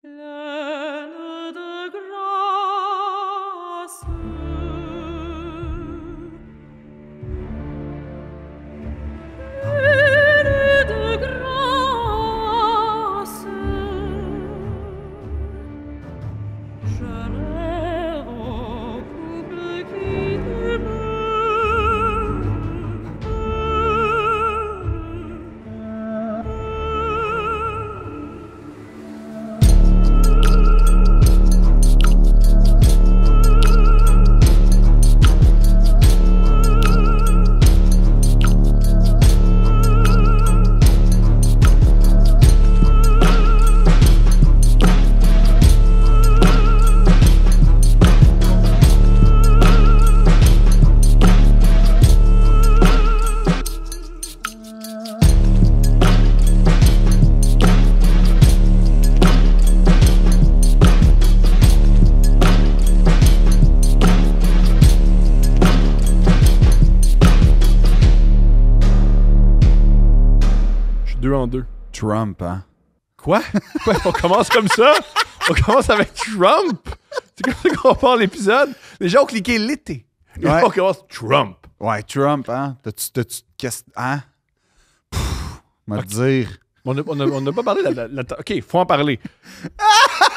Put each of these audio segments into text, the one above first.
Pleine de grâce. Pleine de grâce. Je rêve au couple qui Trump, hein? Quoi? On commence comme ça? On commence avec Trump? C'est comme ça qu'on part l'épisode? Les gens ont cliqué l'été. Et Ouais. on commence Trump. Ouais, Trump, hein? Qu'est-ce... Hein? M'a Ok. dire... On n'a pas parlé de la... OK, faut en parler.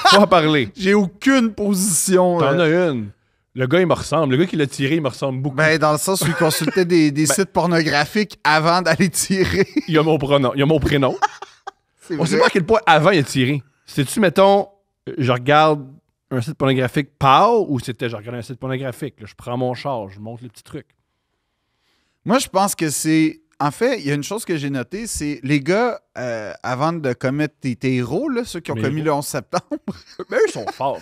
Faut en parler. J'ai aucune position. T'en as une. Le gars, il me ressemble. Le gars qui l'a tiré, il me ressemble beaucoup. Ben, dans le sens où il consultait des sites pornographiques avant d'aller tirer. Il a mon pronom. Il a mon prénom. C'est On sait vrai. pas à quel point avant il a tiré. C'était-tu, mettons, je regarde un site pornographique pâle ou c'était je regarde un site pornographique? Là, je prends mon char, je montre les petits trucs. Moi, je pense que c'est... En fait, il y a une chose que j'ai notée, c'est les gars, avant de commettre tes héros, là, ceux qui ont Mes commis héros. le 11 septembre, Mais eux sont forts.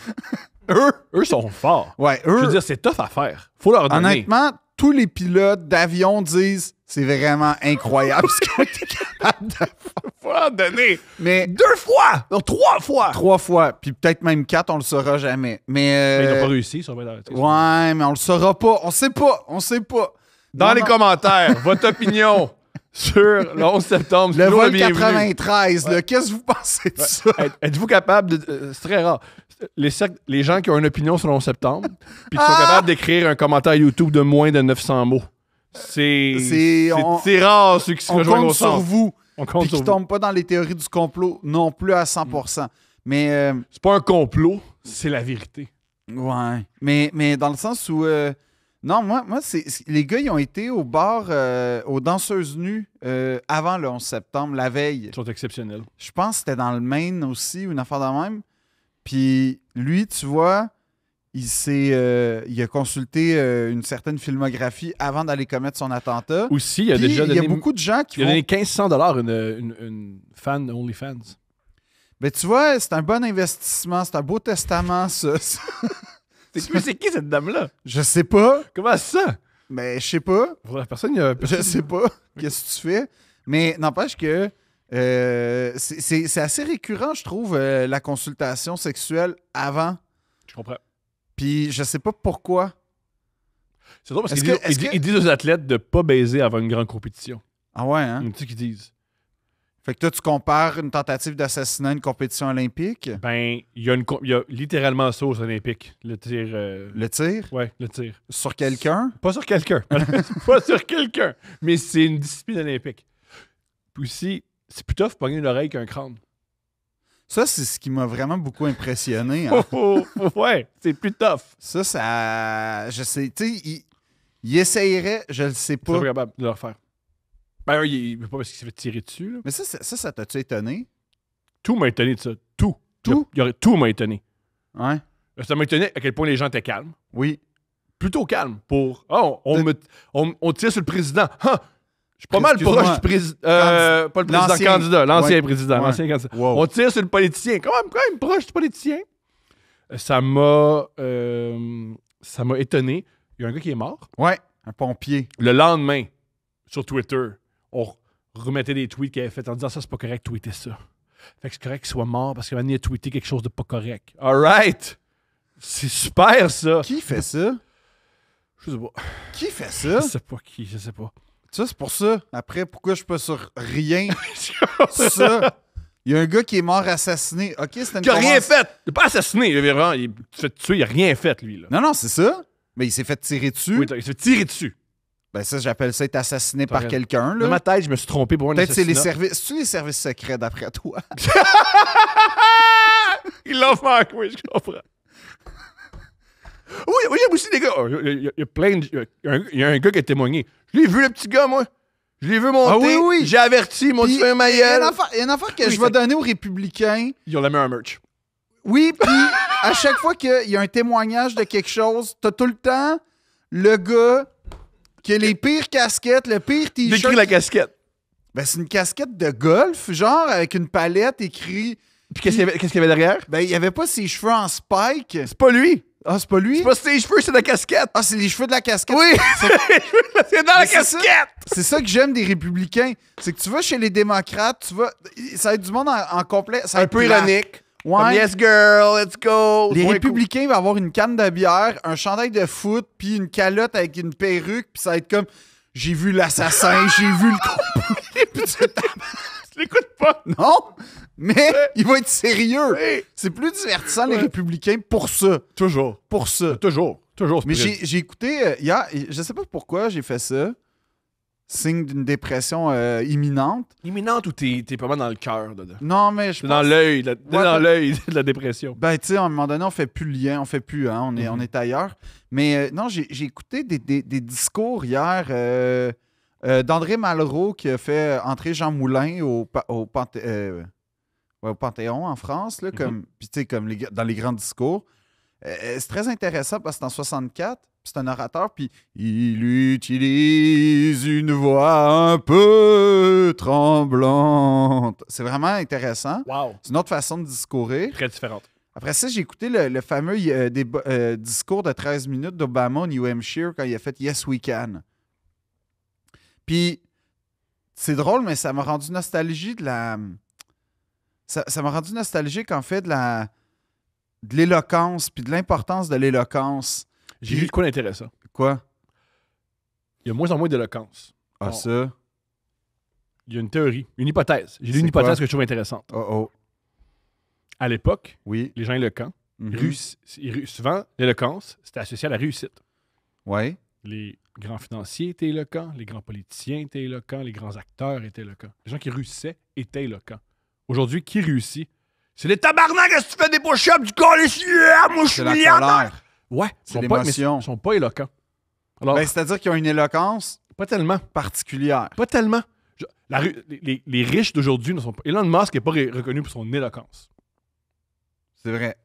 eux sont forts. ouais, Je veux eux, dire, c'est tough à faire. Faut leur donner. honnêtement, tous les pilotes d'avion disent c'est vraiment incroyable ce qu'ils ont été capables de faire. Faut leur donner. Mais 2 fois! Non, 3 fois! 3 fois, puis peut-être même 4, on le saura jamais. Mais, Mais ils n'ont pas réussi, ils sont bien arrêtés. ouais, mais on le saura pas. On sait pas. Dans Non, les non. commentaires, votre opinion sur le 11 septembre. c'est Le toujours vol bienvenu. 93, là, qu'est-ce que vous pensez de ça? Êtes-vous capable de. C'est très rare. Les gens qui ont une opinion sur le 11 septembre, puis qui sont capables d'écrire un commentaire YouTube de moins de 900 mots. C'est rare ceux qui se On rejoignent compte au sur centre. vous, On compte puis sur qui vous. tombent pas dans les théories du complot non plus à 100%. Mais, C'est pas un complot, c'est la vérité. ouais. Mais dans le sens où... non, moi les gars, ils ont été au bar, aux danseuses nues, avant le 11 septembre, la veille. Ils sont exceptionnels. Je pense que c'était dans le Maine aussi, ou une affaire de même. Puis lui, tu vois, il a consulté une certaine filmographie avant d'aller commettre son attentat. Aussi, il a Puis déjà il y donné. a beaucoup de gens qui Il a vont... donné 1500 une fan OnlyFans. Ben, tu vois, c'est un bon investissement, c'est un beau testament, ça. C'est qui cette dame-là? Je sais pas, Comment ça? mais je sais pas. La personne, il y a Je sais pas qu'est-ce que tu fais. Mais n'empêche que c'est assez récurrent, je trouve, la consultation sexuelle avant. Je comprends. Puis je sais pas pourquoi. C'est drôle parce Est-ce qu'ils que- est-ce que- ils disent aux athlètes de pas baiser avant une grande compétition. Ah ouais, hein? Tu sais qu'ils disent. Fait que toi, tu compares une tentative d'assassinat à une compétition olympique, Ben, il y a littéralement ça aux Olympiques. Le tir. le tir, Ouais, le tir. sur quelqu'un. Pas sur quelqu'un. Pas sur quelqu'un. Mais c'est une discipline olympique. Puis aussi, c'est plus tough pogner une oreille qu'un crâne. Ça, c'est ce qui m'a vraiment beaucoup impressionné. Hein. Ouais, c'est plus tough. Ça, je sais, tu sais, il essayerait, je le sais Ils sont pas. pas capables de le refaire. Ben, il pas parce qu'il s'est fait tirer dessus. Là. Mais ça t'a-tu étonné? Tout m'a étonné de ça. Tout. Tout? Tout m'a étonné. Ouais. Ça m'a étonné à quel point les gens étaient calmes. Oui. Plutôt calmes pour. Oh, on tire sur le président. Ah! Je suis pas mal Excuse-moi. proche du président. Pas le président, L'ancien. candidat. L'ancien Ouais. président. Ouais. L'ancien candidat. Wow. On tire sur le politicien. Quand même proche du politicien. Ça m'a étonné. Il y a un gars qui est mort. Ouais, un pompier. Le lendemain, sur Twitter, on remettait des tweets qu'il avait fait en disant ça, c'est pas correct de tweeter ça. Fait que c'est correct qu'il soit mort parce qu'il a tweeté quelque chose de pas correct. All right! C'est super, ça! Qui fait ça? Je sais pas. Qui fait ça? Je sais pas qui, je sais pas. Ça, c'est pour ça. Après, pourquoi je suis pas sur rien? Ça. Il y a un gars qui est mort assassiné. OK, c'était une Qui a rien convention- fait. Il n'est pas assassiné. Il s'est fait tuer, il a rien fait, lui. Là. Non, non, c'est ça. Mais il s'est fait tirer dessus. Oui, il s'est fait tirer dessus. Ben ça, j'appelle ça être assassiné par raison. quelqu'un. Dans Là. ma tête, je me suis trompé pour un Peut-être c'est les assassinat. services. C'est-tu les services secrets d'après toi? Il l'a fait, oui, je comprends. Oui, il y a aussi des gars. Il y a plein de. Il y a un gars qui a témoigné. Je l'ai vu, le petit gars, moi. Je l'ai vu monter. Ah oui, oui. J'ai averti, ils m'ont dit Puis, fais un il y a maillot. une affaire que Oui, je ça- vais donner aux républicains. Ils ont la meilleure merch. Oui, puis à chaque fois qu'il y a un témoignage de quelque chose, t'as tout le temps le gars qui a les pires casquettes, le pire t-shirt. Décris la casquette. Ben, c'est une casquette de golf, genre avec une palette écrit. Puis qu'est-ce qu'il y avait derrière? Ben, il y avait pas ses cheveux en spike. C'est pas lui. Ah, c'est pas lui? C'est pas ses cheveux, c'est la casquette. Ah, c'est les cheveux de la casquette. Oui! C'est dans la Mais c'est ça. casquette! C'est ça que j'aime des républicains. C'est que tu vas chez les démocrates, ça va être du monde en complet. Ça va Un être peu plat. ironique. Ouais. Comme, yes, girl, let's go. Les Ouais, républicains vont avoir une canne de bière, un chandail de foot, puis une calotte avec une perruque, puis ça va être comme j'ai vu l'assassin, j'ai vu le complet. Puis tu fais, Tu l'écoutes pas. non, mais il va être sérieux. Oui. C'est plus divertissant les Ouais. républicains pour ça, Toujours. pour ça. Toujours. Mais j'ai écouté hier, je sais pas pourquoi j'ai fait ça. Signe d'une dépression imminente. Imminente ou t'es pas mal dans le cœur, dedans? Non, mais je T'es pense... dans l'œil, t'es Ouais, dans l'œil de la dépression. Ben, tu sais, à un moment donné, on fait plus le lien, on fait plus, hein, on est ailleurs. Mais non, j'ai écouté des discours hier d'André Malraux qui a fait entrer Jean Moulin au Panthéon en France, là, comme, puis tu sais, comme dans les grands discours. C'est très intéressant parce que c'est en 64, puis c'est un orateur, puis il utilise une voix un peu tremblante. C'est vraiment intéressant. Wow. C'est une autre façon de discourir. Très différente. Après ça, j'ai écouté le fameux discours de 13 minutes d'Obama au New Hampshire quand il a fait Yes We Can. Puis, c'est drôle, mais ça m'a rendu nostalgie de la. Ça m'a rendu nostalgique, en fait, de l'éloquence, puis de l'importance de l'éloquence. J'ai lu de quoi d'intéressant. Quoi? Il y a de moins en moins d'éloquence. Ah, Bon. ça. Il y a une théorie, une hypothèse. J'ai lu C'est une hypothèse quoi? que je trouve intéressante. Oh, oh. À l'époque, Oui. les gens éloquents, Mhm. souvent, l'éloquence, c'était associé à la réussite. Ouais. Les grands financiers étaient éloquents, les grands politiciens étaient éloquents, les grands acteurs étaient éloquents. Les gens qui réussissaient étaient éloquents. Aujourd'hui, qui réussit? C'est les tabarnak, est-ce que tu fais des push-ups, du colissier, moi je suis C'est la milliardaire! colère. Ouais, C'est mais l'émotion. ils sont pas éloquents. Alors, Ben, c'est-à-dire qu'ils ont une éloquence pas tellement. particulière. Pas tellement. Les riches d'aujourd'hui ne sont pas. Elon Musk n'est pas reconnu pour son éloquence. C'est vrai.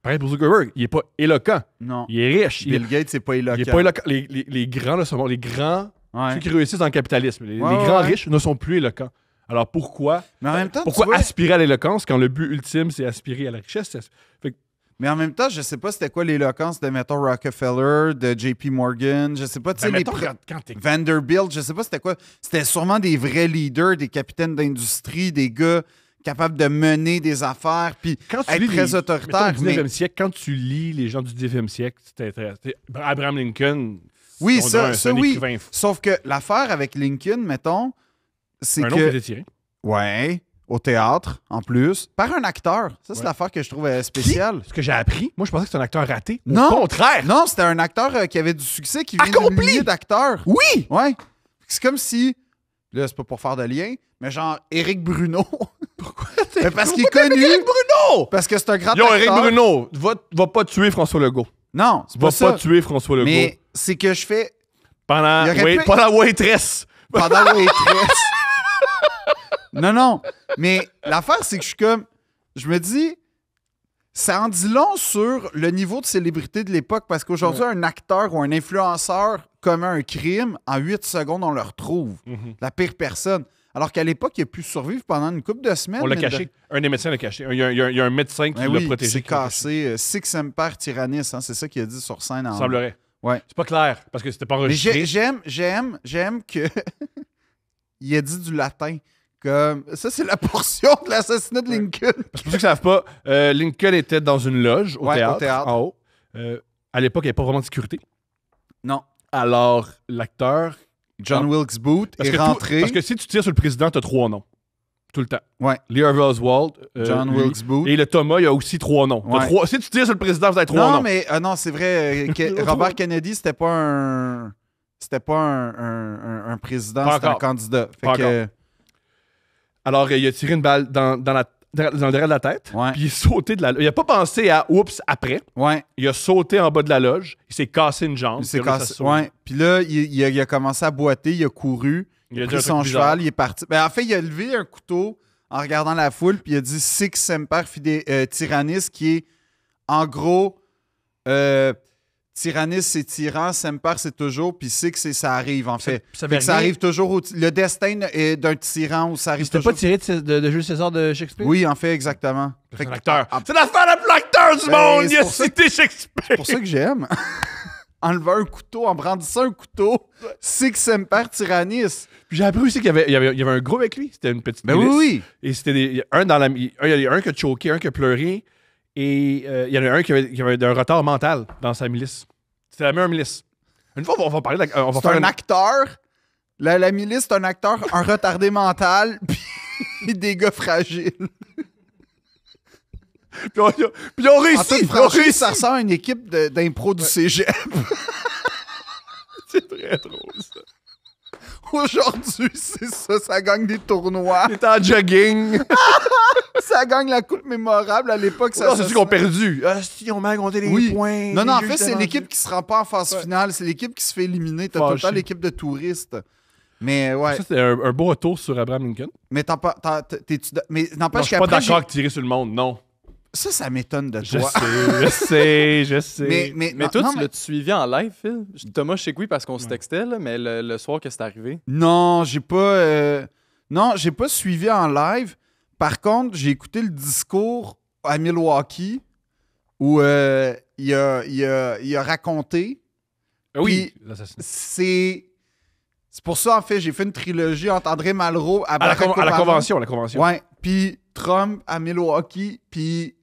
Pareil pour Zuckerberg, il n'est pas éloquent. Non. Il est riche. Il Bill Gates, c'est pas éloquent. est pas éloquent. Les grands de ce monde, les grands, Ouais. ceux qui réussissent dans le capitalisme, les Ouais, grands ouais. riches ne sont plus éloquents. Alors pourquoi, Mais en même temps, pourquoi tu vois, aspirer à l'éloquence quand le but ultime, c'est aspirer à la richesse? mais en même temps, je sais pas c'était quoi l'éloquence de, mettons, Rockefeller, de JP Morgan, je sais pas, tu sais, Ben, les mettons, quand t'es... Vanderbilt, je sais pas c'était quoi. C'était sûrement des vrais leaders, des capitaines d'industrie, des gars capables de mener des affaires, puis Quand tu être lis très mettons, autoritaire. au 19e siècle, quand tu lis les gens du 19e siècle, c'était Abraham Lincoln. Oui, c'est ça, un ça oui. écrivain fou. Sauf que l'affaire avec Lincoln, mettons, c'est Un nom qui que... était tiré. Ouais, au théâtre, en plus, par un acteur. Ça, c'est Ouais. l'affaire que je trouve spéciale. Ce que j'ai appris, moi je pensais que c'était un acteur raté. Non. Au contraire! Non, c'était un acteur qui avait du succès, qui vient d'une Accompli! lignée d'acteurs. Oui! Ouais. C'est comme si, là, c'est pas pour faire de lien, mais genre Éric Bruno. Pourquoi Mais parce qu'il est connu. Éric Bruno! Parce que c'est un grand Yo, acteur. Éric Bruno, va pas tuer François Legault. Non, c'est Va pas ça. pas tuer François Legault. Mais c'est que je fais Pendant il aurait pu- pendant Waitress. pendant Waitress. Non. Mais l'affaire, c'est que je suis comme. Je me dis. Ça en dit long sur le niveau de célébrité de l'époque parce qu'aujourd'hui, un acteur ou un influenceur commet un crime, en 8 secondes, on le retrouve. La pire personne. Alors qu'à l'époque, il a pu survivre pendant une couple de semaines. On l'a mine de- caché. Un des médecins l'a caché. Il y a un médecin qui Ben l'a oui, protégé. c'est qui l'a caché. cassé. Six Semper Tyrannis, hein, c'est ça qu'il a dit sur scène. En... Semblerait. Ouais. C'est pas clair parce que c'était pas Mais enregistré. j'aime que il a dit du latin. Comme ça, c'est la portion de l'assassinat de Lincoln. Parce que pour ceux qui ne savent pas, Lincoln était dans une loge au Ouais, théâtre, au théâtre. en haut. À l'époque, il n'y avait pas vraiment de sécurité. Non. Alors, l'acteur. John Wilkes Booth Parce est que, rentré. parce que si tu tires sur le président, tu as 3 noms. Tout le temps. Ouais. Lee Harvey Oswald. John lui. Wilkes Booth. Et le Thomas, il y a aussi 3 noms. T'as Ouais. Si tu tires sur le président, vous avez 3 Non, noms. mais non, c'est vrai. Robert Kennedy, c'était pas un. C'était pas un président, Pas c'était un encore. candidat. Fait Pas que, Alors, il a tiré une balle dans le derrière de la tête. Ouais. Puis il est sauté de la loge. Il a pas pensé à oups après. ouais. Il a sauté en bas de la loge. Il s'est cassé une jambe. Il s'est puis là, ça cassé. se sauve. Ouais. Puis là, il a commencé à boiter, il a couru, il a dit pris un son truc bizarre. cheval, il est parti. Ben, en fait, il a levé un couteau en regardant la foule, puis il a dit Six Semper Tyrannis, qui est en gros Tyrannis, c'est tyran, Semper, c'est toujours, puis Six, c'est ça arrive, en fait. ça Fait veut que ça rien- arrive toujours. Le destin est d'un tyran où ça arrive C'était toujours. pas tiré de Jules César de Shakespeare? Oui, en fait, exactement. C'est Fait un que- acteur. ah, C'est l'affaire la plus acteur du Ben, monde! c'est Il a pour ça cité Shakespeare! C'est pour ça que j'aime. Enlever un couteau, en brandissant un couteau, Six Semper Tyrannis. Puis j'ai appris aussi qu'il y avait un groupe avec lui. C'était une petite Ben milice. oui. Et c'était il y a un qui a choqué, un qui a pleuré. Et il y en a un qui avait un retard mental dans sa milice. C'était la meilleure milice. Une fois, on va parler de on va C'est faire un acteur. La milice, c'est un acteur, un retardé mental, puis des gars fragiles. Puis on En réussit! toute on franchise, réussit. ça ressemble à une équipe d'impro du cégep. C'est très drôle, ça. Aujourd'hui, c'est ça. Ça gagne des tournois. Il était en jogging. Ça gagne la coupe mémorable. À l'époque, ça Non, c'est ceux qui ont perdu. Ah, si, on m'a compté les Oui. points. Non, non, en les fait, juges c'est étaient l'équipe qui se rend pas en phase finale. C'est l'équipe qui se fait éliminer. T'as tout le temps Fâché. l'équipe de touristes. Mais ouais. Ça, c'était un beau retour sur Abraham Lincoln. Mais mais Non, n'empêche je suis pas qu'après, d'accord avec tirer sur le monde, non. ça m'étonne de Je toi. sais, je sais. Mais toi, non, tu l'as-tu suivi en live, Phil? Thomas, je sais que oui, parce qu'on se textait, là, mais le soir que c'est arrivé. Non, j'ai pas. Non, j'ai pas suivi en live. Par contre, j'ai écouté le discours à Milwaukee où il a raconté. Ah oui, Puis, l'assassinat. C'est pour ça, en fait, j'ai fait une trilogie entre André Malraux à À Barack la Obama. convention, la convention. Ouais. Puis Trump à Milwaukee. Puis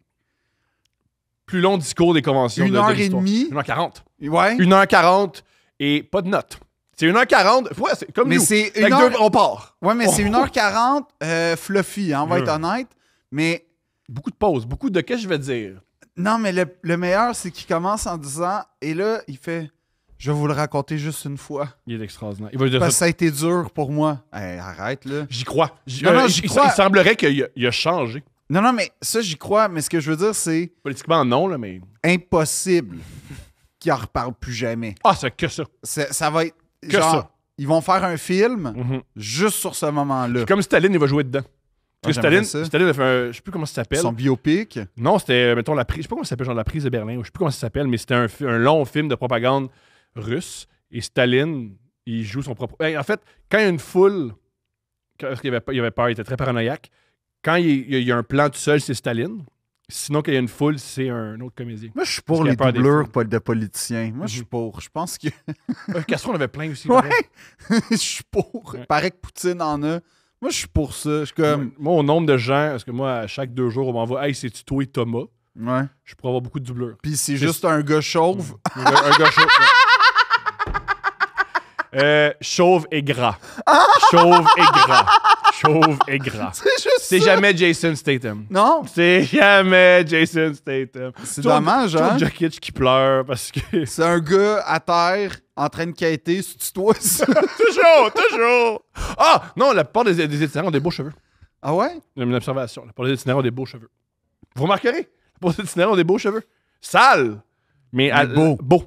Plus long discours des conventions. 1h30. 1h40. Ouais. 1h40 et pas de notes. C'est 1h40. Ouais, c'est comme Mais nous. c'est Avec 1h... on part. Ouais, mais c'est Oh. 1h40 fluffy, hein, on va être honnête. Mais Beaucoup de pauses, beaucoup de qu'est-ce que je vais dire. non, mais le meilleur, c'est qu'il commence en disant, et là, il fait, je vais vous le raconter juste une fois. Il est extraordinaire. Il va dire Parce que ça. ça a été dur pour moi. Hey, arrête, là. J'y crois. Non, j'y crois. Il semblerait qu'il a changé. Non, non, mais ça, j'y crois. Mais ce que je veux dire, c'est Politiquement, non, là, mais. impossible qu'il en reparle plus jamais. Ah, c'est que ça. Ça va être. Que genre, ça. Ils vont faire un film Mhm. juste sur ce moment-là. Comme Staline, il va jouer dedans. Parce que j'aimerais ça. Staline a fait un. Je sais plus comment ça s'appelle. Son biopic. Non, c'était, mettons, la prise. Je sais pas comment ça s'appelle, genre la prise de Berlin. Je sais plus comment ça s'appelle, mais c'était un long film de propagande russe. Et Staline, il joue son propre. En fait, quand il y a une foule. Parce qu'il avait peur, il était très paranoïaque. Quand il y a un plan tout seul, c'est Staline. Sinon, quand il y a une foule, c'est un autre comédien. Moi, je suis Parce pour qu'il a les peur des doubleurs foules. de politiciens. Moi, je suis pour. Je pense que. Castro en avait plein aussi. Ouais. pareil. Je suis pour. Ouais. Paraît que Poutine en a. Moi, je suis pour ça. Je suis comme. Moi, au nombre de gens, parce que moi, à chaque 2 jours, on m'envoie Hey, c'est-tu toi et Thomas? Ouais. Je pourrais avoir beaucoup de doubleurs. Puis c'est juste un gars chauve. Un gars chauve. Chauve et gras. Chauve et gras. Chauve et gras. C'est juste C'est ça. jamais Jason Statham. Non, C'est jamais Jason Statham. c'est Toujours- dommage, toujours hein? Jokic qui pleure parce que. C'est un gars à terre en train de quêter. C'est toi, ça? toujours! Ah! Non, la plupart des itinérants ont des beaux cheveux. Ah ouais? Une observation. La plupart des itinérants ont des beaux cheveux. Vous remarquerez? La plupart des itinérants ont des beaux cheveux. Sales! Mais beaux. Beaux.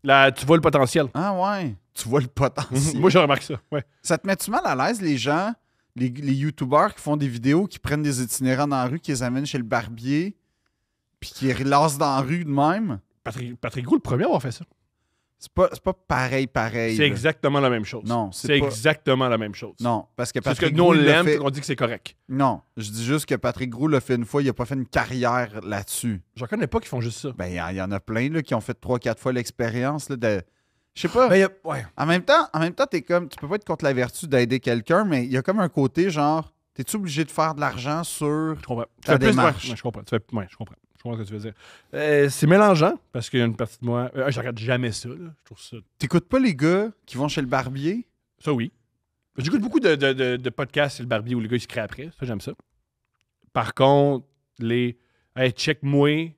Là, tu vois le potentiel. Ah ouais. Tu vois le potentiel. Moi, je remarque ça. Ouais. Ça te met-tu mal à l'aise, les gens, les YouTubers qui font des vidéos, qui prennent des itinérants dans la rue, qui les amènent chez le barbier, puis qui les relassent dans la rue de même? Patrick Gros, le premier à avoir fait ça. C'est pas pareil. C'est là. exactement la même chose. Non, c'est pas- exactement la même chose. Non, parce que Parce que Patrick nous, on Gros, il l'a l'aime, fait- on dit que c'est correct. Non, je dis juste que Patrick Gros l'a fait une fois, il a pas fait une carrière là-dessus. J'en connais pas qui font juste ça. Ben, il y en a plein là, qui ont fait 3-4 fois l'expérience. Là, de... Je sais pas. Ouais. En même temps, t'es comme. Tu peux pas être contre la vertu d'aider quelqu'un, mais il y a comme un côté genre. T'es-tu obligé de faire de l'argent sur. Je comprends. Tu Ta fais plus, démarche. ouais, je comprends. Je comprends. Je comprends ce que tu veux dire. C'est mélangeant parce qu'il y a une partie de moi. Je regarde jamais ça. Là. Je trouve ça. T'écoutes pas les gars qui vont chez le barbier? Ça, oui. J'écoute beaucoup de podcasts sur le barbier où le gars il se crée après. Ça, j'aime ça. Par contre, les hey, check-moi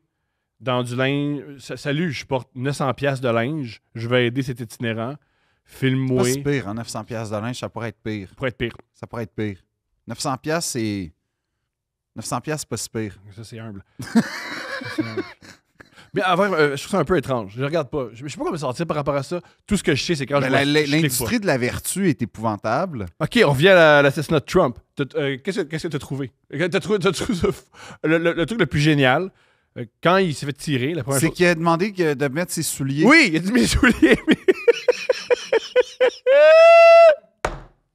dans du linge. Salut, je porte 900$ de linge. Je vais aider cet itinérant. Pas Filme-moi. si pire, hein, 900$ de linge, ça pourrait être pire. Pour être pire. Ça pourrait être pire. 900$, c'est... 900$, c'est pas si pire. Ça, c'est humble. Ça, c'est humble. Mais avant, je trouve ça un peu étrange. Je regarde pas. Je sais pas comment me sortir par rapport à ça. Tout ce que je sais, c'est quand Ben, je vois, je clique l'industrie de la vertu est épouvantable. pas. OK, on revient à l'assassinat de Trump. Qu'est-ce que t'as trouvé? T'as trouvé le truc le plus génial. Quand il s'est fait tirer, la première C'est chose... qu'il a demandé de mettre ses souliers. Oui, il a dit mes souliers.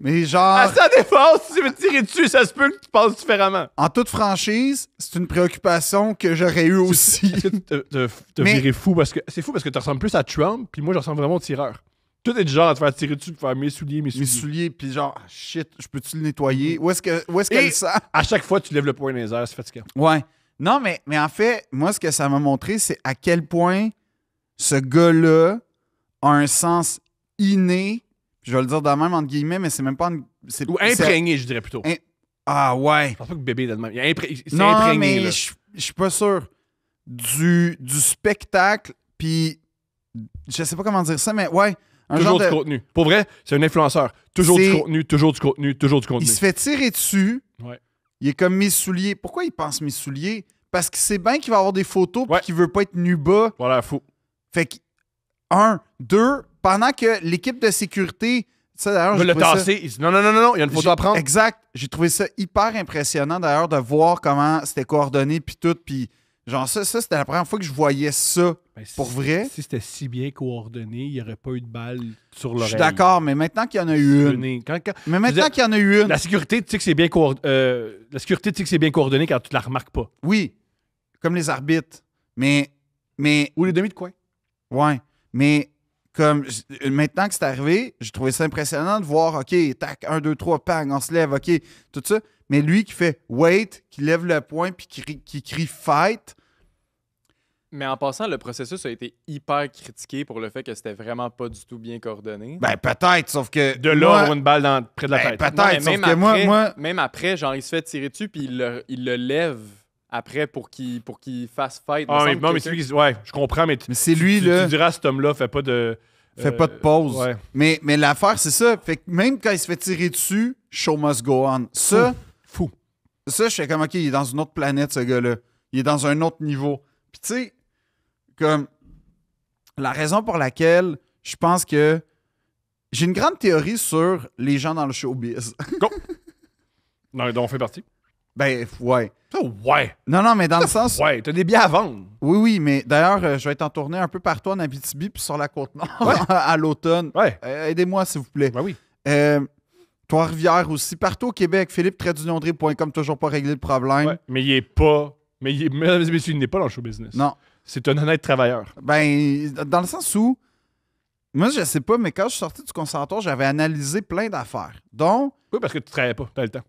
Mais genre, À sa défense, si tu s'est fait tirer dessus, ça se peut que tu penses différemment. en toute franchise, c'est une préoccupation que j'aurais eue aussi. Est-ce que t'as Mais- viré fou parce que c'est fou parce que tu ressembles plus à Trump, puis moi je ressemble vraiment au tireur. Tout est du genre à te faire tirer dessus pour faire mes souliers. Mes souliers, puis genre, ah, shit, je peux-tu le nettoyer? Où est-ce qu'elle Et- sent? À chaque fois, tu lèves le poing dans les airs, c'est fatigant. Ouais. Non, mais en fait, moi, ce que ça m'a montré, c'est à quel point ce gars-là a un sens inné. Je vais le dire de même, entre guillemets, mais c'est même pas... Ou imprégné, je dirais plutôt. Ah ouais. Je pense pas que bébé est de même. Il s'est Non, imprégné. mais Là. je suis pas sûr. Du spectacle, puis je sais pas comment dire ça, mais ouais. Un Toujours genre du de... contenu. Pour vrai, c'est un influenceur. Toujours du C'est- contenu, toujours du contenu, toujours du contenu. Il se fait tirer dessus. Ouais. Il est comme mes souliers. Pourquoi il pense mes souliers? Parce qu'il sait bien qu'il va avoir des photos puis Ouais. qu'il veut pas être nu bas. Voilà, fou. Fait que, un. Deux, pendant que l'équipe de sécurité... Ça, d'ailleurs, Il j'ai veut le trouvé ça- tasser. Il dit non, il y a une photo à prendre. Exact. J'ai trouvé ça hyper impressionnant, d'ailleurs, de voir comment c'était coordonné puis tout. Puis, genre, ça c'était la première fois que je voyais ça. Ben, Pour vrai? Si c'était si bien coordonné, il n'y aurait pas eu de balle sur l'oreille. Je suis d'accord, mais maintenant qu'il y en a eu Le une... nez. Mais Je veux maintenant dire, qu'il y en a eu une... La sécurité, tu sais que c'est bien la sécurité, tu sais que c'est bien coordonné quand tu la remarques pas. Oui, comme les arbitres. Mais Ou les demi de coin. ouais, mais comme maintenant que c'est arrivé, j'ai trouvé ça impressionnant de voir, OK, tac, 1, 2, 3, pang, on se lève, OK, tout ça. Mais lui qui fait wait, qui lève le poing puis qui crie fight. Mais en passant, le processus a été hyper critiqué pour le fait que c'était vraiment pas du tout bien coordonné. Ben peut-être, sauf que. De là, moi, avoir une balle près de la ben, tête. peut-être, Non, mais sauf même que après, moi. même après, genre, il se fait tirer dessus, puis il le lève après pour qu'il fasse fight. Ah, mais, Il me non, semble mais que c'est lui qui dit, ouais, je comprends, mais Mais c'est lui, là. Tu diras à cet homme-là, fais pas de. Fait pas de pause. Ouais. Mais l'affaire, c'est ça. Fait que même quand il se fait tirer dessus, show must go on. Ça, Fou. ça, je fais comme, OK, il est dans une autre planète, ce gars-là. Il est dans un autre niveau. Puis tu sais, comme, la raison pour laquelle je pense que j'ai une grande théorie sur les gens dans le showbiz. Non, dont on fait partie. Ben, ouais. Ça, ouais. Non, mais dans le sens... Ouais, t'as des billets à vendre. Oui, mais d'ailleurs, je vais être en tournée un peu partout en Abitibi puis sur la Côte-Nord à l'automne. Ouais. Aidez-moi, s'il vous plaît. Ben oui. Trois-Rivières aussi. Partout au Québec, philippe-duniondré.com, toujours pas réglé le problème. Ouais. Mais il est pas. Mesdames et messieurs, il n'est pas dans le show business. Non. C'est un honnête travailleur. Ben, dans le sens où, moi, je sais pas, mais quand je suis sorti du conservatoire, j'avais analysé plein d'affaires. Donc, Oui, parce que tu travaillais pas, t'as le temps.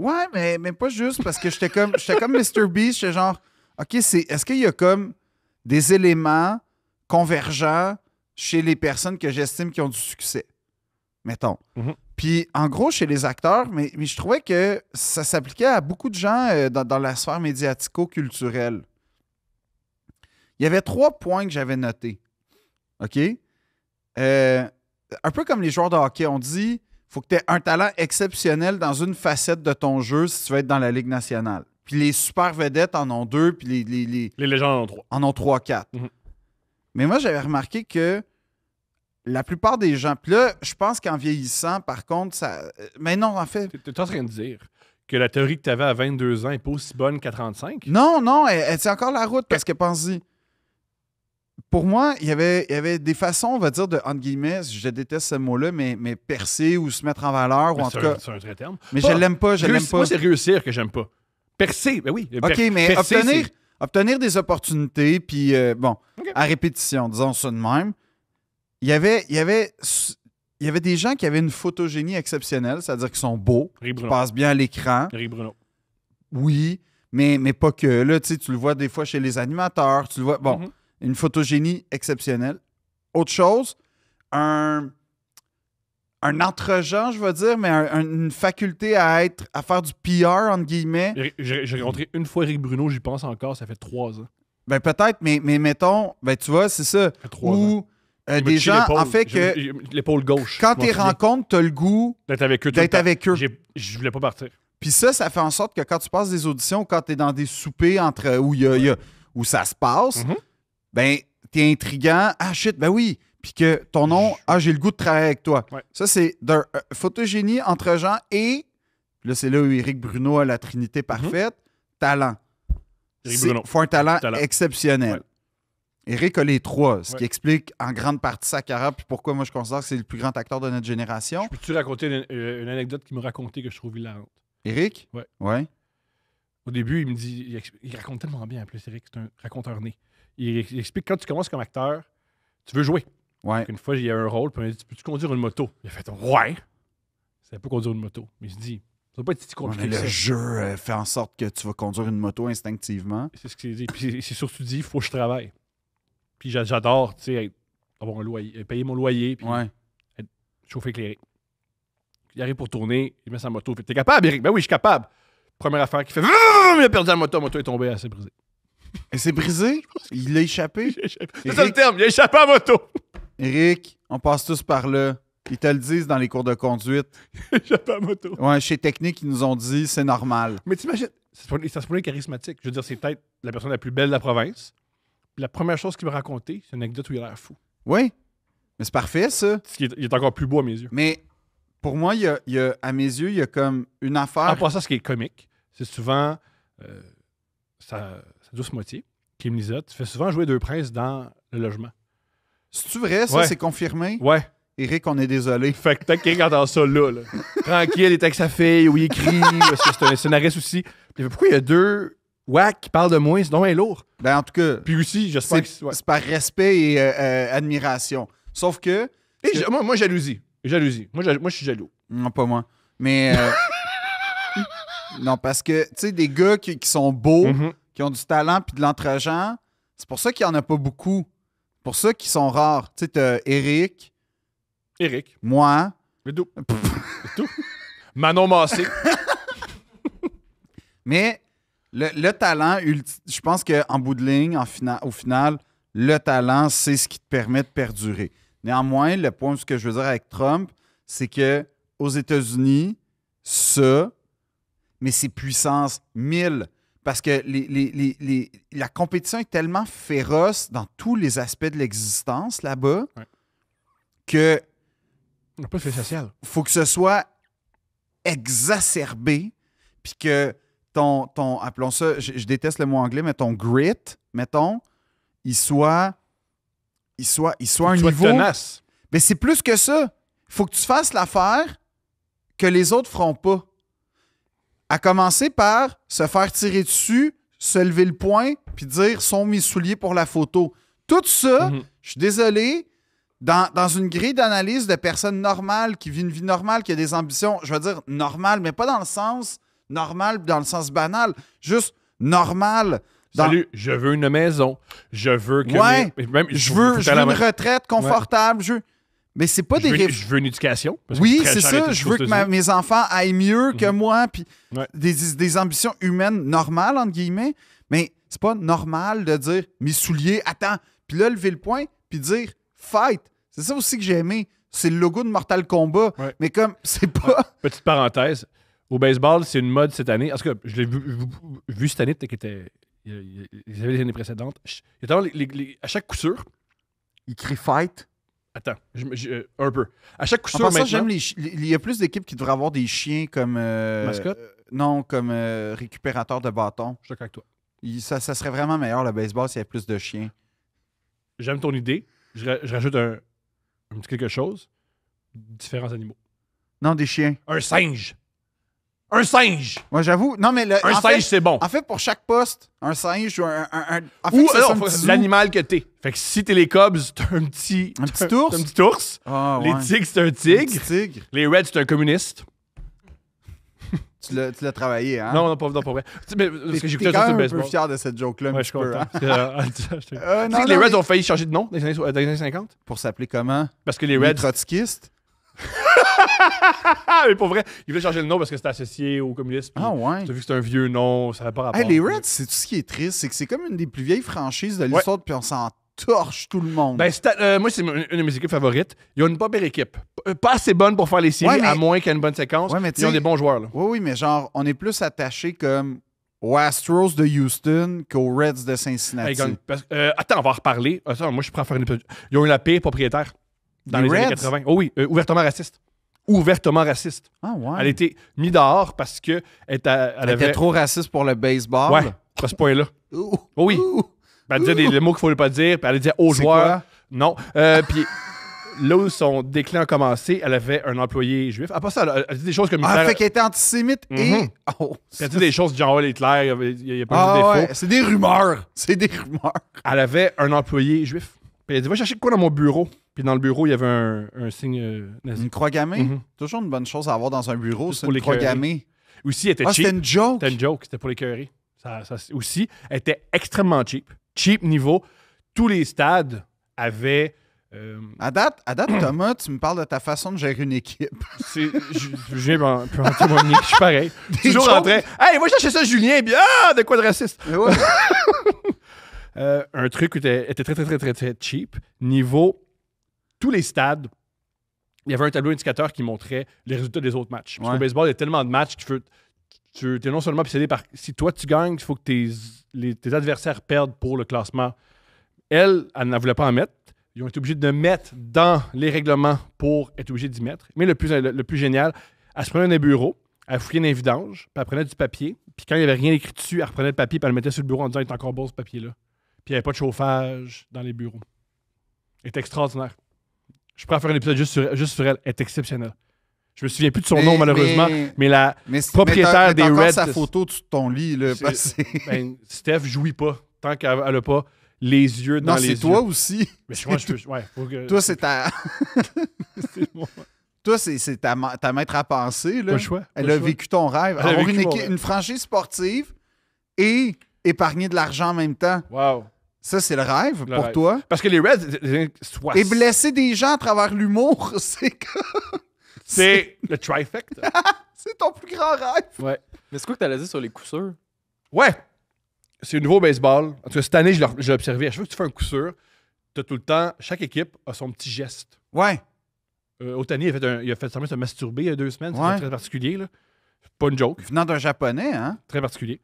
ouais, mais pas juste, parce que j'étais comme Mr. Beast, j'étais genre, OK, est-ce qu'il y a comme des éléments convergents chez les personnes que j'estime qui ont du succès? Mettons. Mhm. Puis, en gros, chez les acteurs, mais je trouvais que ça s'appliquait à beaucoup de gens dans la sphère médiatico-culturelle. Il y avait 3 points que j'avais notés. OK? Un peu comme les joueurs de hockey, on dit faut que tu aies un talent exceptionnel dans une facette de ton jeu si tu veux être dans la Ligue nationale. Puis les super vedettes en ont 2, puis Les légendes en ont 3. en ont 3-4. Mhm. Mais moi, j'avais remarqué que la plupart des gens... Puis là, je pense qu'en vieillissant, par contre, ça... Mais non, en fait... T'es en train de dire que la théorie que t'avais à 22 ans est pas aussi bonne qu'à 35? Non, elle tient encore la route parce que pense-y. Pour moi, il y avait des façons, on va dire, de, entre guillemets, je déteste ce mot-là, mais percer ou se mettre en valeur, ou en tout cas... C'est un vrai terme. Mais je l'aime pas, je l'aime pas. Moi, c'est réussir que j'aime pas. Percer, ben oui. OK, mais percer, obtenir des opportunités, puis bon, OK. à répétition, disons ça de même, il y avait des gens qui avaient une photogénie exceptionnelle, c'est-à-dire qu'ils sont beaux, Rie qui Bruno. passent bien à l'écran, Rie Bruno. oui, mais pas que. Là, tu sais, tu le vois des fois chez les animateurs, tu le vois, bon, Mhm. une photogénie exceptionnelle. Autre chose, un un entre-genre, je vais dire, mais une faculté à faire du PR, entre guillemets. J'ai rencontré une fois Éric Bruno, j'y pense encore, ça fait 3 ans. Ben peut-être, mais mettons, ben tu vois, c'est ça. Ça fait 3 ans. Ou Il m'a des touché gens, l'épaule. en fait, que L'épaule gauche. quand je m'en t'es souviens. rencontres, t'as le goût D'être avec eux. tout d'être le temps. avec eux. Je voulais pas partir. Puis ça fait en sorte que quand tu passes des auditions, quand t'es dans des soupers entre où ça se passe, Mhm. ben t'es intriguant. Ah shit, ben oui. Puis que ton nom, j'ai le goût de travailler avec toi. Ouais. Ça, c'est d'un photogénie entre gens et, là, c'est là où Éric Bruno a la trinité parfaite, talent. Éric Il Bruno. faut un talent Talent. exceptionnel. Ouais. Éric a les trois, ce Ouais. qui explique en grande partie sa carrière, puis pourquoi moi je considère que c'est le plus grand acteur de notre génération. Peux-tu raconter une anecdote qu'il m'a racontée que je trouve hilarante? Éric? Ouais. Ouais. Au début, il me dit, il raconte tellement bien en plus, Éric, c'est un raconteur né. Il explique quand tu commences comme acteur, tu veux jouer. Ouais. Une fois, il y a un rôle, puis il m'a dit, peux-tu conduire une moto? Il a fait, ouais. Ça peut conduire une moto. Mais je dis, ça va pas être si Ouais, compliqué mais que le ça. jeu fait en sorte que tu vas conduire une moto instinctivement. C'est ce qu'il dit. Puis c'est surtout dit, il faut que je travaille. Puis j'adore, tu sais, avoir un loyer, payer mon loyer, puis Ouais. chauffer éclairé. Il arrive pour tourner, il met sa moto. Fait, t'es capable, Eric? Ben oui, je suis capable. Première affaire qu'il fait, vroom, il a perdu la moto est tombée, elle s'est brisée. Et c'est brisé? Il l'a échappé? C'est ça le terme, il a échappé à la moto. Éric, on passe tous par là. Ils te le disent dans les cours de conduite. Il a échappé à la moto. Ouais, chez Technique, ils nous ont dit c'est normal. Mais t'imagines, ça se pourrait charismatique. Je veux dire, c'est peut-être la personne la plus belle de la province. Puis la première chose qu'il m'a raconté, c'est une anecdote où il a l'air fou. Oui, mais c'est parfait, ça. Il est encore plus beau à mes yeux. Mais pour moi, il y a, à mes yeux, il y a comme une En affaire. passant, ce qui est comique, c'est souvent sa douce moitié, Kim Lizotte, fait souvent jouer deux princes dans le logement. C'est-tu vrai, ça? Ouais. C'est confirmé? Ouais. Éric, on est désolé. Fait que peut-être qu'il entend ça là. Tranquille, il est avec sa fille, où il écrit, parce que c'est un scénariste aussi. Puis il fait, pourquoi il y a deux wack qui parlent de moi? C'est donc bien lourd. Ben, en tout cas, Puis aussi, j'espère c'est que... Ouais. c'est par respect et admiration. Sauf que... Et moi, jalousie. Jalousie. Moi, je suis jaloux. Non, pas moi. Mais... non, parce que, tu sais, des gars qui sont beaux, Mhm. qui ont du talent puis de l'entre-genre, c'est pour ça qu'il n'y en a pas beaucoup. C'est pour ça qu'ils sont rares. Tu sais, t'as Éric, Éric. moi... C'est tout. C'est tout. Manon Massé. Mais le talent, je pense qu'en bout de ligne, au final, le talent, c'est ce qui te permet de perdurer. Néanmoins, le point, ce que je veux dire avec Trump, c'est que aux États-Unis, ça, mais c'est puissance 1000. Parce que la compétition est tellement féroce dans tous les aspects de l'existence là-bas Ouais. que On n'a pas de fait social. faut que ce soit exacerbé, puis que ton appelons ça, je déteste le mot anglais, mais ton grit, mettons, il soit un Tu sois niveau... tenace. Mais c'est plus que ça. Il faut que tu fasses l'affaire que les autres feront pas. À commencer par se faire tirer dessus, se lever le poing, puis dire « sont mes souliers pour la photo ». Tout ça, Mhm. je suis désolé, dans une grille d'analyse de personnes normales, qui vivent une vie normale, qui a des ambitions, je veux dire normales, mais pas dans le sens normal, dans le sens banal, juste normal. Dans- Salut, je veux une maison. Je veux que... Ouais. Même, Je veux faire la une même- retraite confortable. Mais c'est pas je des veux, rêves. je veux une éducation. parce que Oui, très c'est cher et ça. tout Je aux veux que États-Unis. mes enfants aillent mieux que moi, puis Ouais. des ambitions humaines normales, entre guillemets. Mais c'est pas normal de dire mes souliers, attends, puis là, lever le poing, puis dire fight. C'est ça aussi que j'ai aimé. C'est le logo de Mortal Kombat. Ouais. Mais comme, c'est pas. Petite parenthèse. Au baseball, c'est une mode cette année. En tout cas, je l'ai vu cette année, peut-être qu'il était... Ils avaient les années précédentes. Il y a tellement à chaque coup sûr... Il crie fight. Attends, un peu. À chaque coup En sûr, passant, maintenant... j'aime il y a plus d'équipes qui devraient avoir des chiens comme. Mascotte? Non, comme récupérateurs de bâtons. Je suis d'accord avec toi. Ça serait vraiment meilleur le baseball s'il y avait plus de chiens. J'aime ton idée. Je rajoute un petit quelque chose. Différents animaux. Non, des chiens. Un singe. Un singe! Moi, j'avoue. Non, mais Un singe, c'est bon. En fait, pour chaque poste, un singe ou en fait, Ou c'est ça, un non, petit zoo. l'animal que t'es. Fait que si t'es les Cubs, t'as un petit... Un petit ours? t'as un petit ours. Ah, Les ouais. tigres, c'est un Un tigre. petit tigre. Les Reds, c'est un communiste. Tu l'as travaillé, hein? Non, pas vrai. Tu sais, mais, parce que T'es j'écoutais quand ça sur même le un peu baseball. fier de cette joke-là, un Ouais, je petit suis peu, content. hein? Tu sais Non, que les non, Reds mais- ont failli changer de nom dans les années 50? Pour s'appeler comment? Parce que les Les Reds... trotskistes? Mais pour vrai, il voulait changer le nom parce que c'était associé aux communistes. Puis Ah ouais. t'as vu que c'était un vieux nom, ça n'avait pas rapport. Hey, les Reds, c'est tout ce qui est triste, c'est que c'est comme une des plus vieilles franchises de l'histoire, puis on s'en torche tout le monde. Ben, moi, c'est une de mes équipes favorites. Ils ont une pas belle équipe. Pas assez bonne pour faire les séries, Ouais, mais- à moins qu'il y ait une bonne séquence. Ouais, mais Ils ont t'sais- des bons joueurs. Là. Oui, mais genre, on est plus attaché comme aux Astros de Houston qu'aux Reds de Cincinnati. Hey, attends, on va en reparler. Attends, moi, je suis prêt à faire une épisode. Ils ont eu la pire propriétaire dans Les les années Reds? 80. Oh oui, ouvertement raciste. Ouvertement raciste. Ah ouais. Elle a été mise dehors parce que elle Elle avait... était trop raciste pour le baseball. Ouais, à ce point-là. Ouh. Oh oui. Ouh. Ben, elle disait les mots qu'il ne fallait pas dire, puis elle disait aux C'est joueurs. quoi? Non. Puis là où son déclin a commencé, elle avait un employé juif. À part ça, elle dit des choses comme Ah, Hitler. fait qu'elle était antisémite et. Mhm. Oh, Elle dit des choses du genre Hitler, il y a pas Ah de défaut. ouais, c'est des rumeurs. C'est des rumeurs. Elle avait un employé juif. Puis elle a dit va chercher quoi dans mon bureau. Puis dans le bureau, il y avait un signe nazi. Une croix gammée? Mhm. Toujours une bonne chose à avoir dans un bureau, Juste c'est pour une croix l'écœurer. gammée. Aussi, elle était Ah, cheap. c'était une joke? C'était une joke, c'était pour l'écœurer. Aussi, elle était extrêmement cheap. Cheap niveau. Tous les stades avaient. À date, Thomas, tu me parles de ta façon de gérer une équipe. Je viens en témoigner, je suis pareil. Toujours jokes. en train. Hey, va chercher ça, Julien. Bien, de quoi de raciste? Mais ouais. Un truc qui était très, très, très, très, très cheap. Niveau. Tous les stades, il y avait un tableau indicateur qui montrait les résultats des autres matchs. Parce Ouais. qu'au baseball, il y a tellement de matchs que tu es non seulement obsédé par. Si toi, tu gagnes, il faut que tes adversaires perdent pour le classement. Elle n'en voulait pas en mettre. Ils ont été obligés de mettre dans les règlements pour être obligés d'y mettre. Mais le plus génial, elle se prenait dans un bureau, elle fouillait dans les vidanges, puis elle prenait du papier. Puis quand il n'y avait rien écrit dessus, elle reprenait le papier, puis elle le mettait sur le bureau en disant « Il est encore beau ce papier-là. » Puis il n'y avait pas de chauffage dans les bureaux. Elle est extraordinaire. Je pourrais faire un épisode juste sur elle. Elle est exceptionnelle. Je me souviens plus de son nom, malheureusement, mais la propriétaire mais des t'as encore Reds. sa photo dessus de ton lit, là. C'est- parce que- Ben, Steph jouit pas tant qu'elle n'a pas les yeux dans Non, les c'est yeux. toi aussi. Mais moi, ouais, faut que... Toi, c'est ta. c'est mon- Toi, c'est ta maître à penser, là. Pas le choix. Elle pas a le choix. vécu ton rêve. Elle a Avoir vécu mon rêve. une franchise sportive et épargner de l'argent en même temps. Wow. Ça, c'est le rêve Le pour rêve. toi. Parce que les Reds, les années 60, Et blesser des gens à travers l'humour, c'est le trifecta. c'est ton plus grand rêve. Ouais. Mais c'est quoi que t'allais dire sur les coups sûrs? Ouais. C'est le nouveau baseball. En tout cas, cette année, je l'ai observé. À chaque fois que tu fais un coup sûr, t'as tout le temps, chaque équipe a son petit geste. Ouais. Otani, il a fait semblant de se masturber il y a 2 semaines. Ouais. C'est très particulier, là. Pas une joke. Venant d'un japonais, hein? Très particulier.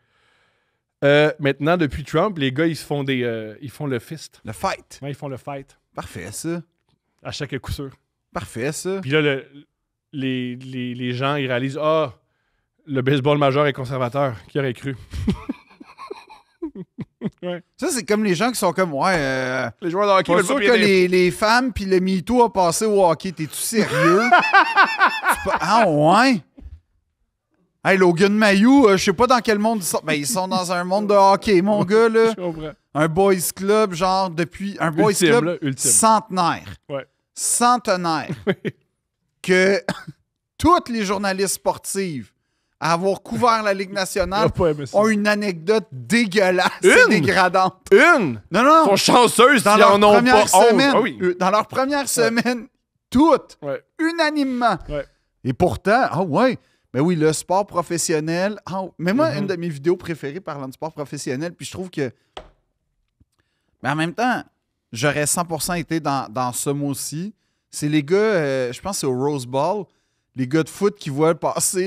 Maintenant, depuis Trump, les gars, ils font le fist. Le fight. Ouais, ils font le fight Parfait, ça. à chaque coup sûr. Parfait, ça. Puis là, les gens, ils réalisent le baseball majeur est conservateur. Qui aurait cru? Ça, c'est comme les gens qui sont comme, ouais, Les joueurs de hockey pas veulent sûr pas que payer les femmes puis le MeToo a passé au hockey. T'es-tu sérieux? Ah ouais? Hey, Logan Mayou, je sais pas dans quel monde ils sont. Ben, ils sont dans un monde de hockey, mon gars, là. Je comprends. Un boys club, genre, depuis... Un boys Ultime, club là, ultime. centenaire. Ouais. Centenaire. Que toutes les journalistes sportifs à avoir couvert la Ligue nationale J'ai pas aimé ça. ont une anecdote dégueulasse et Une? dégradante. Une! Non, non. Ils sont chanceuses Dans s'ils leur en ont première pas 11. semaine, Ah oui. dans leur première semaine, toutes, Ouais. unanimement. Ouais. Et pourtant, ah ouais, ben oui, le sport professionnel. Mais moi, Mhm. une de mes vidéos préférées parlant de sport professionnel, puis je trouve que. Mais en même temps, j'aurais 100% été dans ce mot-ci. C'est les gars, je pense que c'est au Rose Bowl, les gars de foot qui voient passer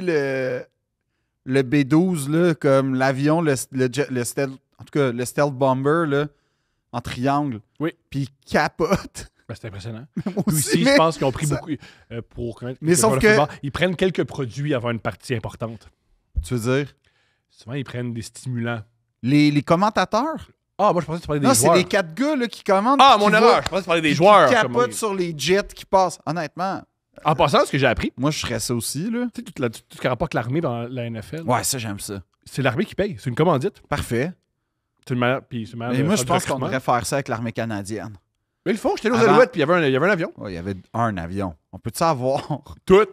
le B-12, là, comme l'avion, le stealth, en tout cas, le stealth bomber, là, en triangle. Oui. Puis ils capotent. Ben, c'est impressionnant. Moi Puis aussi, aussi, mais je pense qu'ils ont pris ça- beaucoup pour connaître. Mais sauf que- Ils prennent quelques produits avant une partie importante. Tu veux dire? Souvent, ils prennent des stimulants. Les commentateurs? Ah, moi, je pensais que tu parlais des Non, c'est joueurs. les 4 gars là, qui commandent. Ah, qui mon voient- erreur. Je pensais que tu parlais des qui joueurs. capotent comme- sur les jets qui passent. Honnêtement, En passant, ce que j'ai appris, moi, je serais ça aussi, là. tu sais, tout ce qui rapporte l'armée dans la NFL, Ouais, ça, j'aime ça. c'est l'armée qui paye. C'est une commandite. Parfait. C'est une manière, puis c'est une manière Mais de moi, faire je du pense qu'on recrutement. devrait faire ça avec l'armée canadienne. Mais ils le font. J'étais aux Avant- Alouettes, puis il y avait un avion. Ouais, il y avait un avion. On peut-tu savoir? Tout.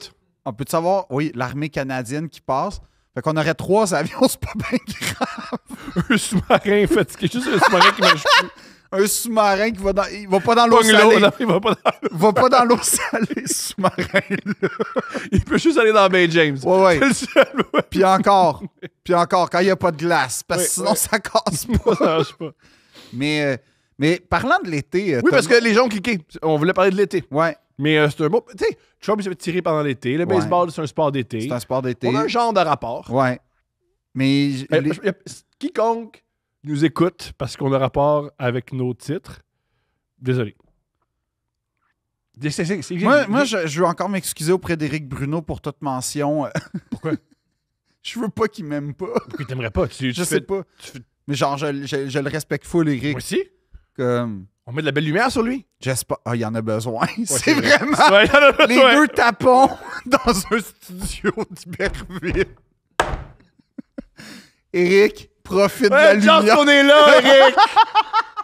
On peut-tu savoir, oui, l'armée canadienne qui passe? Fait qu'on aurait 3 avions, c'est pas bien grave. Un sous-marin fatigué. Juste un sous-marin qui marche plus. un sous-marin qui va dans... Il va pas dans l'eau Pogne l'eau, salée. non, il va pas dans l'eau. Il va pas dans l'eau salée, ce sous-marin. Il peut juste aller dans Bay James. Ouais, ouais. C'est le seul, ouais. Puis encore, quand il n'y a pas de glace. Parce que Ouais, sinon, ouais. ça casse Ça pas. marche pas. Mais parlant de l'été... Oui, parce que les gens ont cliqué. On voulait parler de l'été. Ouais, Mais c'est un bon. Tu sais, Trump il s'est fait tirer pendant l'été. Le Ouais. baseball, c'est un sport d'été. c'est un sport d'été. On a un genre de rapport. Ouais. Mais... Quiconque nous écoute parce qu'on a rapport avec nos titres, désolé. Moi, je veux encore m'excuser auprès d'Éric Bruno pour toute mention. Pourquoi? Je veux pas qu'il m'aime pas. Pourquoi t'aimerais pas? Je sais pas. Mais genre, je le respecte full, Éric. Moi aussi. Comme... On met de la belle lumière sur lui. J'espère... Ah, il y en a besoin. Ouais, c'est vrai. vraiment... Ouais, Les ouais. deux tapons dans un studio d'Iberville. Éric, profite de la Ouais, chance lumière. qu'on est là, Eric!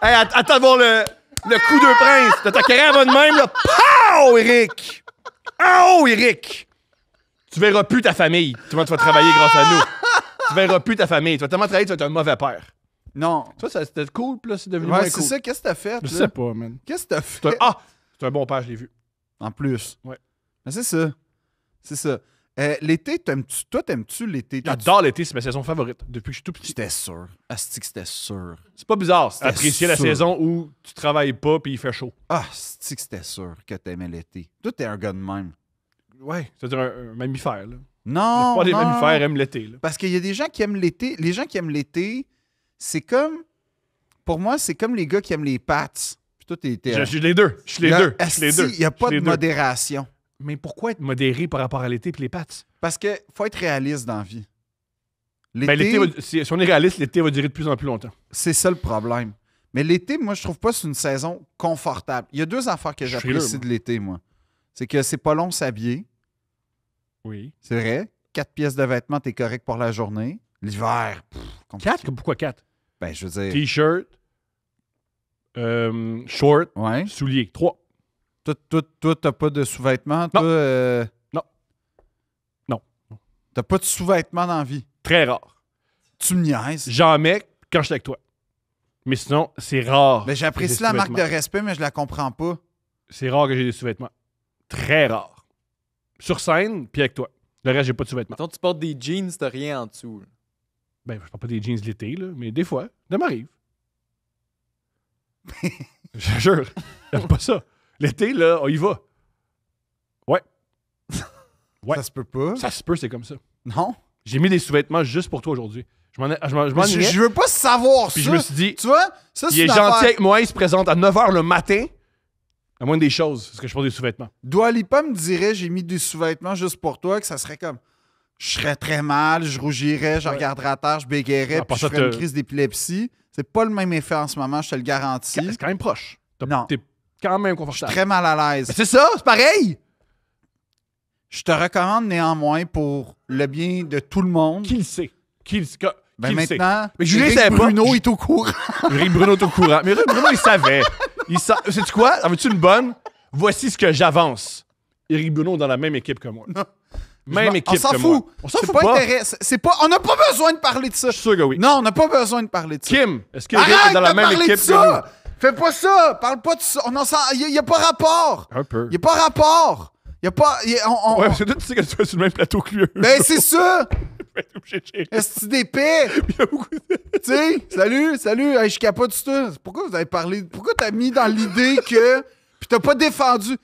Hey, attends de voir le coup de prince. De ta carrière va de même, là. Pow, Eric! Oh, Eric! Tu verras plus ta famille. Tu vas travailler grâce à nous. Tu verras plus ta famille. Tu vas tellement travailler, tu vas être un mauvais père. Non. Ça, c'était cool, puis là, c'est devenu Ouais, moins c'est cool. ça. Qu'est-ce que t'as fait? Je là? sais pas, man. Qu'est-ce que t'as C'est un... fait? Ah! C'est un bon père, je l'ai vu. En plus. Ouais. Mais c'est ça. C'est ça. L'été, t'aimes-tu l'été? J'adore l'été, c'est ma saison favorite depuis que je suis tout petit. J'étais sûr. Asti que c'était sûr. C'est pas bizarre C'était apprécier la sûr. saison où tu travailles pas puis il fait chaud. Ah, asti que c'était sûr que t'aimais l'été. Toi, t'es un gars de même. Ouais. C'est-à-dire un mammifère, là. Non, Pas des non. mammifères aiment l'été, là. Parce qu'il y a des gens qui aiment l'été. Les gens qui aiment l'été, c'est comme... Pour moi, c'est comme les gars qui aiment les pâtes. Puis toi, t'es... Je suis les deux. Je suis les deux. Je suis les deux. Il n'y a Je pas suis de les deux. modération. Mais pourquoi être modéré par rapport à l'été puis les pâtes? Parce que faut être réaliste dans la vie. Ben, l'été si on est réaliste, l'été va durer de plus en plus longtemps. C'est ça le problème. Mais l'été, moi, je trouve pas que c'est une saison confortable. Il y a deux affaires que Je suis j'apprécie frileux, de l'été, moi. C'est que c'est pas long de s'habiller. Oui. C'est vrai. 4 pièces de vêtements, t'es correct pour la journée. L'hiver, compliqué. 4? Pourquoi 4? Ben, je veux dire... T-shirt, short, Ouais. souliers. 3. Toi, t'as pas de sous-vêtements? Non. Toi, Non. Non. T'as pas de sous-vêtements dans la vie? Très rare. Tu me niaises. J'en mets quand je suis avec toi. Mais sinon, c'est rare. Ben, j'apprécie Des la marque de sous-vêtements. respect, mais je la comprends pas. C'est rare que j'ai des sous-vêtements. Très rare. Sur scène, puis avec toi. Le reste, j'ai pas de sous-vêtements. Mettons, tu portes des jeans, t'as rien en dessous. là. Ben, je porte pas des jeans l'été, là, mais des fois, ça m'arrive. Je te jure, j'aime pas ça. L'été, là, on y va. Ouais. Ouais. Ça se peut pas. Ça se peut, c'est comme ça. Non? J'ai mis des sous-vêtements juste pour toi aujourd'hui. Je Mais m'ennuyais, je veux pas savoir puis ça. je me suis dit, Tu vois? Ça, il c'est est une gentil affaire. avec moi, il se présente à 9h le matin. À moins des choses, parce que je porte des sous-vêtements. Dua Lipa me dirait, j'ai mis des sous-vêtements juste pour toi, que ça serait comme... Je serais très mal, je rougirais, je Ouais. regarderais à terre, je bégayerais, En puis je passant, ferais une t'as- crise d'épilepsie. C'est pas le même effet en ce moment, je te le garantis. C'est quand même proche. Non. T'es quand même Je suis confortable. très mal à l'aise. Mais c'est ça, c'est pareil! Je te recommande néanmoins, pour le bien de tout le monde, Qui le sait? Qui le sait? ben Qui le sait? maintenant, Mais Julien Éric savait pas. Bruno est au courant. Eric Bruno est au courant. Mais Eric Bruno, il savait. Sais-tu quoi? En veux-tu une bonne? Voici ce que j'avance. Eric Bruno est dans la même équipe que moi. Même équipe On s'en que fout. moi. On s'en C'est fout pas pas. intéressant. C'est pas... On n'a pas besoin de parler de ça. Je suis sûr que oui. Non, on n'a pas besoin de parler de ça. Kim, est-ce que Eric Arrête est dans la de même parler équipe de que ça! Fais pas ça! Parle pas de ça! Il n'y a pas rapport! nous? Un peu. Il n'y a pas rapport! Il n'y a pas... Ouais, parce que toi, tu sais que tu es sur le même plateau que lui. Ben, c'est ça! Je vais être obligé de gérer. Est-ce d'épais? Il y a beaucoup de... Tu sais, salut, hey, je capote tout ça. Pourquoi vous avez parlé? Pourquoi t'as mis dans l'idée que... Puis t'as pas défendu?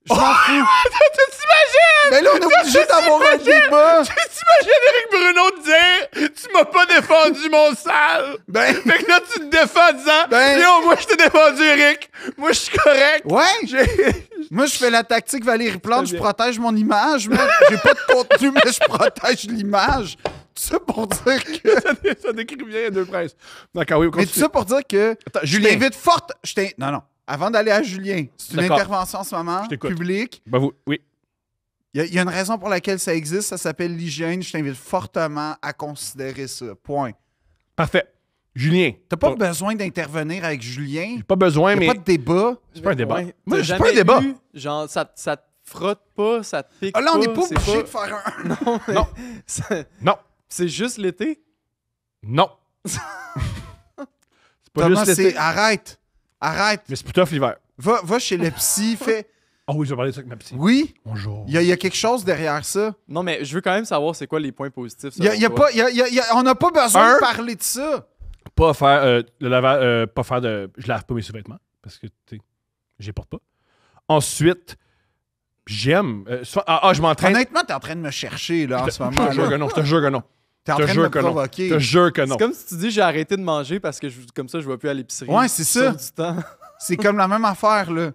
Je m'en fous. Tu t'imagines? Mais là, on est obligé d'avoir un débat. T'imagines Eric Bruno dire « Tu m'as pas défendu, mon sale! » Ben, Fait que là, tu te défends en disant Ben- Yo, moi, je t'ai défendu, Eric! Moi, je suis correct! ouais. Moi, je fais la tactique Valérie Plante, je Très bien. protège mon image, man. J'ai pas de contenu, mais je protège l'image. Tout ça pour dire que... Ça décrit bien les deux princes. D'accord, oui, Mais continue. tout ça pour dire que... Attends, Je Julien. t'invite forte... Non. Avant d'aller à Julien, c'est une D'accord. intervention en ce moment, Je t'écoute. publique. Ben, oui. Il y a une raison pour laquelle ça existe, ça s'appelle l'hygiène. Je t'invite fortement à considérer ça. Point. Parfait. Julien. T'as pas besoin d'intervenir avec Julien. J'ai pas besoin, Il n'y mais. a pas de débat. C'est pas un débat. Ouais. Moi, T'as j'ai jamais pas un débat. eu, genre, ça te frotte pas, ça te pique Ah là, on n'est pas c'est obligé de faire un... Non. mais Non. ça- Non. C'est juste l'été? Non. C'est pas Thomas, juste l'été. Arrête. Arrête. Mais c'est plus tough l'hiver. Va chez le psy, fais... Ah oui, je vais parler de ça avec ma psy. Oui, Bonjour. il y a quelque chose derrière ça. Non, mais je veux quand même savoir c'est quoi les points positifs. On n'a pas besoin Un. de parler de ça. Pas faire le lavage, pas faire de. Je lave pas mes sous-vêtements parce que tu sais, je les porte pas. Ensuite, j'aime. Je m'entraîne. Honnêtement, t'es en train de me chercher là, en ce Je moment. te jure que non, je te jure que non. T'es en Je te train de me jure que non. provoquer. Je te jure que non. C'est comme si tu dis j'ai arrêté de manger parce que comme ça je vais plus à l'épicerie. Ouais, c'est ça. Du temps. C'est comme la même affaire, là.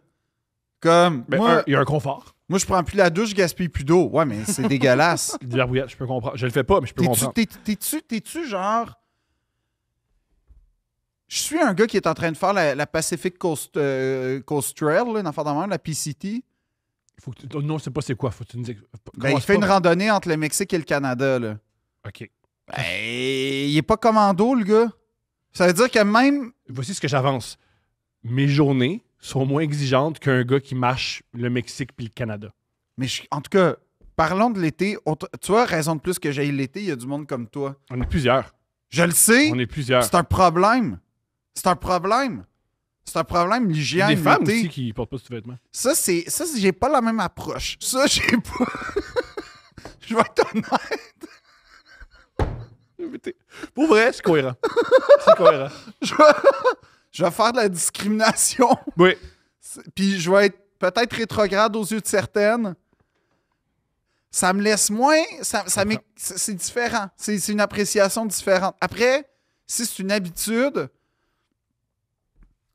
Comme, Ben, moi, il y a un confort. moi, je prends plus la douche, je gaspille plus d'eau. Ouais, mais c'est dégueulasse. L'hiver bouillette, je peux comprendre. Je le fais pas, mais je peux comprendre. T'es-tu genre... Je suis un gars qui est en train de faire la Pacific Coast Trail, là, une affaire de même, la PCT. Faut que non, c'est pas c'est quoi. Faut que tu nous Ben, il fait une randonnée entre le Mexique et le Canada, là. OK. Ben, il est pas commando, le gars. Ça veut dire que même... Voici ce que j'avance. Mes journées sont moins exigeantes qu'un gars qui marche le Mexique puis le Canada. Mais en tout cas, parlons de l'été. Tu vois, raison de plus que j'aille l'été, il y a du monde comme toi. On est plusieurs. Je le sais. On est plusieurs. C'est un problème. C'est un problème. C'est un problème, Il y a l'hygiène. des femmes l'été. aussi qui portent pas de sous-vêtements. Ça, j'ai pas la même approche. Ça, j'ai pas. Je vais être honnête. Pour vrai, c'est cohérent. C'est cohérent. Je vais faire de la discrimination. Oui. Puis je vais être peut-être rétrograde aux yeux de certaines. Ça me laisse moins. C'est différent. C'est une appréciation différente. Après, si c'est une habitude.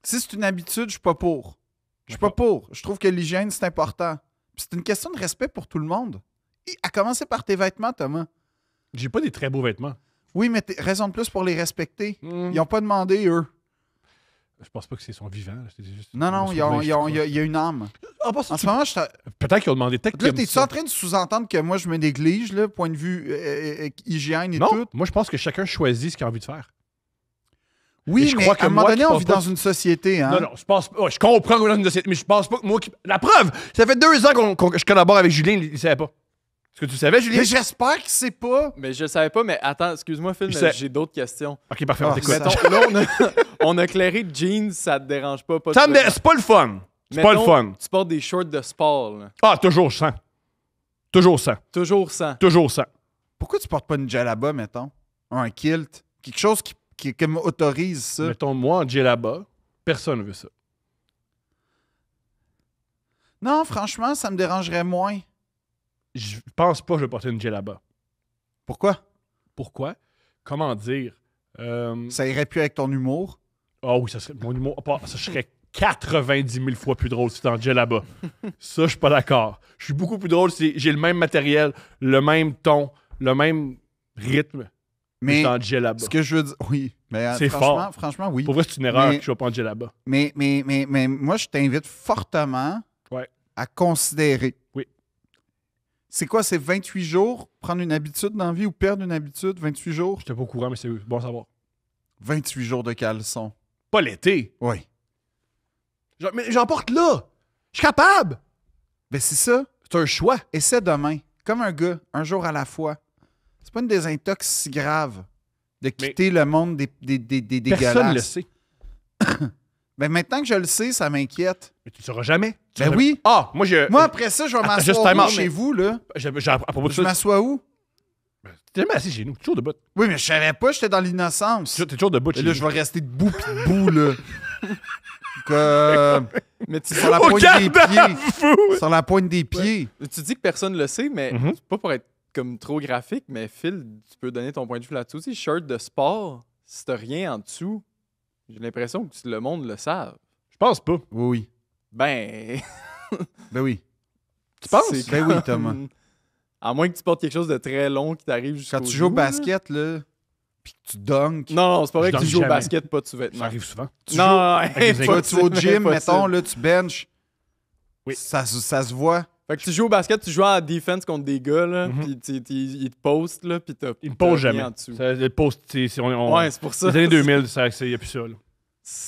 Si c'est une habitude, je suis pas pour. Je suis pas pour. Je trouve que l'hygiène, c'est important. Puis c'est une question de respect pour tout le monde. Et à commencer par tes vêtements, Thomas. J'ai pas des très beaux vêtements. Oui, mais raison de plus pour les respecter. Mm. Ils n'ont pas demandé, eux. Je pense pas que c'est son vivant. Là. C'est juste Non, il y a une âme. Ah, En ce moment, peut-être qu'ils ont demandé. Peut-être qu'ils là, aiment t'es-tu ça. en train de sous-entendre que moi, je me néglige, là, point de vue hygiène et Non, tout? moi je pense que chacun choisit ce qu'il a envie de faire. Et Oui, je mais crois que à un moment moi, donné, qui on pense vit pas dans que- une société, hein? Non, je pense pas. Ouais, je comprends qu'on est dans une société, mais je pense pas que moi. La preuve, ça fait 2 ans que je collabore avec Julien, il savait pas. Est-ce que tu savais, Julien? Mais j'espère qu'il sait pas. Mais je le savais pas, mais attends, excuse-moi Phil, Je mais sais. j'ai d'autres questions. Ok, parfait, Ah, on t'écoute. c'est- Mettons, là, on a clairé jeans, ça te dérange pas. Ça me de- c'est pas le fun. C'est pas le Mettons, fun. Tu portes des shorts de sport, là. Ah, toujours sans. Toujours sans. Toujours sans. Toujours sans. Pourquoi tu portes pas une djellaba, mettons? Un kilt? Quelque chose qui m'autorise ça. Mettons, moi, en djellaba, personne veut ça. Non, franchement, ça me dérangerait moins. Je pense pas que je vais porter une djellaba. Pourquoi? Pourquoi? Comment dire? Ça irait plus avec ton humour. Ah oui, ça serait mon humour. Ça serait 90 000 fois plus drôle si c'était en djellaba. Ça, je suis pas d'accord. Je suis beaucoup plus drôle si j'ai le même matériel, le même ton, le même rythme. Mais C'est en djellaba. ce que je veux dire... Oui, mais C'est fort. franchement, oui. Pour vrai, c'est une erreur Mais- que je sois pas en djellaba. Mais moi, je t'invite fortement Ouais. à considérer. Oui. C'est quoi, c'est 28 jours, prendre une habitude dans la vie ou perdre une habitude, 28 jours? J'étais pas au courant, mais c'est bon à savoir. 28 jours de caleçon. Pas l'été. Oui. Mais j'en porte là. Je suis capable. Ben c'est ça. C'est un choix. Essaie demain. Comme un gars, un jour à la fois. C'est pas une désintox si grave de quitter le monde des dégueulasses. Personne le sait. Ben maintenant que je le sais, ça m'inquiète. Mais tu le sauras jamais. Tu Ben sauras- oui. Ah, moi, Moi, après ça, je vais Attends, juste m'asseoir time où out, chez mais- vous, là. à propos de Je ça, m'assois où? t'es jamais assis chez nous. Toujours debout. Oui, mais je savais pas, j'étais dans l'innocence. T'es toujours debout Et chez là, nous. je vais rester debout pis debout, là. Que- Mais tu, sur la Au pointe des garde à pieds. vous! Sur la pointe des pieds. tu dis que personne le sait, mais Mhm. c'est pas pour être comme trop graphique, mais Phil, tu peux donner ton point de vue là-dessus aussi. Shirt de sport, si t'as rien en dessous, j'ai l'impression que le monde le savent. Je pense pas. Oui, oui. Ben. Ben oui. Tu penses? c'est Ben oui, comme- Thomas. À moins que tu portes quelque chose de très long qui t'arrive jusqu'au Quand tu joues au genou, là. basket, là, pis que tu dunks, Non, c'est pas vrai Je que tu dunk joues au jamais. basket, pas de sous-vêtements. Ça arrive souvent. tu Non, des tu vas impossible, au gym, impossible. mettons, là, tu benches. Oui. Ça se voit. Fait que tu joues au basket, tu joues en defense contre des gars, là, Mhm. pis ils te postent, là, pis t'as Ils me t'as posent rien jamais. en dessous. Ça, le post, Ouais, c'est pour ça. Les années 2000, il n'y a plus ça. Là.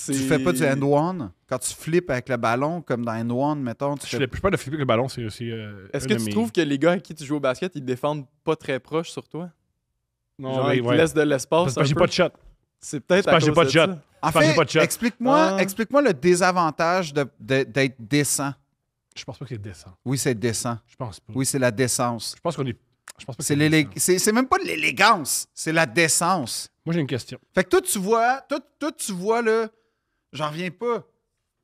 Tu fais pas du end-one? Quand tu flippes avec le ballon, comme dans end-one, mettons, tu Je fais... suis pas de flipper avec le ballon. C'est, Est-ce que tu trouves que les gars avec qui tu joues au basket, ils te défendent pas très proche sur toi? Non, Genre, mais ils te ouais. laissent de l'espace Parce que un j'ai peu? pas de shot. C'est peut-être C'est parce que j'ai pas de shot. ça. En Je pense que j'ai fait, pas de shot. explique-moi le désavantage d'être décent. Je pense pas que c'est décent. Oui, c'est décent. Je pense pas. Oui, c'est la décence. Je pense qu'on est. Je pense pas que C'est décent. c'est même pas de l'élégance, c'est la décence. Moi, j'ai une question. Fait que toi, tu vois, là, j'en reviens pas.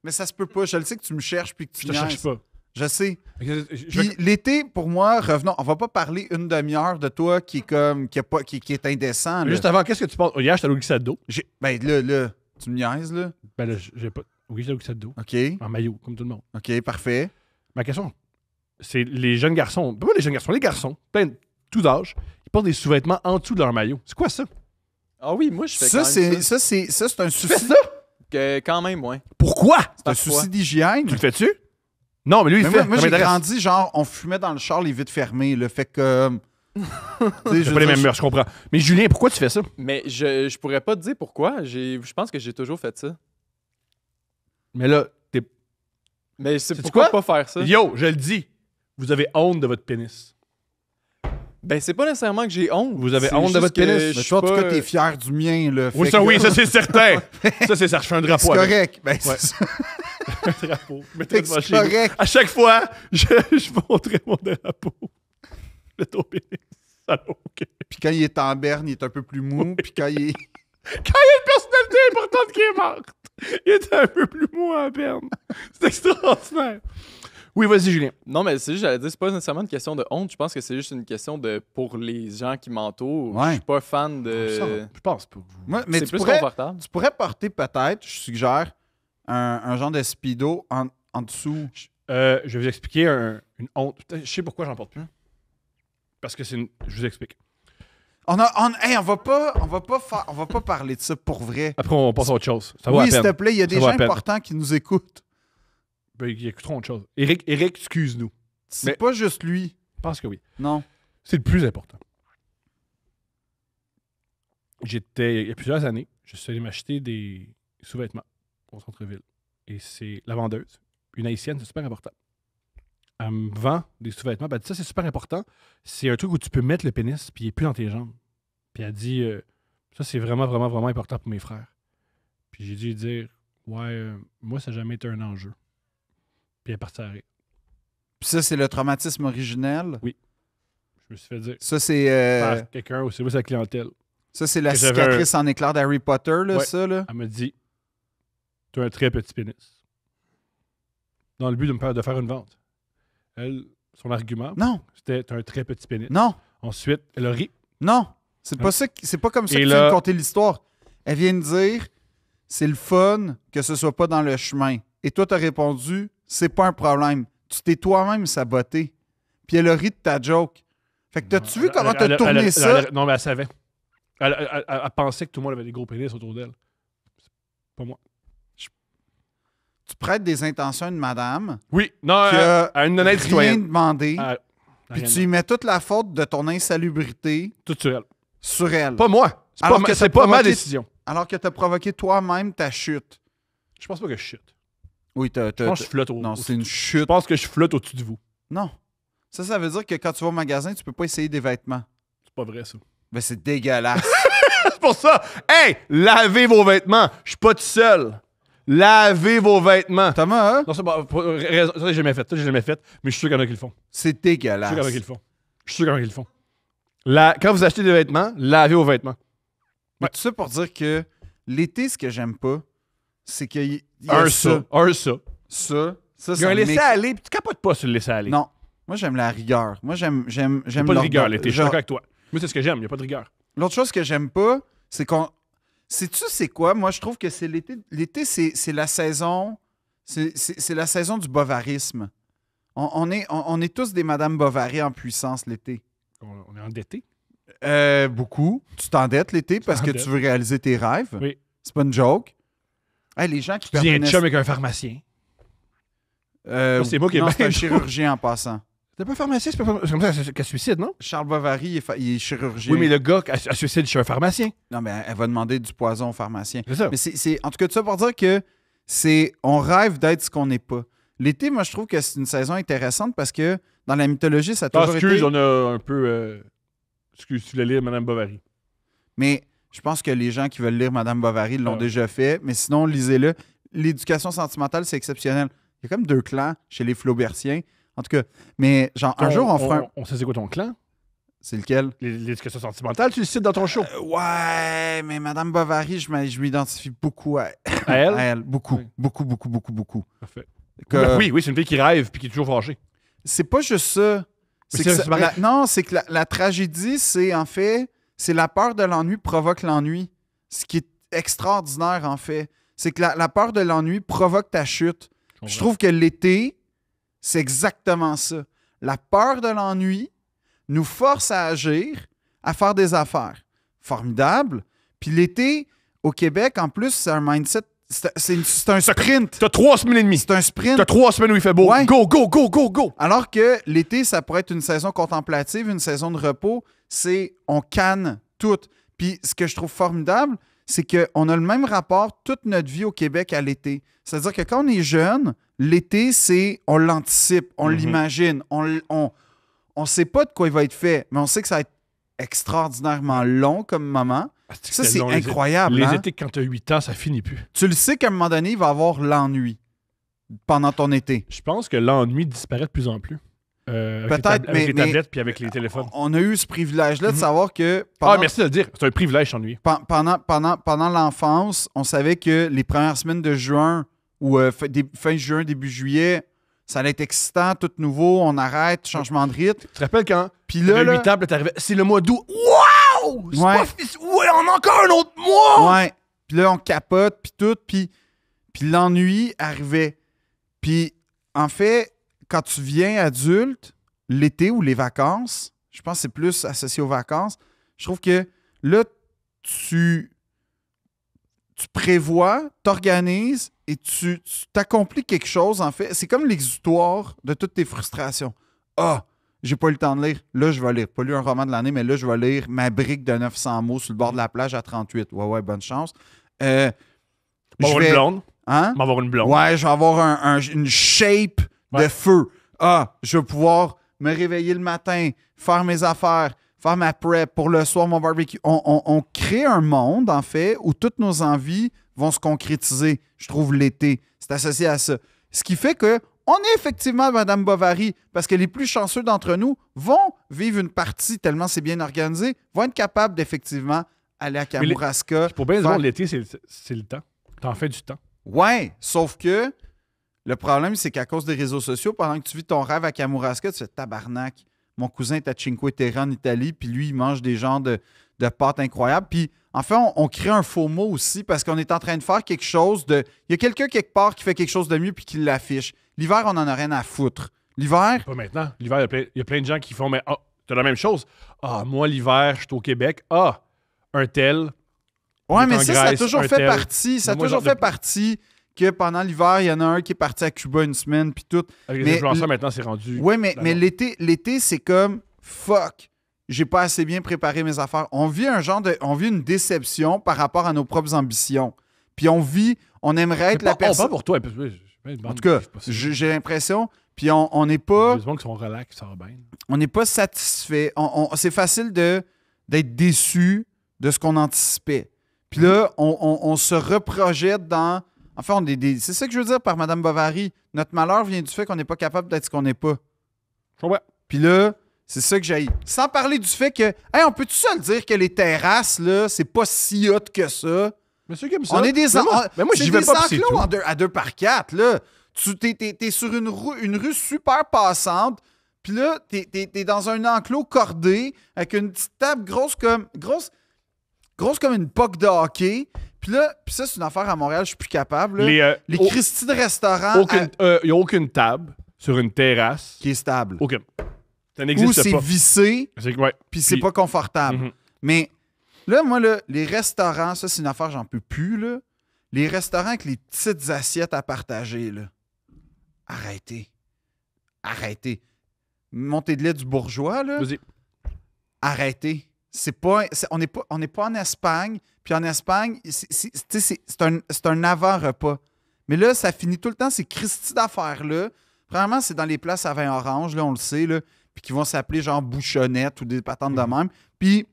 Mais ça se peut pas. Je le sais que tu me cherches puis que tu Je te cherche niaises. pas. Je sais. Je Puis l'été, pour moi, revenons. On va pas parler une demi-heure de toi qui est comme qui est indécent. Là. Juste avant, qu'est-ce que tu penses? Hier, j'étais à l'Oglissade d'eau. Ben là, tu me niaises, là. Ben là, j'ai pas. Oui, j'étais à l'Oglissade d'eau. OK. En maillot, comme tout le monde. OK, parfait. Ma question, c'est les jeunes garçons. Pas les jeunes garçons, les garçons, plein de tout âge, ils portent des sous-vêtements en dessous de leur maillot. C'est quoi ça? Ah oui, moi, je fais Ça, quand même ça. c'est un Tu fais souci. ça? Quand même, ouais. Pourquoi? C'est un Parfois. souci d'hygiène. Tu le fais-tu? Non, mais lui, il Mais le fait. moi, Ça j'ai m'intéresse. grandi, genre, on fumait dans le char les vitres fermées. Le fait que. C'est pas les mêmes mœurs, je comprends. Mais Julien, pourquoi tu fais ça? Mais je pourrais pas te dire pourquoi. Je pense que j'ai toujours fait ça. Mais là, t'es. Mais c'est Sais-tu pourquoi quoi? pas faire ça? Yo, je le dis. Vous avez honte de votre pénis. Ben, c'est pas nécessairement que j'ai honte. Vous avez C'est honte de juste votre que pénis? Mais je suis toi, en tout pas- cas, t'es fier du mien. Là, Oui, Fait ça, que- oui, ça, c'est certain. Ça, c'est ça, je fais un drapeau. C'est avec. correct. Ben, Ouais. c'est ça. Un drapeau. Fait Mettez que devant c'est chez vous. correct. À chaque fois, je montrais mon drapeau. Le ton pénis. Salaud, OK. Puis quand il est en berne, il est un peu plus mou. Puis quand il est. Quand il y a une personnalité importante qui est morte, il était un peu plus mou en berne. C'est extraordinaire. Oui, vas-y, Julien. Non, mais c'est juste, j'allais dire, c'est pas nécessairement une question de honte. Je pense que c'est juste une question de pour les gens qui m'entourent. Ouais. Je suis pas fan de. Je pense pas. Moi, mais C'est tu plus pourrais, confortable. tu pourrais porter peut-être, je suggère, un genre de speedo en dessous. Je vais vous expliquer une honte. Putain, je sais pourquoi j'en porte plus. Parce que c'est une. Je vous explique. On va pas parler de ça pour vrai. Après, on passe à autre chose. Ça va Oui, à s'il peine. te plaît, il y a des Ça va gens à peine. importants qui nous écoutent. Ben, il écouteront autre chose. Eric, excuse-nous. C'est Mais- pas juste lui. Je pense que oui. Non. C'est le plus important. Il y a plusieurs années, je suis allé m'acheter des sous-vêtements au centre-ville. Et c'est la vendeuse, une haïtienne, c'est super important. Elle me vend des sous-vêtements. Ben, elle dit, ça, c'est super important. C'est un truc où tu peux mettre le pénis, puis il n'est plus dans tes jambes. Puis elle dit, ça, c'est vraiment, vraiment, vraiment important pour mes frères. Puis j'ai dû lui dire, ouais, moi, ça n'a jamais été un enjeu. Puis elle est partie à rire. Puis ça, c'est le traumatisme originel. Je me suis fait dire, Ça, c'est par quelqu'un au service à la clientèle. ça, c'est la que j'avais cicatrice en éclair d'Harry Potter, là, Ouais. ça, là. Elle me dit, tu as un très petit pénis. Dans le but de faire une vente. Elle, son argument, Non, c'était, tu as un très petit pénis. non, Ensuite, elle a ri. non. C'est pas ça, c'est pas comme ça Et que tu là- viens de conter l'histoire. Elle vient de dire, c'est le fun que ce soit pas dans le chemin. Et toi, t'as répondu, c'est pas un problème. Tu t'es toi-même saboté. Puis elle a ri de ta joke. Fait que t'as-tu vu comment t'as tourné ça? Non, mais elle savait. Elle pensait que tout le monde avait des gros pénis autour d'elle. C'est pas moi. Tu prêtes des intentions à une madame Oui, non, qui a à une honnête rien citoyenne. demandé, Ah, puis rien tu y mets toute la faute de ton insalubrité tout sur elle. sur elle. Pas moi. C'est Alors pas, que c'est t'as pas ma provoqué- décision. Alors que t'as provoqué toi-même ta chute. Je pense pas que je chute. Oui, Je pense que je flotte au Non, c'est une Je chute. pense que je flotte au-dessus de vous. Non. Ça veut dire que quand tu vas au magasin, tu peux pas essayer des vêtements. C'est pas vrai, ça. Ben, c'est dégueulasse. C'est pour ça. Hey, lavez vos vêtements. Je suis pas tout seul. Lavez vos vêtements. Thomas, hein? Non, c'est pas. Ça, j'ai jamais fait. Ça, j'ai jamais fait. Mais je suis sûr qu'il y en a qui le font. C'est Je suis sûr qu'il y en a dégueulasse. qui le font. Je suis sûr qu'il y en a qui le font. Quand vous achetez des vêtements, lavez vos vêtements. Mais tout ça pour dire que l'été, ce que j'aime pas, c'est qu'il y a Un ça. Ça, Il y a un laisser-aller, puis tu capotes pas sur le laisser-aller. Non. Moi, j'aime la rigueur. Moi, j'aime Il n'y a pas de l'ordre. rigueur l'été. Je suis Genre, d'accord avec toi. Moi, c'est ce que j'aime. Il n'y a pas de rigueur. L'autre chose que j'aime pas, c'est qu'on. Sais-tu c'est quoi? Moi, je trouve que c'est l'été. L'été, c'est la saison. C'est la saison du bovarisme. On est tous des Madame Bovary en puissance l'été. On est endetté. Beaucoup. Tu t'endettes l'été parce que t'endettes. tu veux réaliser tes rêves. Oui. C'est pas une joke. Hey, les gens qui Tu viens de perdent chum avec un pharmacien. c'est moi qui ai non, bien c'est un trop. chirurgien en passant. T'es pas un pharmacien, c'est comme ça qu'elle suicide, non? Charles Bovary, il est chirurgien. Oui, mais le gars, elle suicide chez un pharmacien. Non, mais elle va demander du poison au pharmacien. C'est ça. Mais c'est en tout cas, tout ça pour dire que on rêve d'être ce qu'on n'est pas. L'été, moi, je trouve que c'est une saison intéressante parce que dans la mythologie, ça a toujours Excuse, été... on a un peu. Excuse, tu l'as lu, Madame Bovary. Mais Je pense que les gens qui veulent lire Madame Bovary l'ont Ah. déjà fait, mais sinon, lisez-le. L'éducation sentimentale, c'est exceptionnel. Il y a comme 2 clans chez les Flaubertiens. En tout cas, mais genre, un jour, on fera un... On sait c'est quoi ton clan? C'est lequel? L'éducation sentimentale, tu le cites dans ton show. Ouais, mais Madame Bovary, je m'identifie beaucoup à À elle? à elle. Beaucoup, Oui. beaucoup. Parfait. Que- Oui, c'est une fille qui rêve puis qui est toujours fâchée. C'est pas juste ça. Mais C'est que c'est ça- pareil. non, c'est que la tragédie, c'est en fait, c'est la peur de l'ennui provoque l'ennui. Ce qui est extraordinaire, en fait. C'est que la peur de l'ennui provoque ta chute. Je trouve que l'été, c'est exactement ça. La peur de l'ennui nous force à agir, à faire des affaires. Formidable. Puis l'été, au Québec, en plus, c'est un mindset. C'est un sprint. T'as 3 semaines et demie. C'est un sprint. T'as 3 semaines où il fait beau. Ouais. Go, go, go, go, go. Alors que l'été, ça pourrait être une saison contemplative, une saison de repos. C'est on canne tout. Puis ce que je trouve formidable, c'est qu'on a le même rapport toute notre vie au Québec à l'été. C'est-à-dire que quand on est jeune, l'été, c'est on l'anticipe, on l'imagine, on sait pas de quoi il va être fait, mais on sait que ça va être extraordinairement long comme moment. Ça, c'est long, incroyable. Les hein? étés, quand t'as 8 ans, ça finit plus. Tu le sais qu'à un moment donné, il va y avoir l'ennui pendant ton été. Je pense que l'ennui disparaît de plus en plus. Avec Peut-être, avec les mais- tablettes puis avec les téléphones. On a eu ce privilège-là de Mhm. savoir que Ah, merci de le dire. C'est un privilège, s'ennuyer. pendant l'enfance, on savait que les premières semaines de juin ou fin juin, début juillet, ça allait être excitant, tout nouveau, on arrête, changement de rythme. Tu te rappelles quand Puis t'avais là, 8 ans, puis t'arrivais, c'est le mois d'août. Wow! C'est Ouais. pas fini. Ouais, on a encore un autre mois! ouais. Puis là, on capote, puis tout, puis l'ennui arrivait. Puis en fait, quand tu viens adulte, l'été ou les vacances, je pense que c'est plus associé aux vacances, je trouve que là, tu prévois, t'organises et tu t'accomplis quelque chose, en fait. C'est comme l'exutoire de toutes tes frustrations. Ah, j'ai pas eu le temps de lire. Là, je vais lire. Pas lu un roman de l'année, mais là, je vais lire ma brique de 900 mots sur le bord de la plage à 38. Ouais, bonne chance. Je M'avoir une vais... blonde. Hein? M'avoir une blonde. Ouais, je vais avoir une shape de Ouais. feu. Ah, je vais pouvoir me réveiller le matin, faire mes affaires, faire ma prep pour le soir, mon barbecue. On crée un monde, en fait, où toutes nos envies vont se concrétiser. Je trouve l'été. C'est associé à ça. Ce qui fait que on est effectivement Madame Bovary, parce que les plus chanceux d'entre nous vont vivre une partie, tellement c'est bien organisé, vont être capables d'effectivement aller à Kamouraska. Pour bien faire- dire, l'été, c'est le temps. T'en fais du temps. Ouais, sauf que le problème, c'est qu'à cause des réseaux sociaux, pendant que tu vis ton rêve à Kamouraska, tu fais tabarnak. Mon cousin est à Cinque Terre en Italie, puis lui, il mange des genres de pâtes incroyables. Puis, en fait, on crée un faux mot aussi parce qu'on est en train de faire quelque chose de. Il y a quelqu'un quelque part qui fait quelque chose de mieux puis qui l'affiche. L'hiver, on en a rien à foutre. L'hiver, Pas maintenant. L'hiver, il y a plein de gens qui font, mais t'as la même chose. Ah, moi, l'hiver, je suis au Québec. Ah, un tel. ouais, est mais en ça a Grèce, toujours un fait tel. partie. Ça a Mais moi, toujours genre fait de- partie que pendant l'hiver, il y en a un qui est parti à Cuba une semaine, puis tout. Avec Mais les influenceurs, maintenant, c'est rendu. Oui, mais Alors. l'été, c'est comme fuck. J'ai pas assez bien préparé mes affaires. On vit on vit une déception par rapport à nos propres ambitions. Puis on aimerait être la On parle personne. pour toi. En tout cas, j'ai l'impression. Puis on n'est pas, Les gens qui sont relax, ça va bien. on n'est pas satisfait. C'est facile d'être déçu de ce qu'on anticipait. Puis là, on se reprojette dans. Enfin, c'est ça que je veux dire par Madame Bovary. Notre malheur vient du fait qu'on n'est pas capable d'être ce qu'on n'est pas. Je comprends. Puis là, c'est ça que j'ai. Sans parler du fait que, hey, on peut-tu se le dire que les terrasses, là, c'est pas si hot que ça? Monsieur comme ça. On est des Mais moi, c'est j'y vais des pas, puis c'est enclos tout. à 2 par 4, là. T'es sur une rue super passante, puis là, t'es dans un enclos cordé avec une petite table grosse comme une puck de hockey. Puis ça, c'est une affaire à Montréal, je suis plus capable. Là. Les Christie de restaurants Il n'y a aucune table sur une terrasse. qui est stable. Aucune. Ça Ou n'existe c'est pas. vissé, Ouais. puis c'est pas confortable. Mhm. Mais là, moi, là, les restaurants, ça, c'est une affaire, j'en peux plus, là. Les restaurants avec les petites assiettes à partager, là. Arrêtez. Montée de lait du bourgeois, là. Vas-y. Arrêtez. On n'est pas en Espagne. Puis en Espagne, c'est un avant-repas. Mais là, ça finit tout le temps, ces Christie d'affaires-là. Premièrement, c'est dans les places à vin orange, là, on le sait, là. Puis qui vont s'appeler genre bouchonnette ou des patentes de même. Puis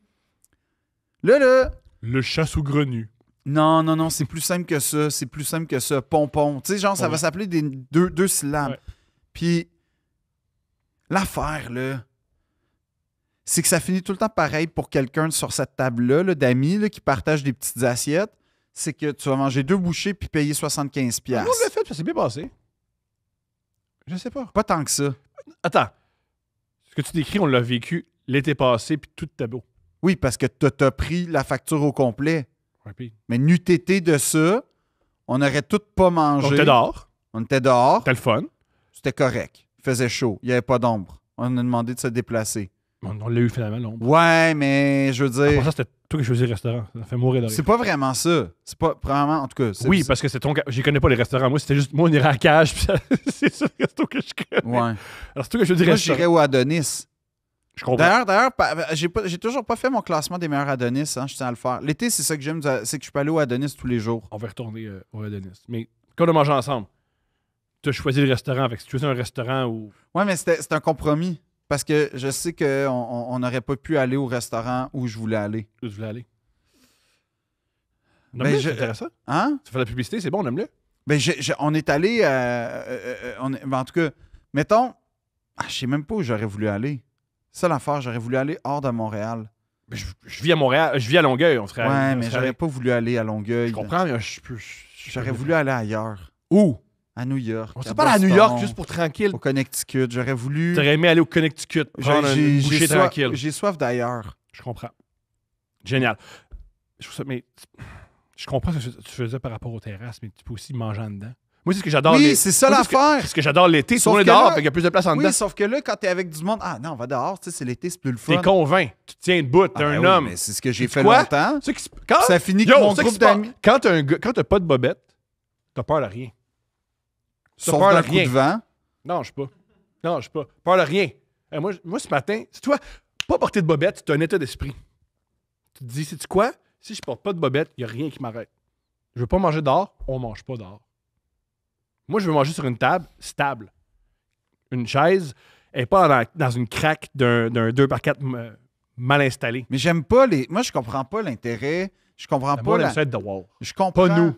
là, Le chat sous grenu. Non, c'est plus simple que ça. C'est plus simple que ça. Pompon. Tu sais, genre, ça va s'appeler des deux syllabes. Ouais. Puis, l'affaire, là, c'est que ça finit tout le temps pareil pour quelqu'un sur cette table-là, là, d'amis là, qui partagent des petites assiettes. C'est que tu vas manger 2 bouchées puis payer 75$. Nous, on l'a fait, ça s'est bien passé. Je sais pas. Pas tant que ça. Attends. Ce que tu décris, on l'a vécu l'été passé, puis tout était beau. Oui, parce que t'as pris la facture au complet. Ouais, puis Mais n'eût été de ça, on aurait tout pas mangé. on était dehors. On était dehors. C'était le fun. C'était correct. Il faisait chaud. Il n'y avait pas d'ombre. On a demandé de se déplacer. On l'a eu finalement, l'ombre. Ouais, mais je veux Pour dire, ça, c'était toi qui choisis le restaurant. Ça fait mourir de rire. c'est pas vraiment ça. C'est pas vraiment, en tout cas. Oui, parce que c'est ton... Je connais pas les restaurants. Moi, c'était juste... Moi, on irait à la cage, puis c'est ça le resto que je connais. Ouais. Alors, c'est toi que je dis Moi, restaurant. j'irais au Adonis. Je comprends. D'ailleurs, j'ai toujours pas fait mon classement des meilleurs Adonis. Hein, je tiens à le faire. L'été, c'est ça que j'aime, c'est que je peux aller au Adonis tous les jours. On va retourner au Adonis. Mais quand on a mangé ensemble, tu as choisi le restaurant. Fait que si tu choisis un restaurant où... Ouais, mais c'est un compromis. Parce que je sais qu'on n'aurait pas pu aller au restaurant où je voulais aller. Où tu voulais aller. Non, Ben, mais je- c'est intéressant. Hein? Tu fais de la publicité, c'est bon, on aime-le. Ben, on est allé. Ben, en tout cas, mettons. Je sais même pas où j'aurais voulu aller. C'est ça l'affaire, j'aurais voulu aller hors de Montréal. Ben, je vis à Montréal, je vis à Longueuil. On serait Ouais, on mais serait- j'aurais pas voulu aller à Longueuil. Je comprends, mais J'aurais voulu aller ailleurs. Où? À New York. On s'est pas allé à New Boston, York juste pour tranquille. Au Connecticut. J'aurais voulu. T'aurais aimé aller au Connecticut, prendre une bouchée tranquille. J'ai soif d'ailleurs. Je comprends. Génial. Je trouve ça, mais je comprends ce que tu faisais par rapport aux terrasses, mais tu peux aussi manger en dedans. Moi, c'est ce que j'adore. Oui, c'est ça l'affaire. C'est ce que j'adore l'été. Tout Sauf le monde est que dehors, là- fait qu'il y a plus de place en dedans. Oui, sauf que là, quand t'es avec du monde, non, on va dehors, tu sais, c'est l'été, c'est plus le fun. T'es convaincu. Tu tiens debout, t'es Ah, un ben oui, homme. mais c'est ce que j'ai Sais-tu fait quoi? longtemps. Ce qui se- quand... Ça finit que Yo, mon ce qui groupe se passe- d'amis. Quand t'as pas de bobette, t'as peur de rien. Sauf peur de d'un coup rien. de vent. Non, je sais pas. Non, je sais pas. Peur de rien. Moi, ce matin, si toi, pas porter de bobette, c'est un état d'esprit. Tu te dis, sais-tu quoi? Si je porte pas de bobette, il n'y a rien qui m'arrête. Je veux pas manger dehors, on mange pas dehors. Moi, je veux manger sur une table stable. Une chaise, et pas dans une craque d'un 2x4 mal installé. Mais j'aime pas les. Moi, je comprends pas l'intérêt. Je comprends Moi, pas on la. aime ça être dehors. Je comprends. Pas nous.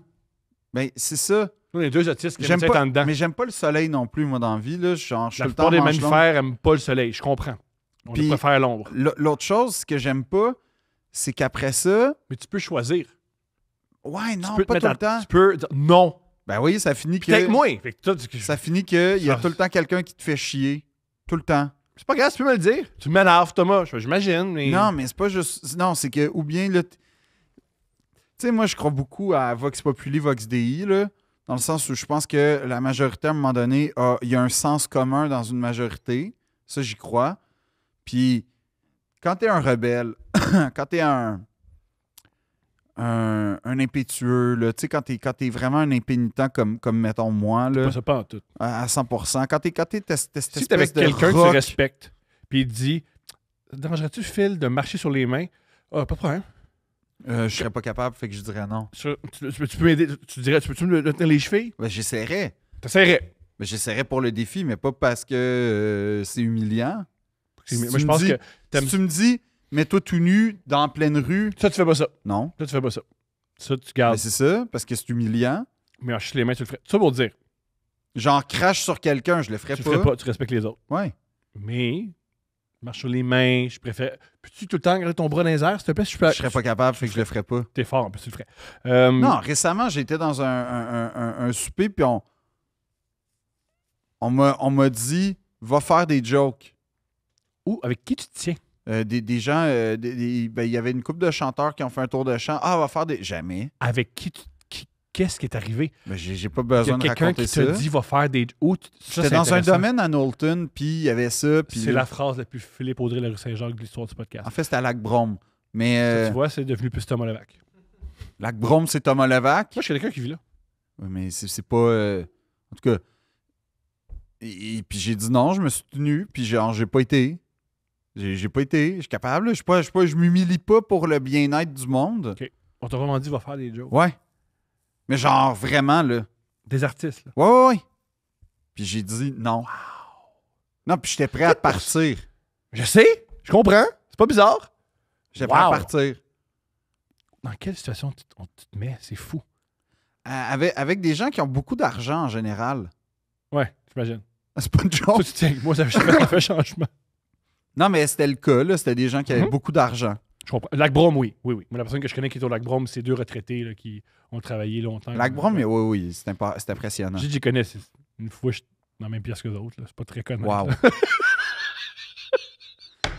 Ben, c'est ça. Nous, les deux autistes qui aiment J'aime ça être en pas. dedans. Mais j'aime pas le soleil non plus, moi, dans la vie. Là. Genre, je suis La tout le temps plupart des en manche longue. mammifères n'aiment pas le soleil. Je comprends. On Puis- préfère l'ombre. L'autre chose que j'aime pas, c'est qu'après ça. Mais tu peux choisir. Ouais, non, tu peux te pas mettre tout le temps. Tu peux dire non. Ben oui, ça finit Puis t'es avec que. moi. Fait que toi, Ça finit qu'il y a Ça- tout le temps quelqu'un qui te fait chier. Tout le temps. c'est pas grave, tu peux me le dire. Tu m'énerves, Thomas. J'imagine. Mais... Non, mais c'est pas juste. Non, c'est que. Ou bien, là. Tu sais, moi, je crois beaucoup à Vox Populi, Vox Dei, là. Dans le sens où je pense que la majorité, à un moment donné, il y a un sens commun dans une majorité. Ça, j'y crois. Puis, quand t'es un rebelle, quand t'es un impétueux, là, tu sais, quand t'es vraiment un impénitent comme mettons moi, là, Pas ça, pas en tout. à 100%, quand t'es cette Si t'es avec espèce de quelqu'un que tu rock- respectes, puis il te dit « Dérangerais-tu, Phil, de marcher sur les mains? » Ah, pas de problème. je serais pas capable, fait que je dirais non. Tu peux m'aider. Tu dirais, tu peux-tu me tenir les chevilles? Ben, j'essaierais. T'essaierais. Ben, j'essaierais pour le défi, mais pas parce que c'est humiliant. Si Moi, tu je me pense dis- que t'aimes Si tu me dis, mets-toi tout nu dans la pleine rue, ça, tu fais pas ça. non. Ça, tu fais pas ça. Ça, tu Ben, gardes. c'est ça, parce que c'est humiliant. Mais en les mains, tu le ferais. Ça pour dire, Genre, crache sur quelqu'un, je le ferais tu pas. le ferais pas, tu respectes les autres. Ouais. Mais, marche sur les mains, je préfère. Peux-tu tout le temps garder ton bras dans les airs, s'il te plaît? Je serais pas capable, fait que je le ferais pas. T'es fort, en plus, tu le ferais. Non, récemment, j'étais dans un souper, puis on m'a dit, va faire des jokes. Ou avec qui tu te tiens? Des gens, ben, il y avait une couple de chanteurs qui ont fait un tour de chant. Ah, va faire des. Jamais. Avec qui tu. Qu'est-ce qui est arrivé? Ben, j'ai pas Il y besoin a de quelqu'un raconter qui ça. te dit va faire des. Où ça, J'étais c'est dans un intéressant. domaine à Knowlton, puis il y avait ça. Puis C'est la phrase la plus Philippe Audrey de la rue Saint-Jacques de l'histoire du podcast. En fait, c'était à Lac-Brome. Mais Ça, tu vois, c'est devenu plus Thomas Levac. Lac-Brome, c'est Thomas Levac. Moi, je connais quelqu'un qui vit là. Ouais, mais c'est pas. En tout cas. Et puis j'ai dit non, je me suis tenu, puis genre, j'ai pas été. J'ai pas été. Je suis capable. Je m'humilie pas pour le bien-être du monde. OK. On t'a vraiment dit va faire des jokes. Ouais. Mais genre, vraiment, là. Des artistes, là. Ouais. Puis j'ai dit non. Non, puis j'étais prêt à partir. Je sais, je comprends. C'est pas bizarre. J'étais prêt à Wow. partir. Dans quelle situation tu te mets? C'est fou. Avec des gens qui ont beaucoup d'argent en général. Ouais, j'imagine. C'est pas une Toi, joke. tu tiens, moi, ça fait changement. Non, mais c'était le cas, là. C'était des gens qui avaient beaucoup d'argent. Je comprends. Lac Brome, oui. Oui, oui. Moi, la personne que je connais qui est au Lac Brome, c'est 2 retraités là, qui ont travaillé longtemps. Lac Brome, oui, oui, c'est impressionnant. J'y connais. C'est une fois, je suis dans la même pièce que d'autres. C'est pas très connu. Wow.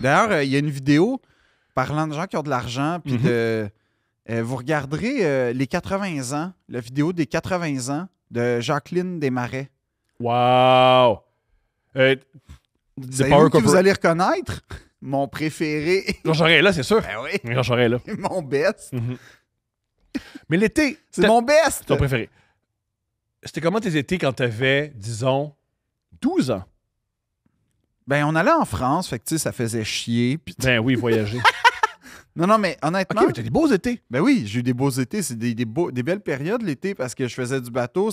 D'ailleurs, il y a une vidéo parlant de gens qui ont de l'argent, puis de... vous regarderez les 80 ans, la vidéo des 80 ans de Jacqueline Desmarais. Wow! The Savez-vous que vous allez reconnaître? Mon préféré. Jean Charest est là, c'est sûr. Ben oui, Jean Charest est là. mon best. Mais l'été, C'est mon best. ton préféré. C'était comment tes étés quand t'avais, disons, 12 ans? Ben, on allait en France, fait que, tu sais, ça faisait chier. Puis Ben oui, voyager. non, mais honnêtement... OK, mais t'as des beaux étés. Ben oui, j'ai eu des beaux étés. C'est des belles périodes l'été parce que je faisais du bateau.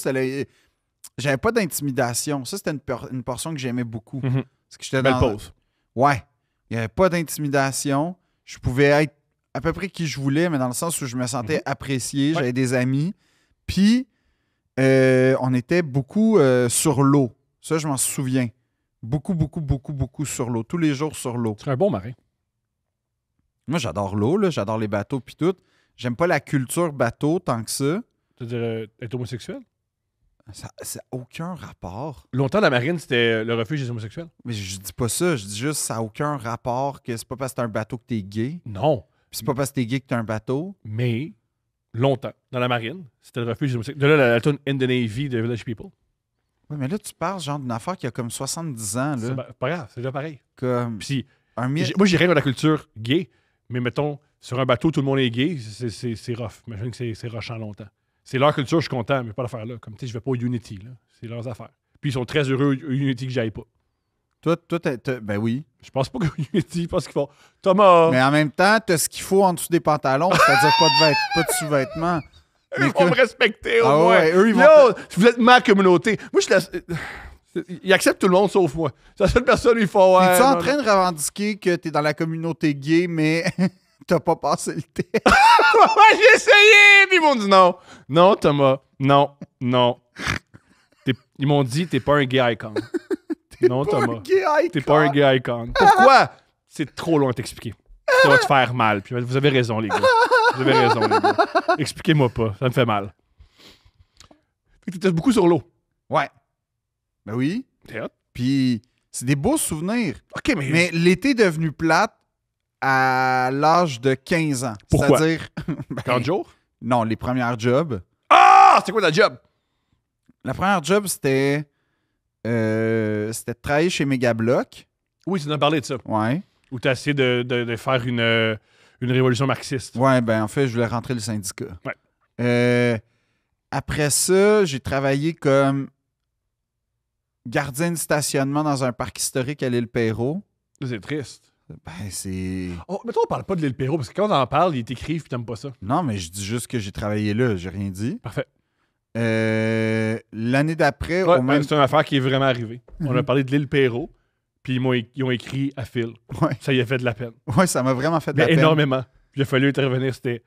J'avais pas d'intimidation. Ça, c'était une portion que j'aimais beaucoup. Mhm. Parce que j'étais Belle dans... pause. Ouais. Il n'y avait pas d'intimidation. Je pouvais être à peu près qui je voulais, mais dans le sens où je me sentais apprécié. Ouais. J'avais des amis. Puis, on était beaucoup sur l'eau. Ça, je m'en souviens. Beaucoup, beaucoup, beaucoup, beaucoup sur l'eau. Tous les jours sur l'eau. Tu serais un bon marin. Moi, j'adore l'eau, là. J'adore les bateaux puis tout. J'aime pas la culture bateau tant que ça. Tu veux dire être homosexuel? Ça n'a aucun rapport. Longtemps, la marine, c'était le refuge des homosexuels? Mais je dis pas ça. Je dis juste ça n'a aucun rapport que c'est pas parce que t'as un bateau que t'es gay. Non. Puis c'est pas parce que t'es gay que t'as un bateau. Mais longtemps, dans la marine, c'était le refuge des homosexuels. De là, la tune In the Navy de Village People. Oui, mais là, tu parles genre d'une affaire qui a comme 70 ans. C'est Là, pas grave, c'est déjà pareil. comme Puis un mille... moi, j'irais dans la culture gay, mais mettons, sur un bateau, tout le monde est gay, c'est rough. Imagine que c'est rushant longtemps. C'est leur culture, je suis content, mais pas l'affaire là. Comme tu sais, je vais pas au Unity, là. C'est leurs affaires. Puis ils sont très heureux au Unity que j'aille pas. Toi, ben oui. Je pense pas qu'au Unity, je pense qu'ils font Thomas! Mais en même temps, t'as ce qu'il faut en dessous des pantalons, c'est-à-dire pas de sous-vêtements. Eux vont me respecter au Ah moins. ouais, eux, ils vont Yo, vous êtes ma communauté. Moi, je suis ils acceptent tout le monde sauf moi. C'est la seule personne où ils font. Ouais, T'es-tu en non, train de revendiquer que t'es dans la communauté gay, mais t'as pas passé le test? Ouais, j'ai essayé! Puis ils m'ont dit non. Non, Thomas. Non. Non. Ils m'ont dit, t'es pas un gay icon. Non, Thomas. T'es pas un gay icon. Pourquoi? C'est trop loin à t'expliquer. Ça va te faire mal. Puis vous avez raison, les gars. Vous avez raison, les gars. Expliquez-moi pas. Ça me fait mal. Fait que t'étais beaucoup sur l'eau. Ouais. Ben oui. T'es hot. Puis c'est des beaux souvenirs. OK, mais... Mais l'été est devenu plate à l'âge de 15 ans. Pourquoi? C'est-à-dire... ben, 40 jours? non, les premières jobs. Ah! C'est quoi ta job? La première job, c'était de travailler chez Megablock. Oui, tu nous as parlé de ça. Ouais. Où tu as essayé de faire une révolution marxiste. Ouais, ben en fait, je voulais rentrer le syndicat. Ouais. Après ça, j'ai travaillé comme gardien de stationnement dans un parc historique à l'île Perrot. C'est triste. Ben, c'est... Oh, mais toi, on parle pas de l'île Perrot, parce que quand on en parle, ils t'écrivent puis t'aimes pas ça. Non, mais je dis juste que j'ai travaillé là, j'ai rien dit. Parfait. L'année d'après, Ouais, au même... c'est une affaire qui est vraiment arrivée. On a parlé de l'île Perrot, puis ils ont écrit à Phil. Ouais. Ça y a fait de la peine. Ouais, ça m'a vraiment fait de Mais la peine. énormément. Puis il a fallu intervenir. C'était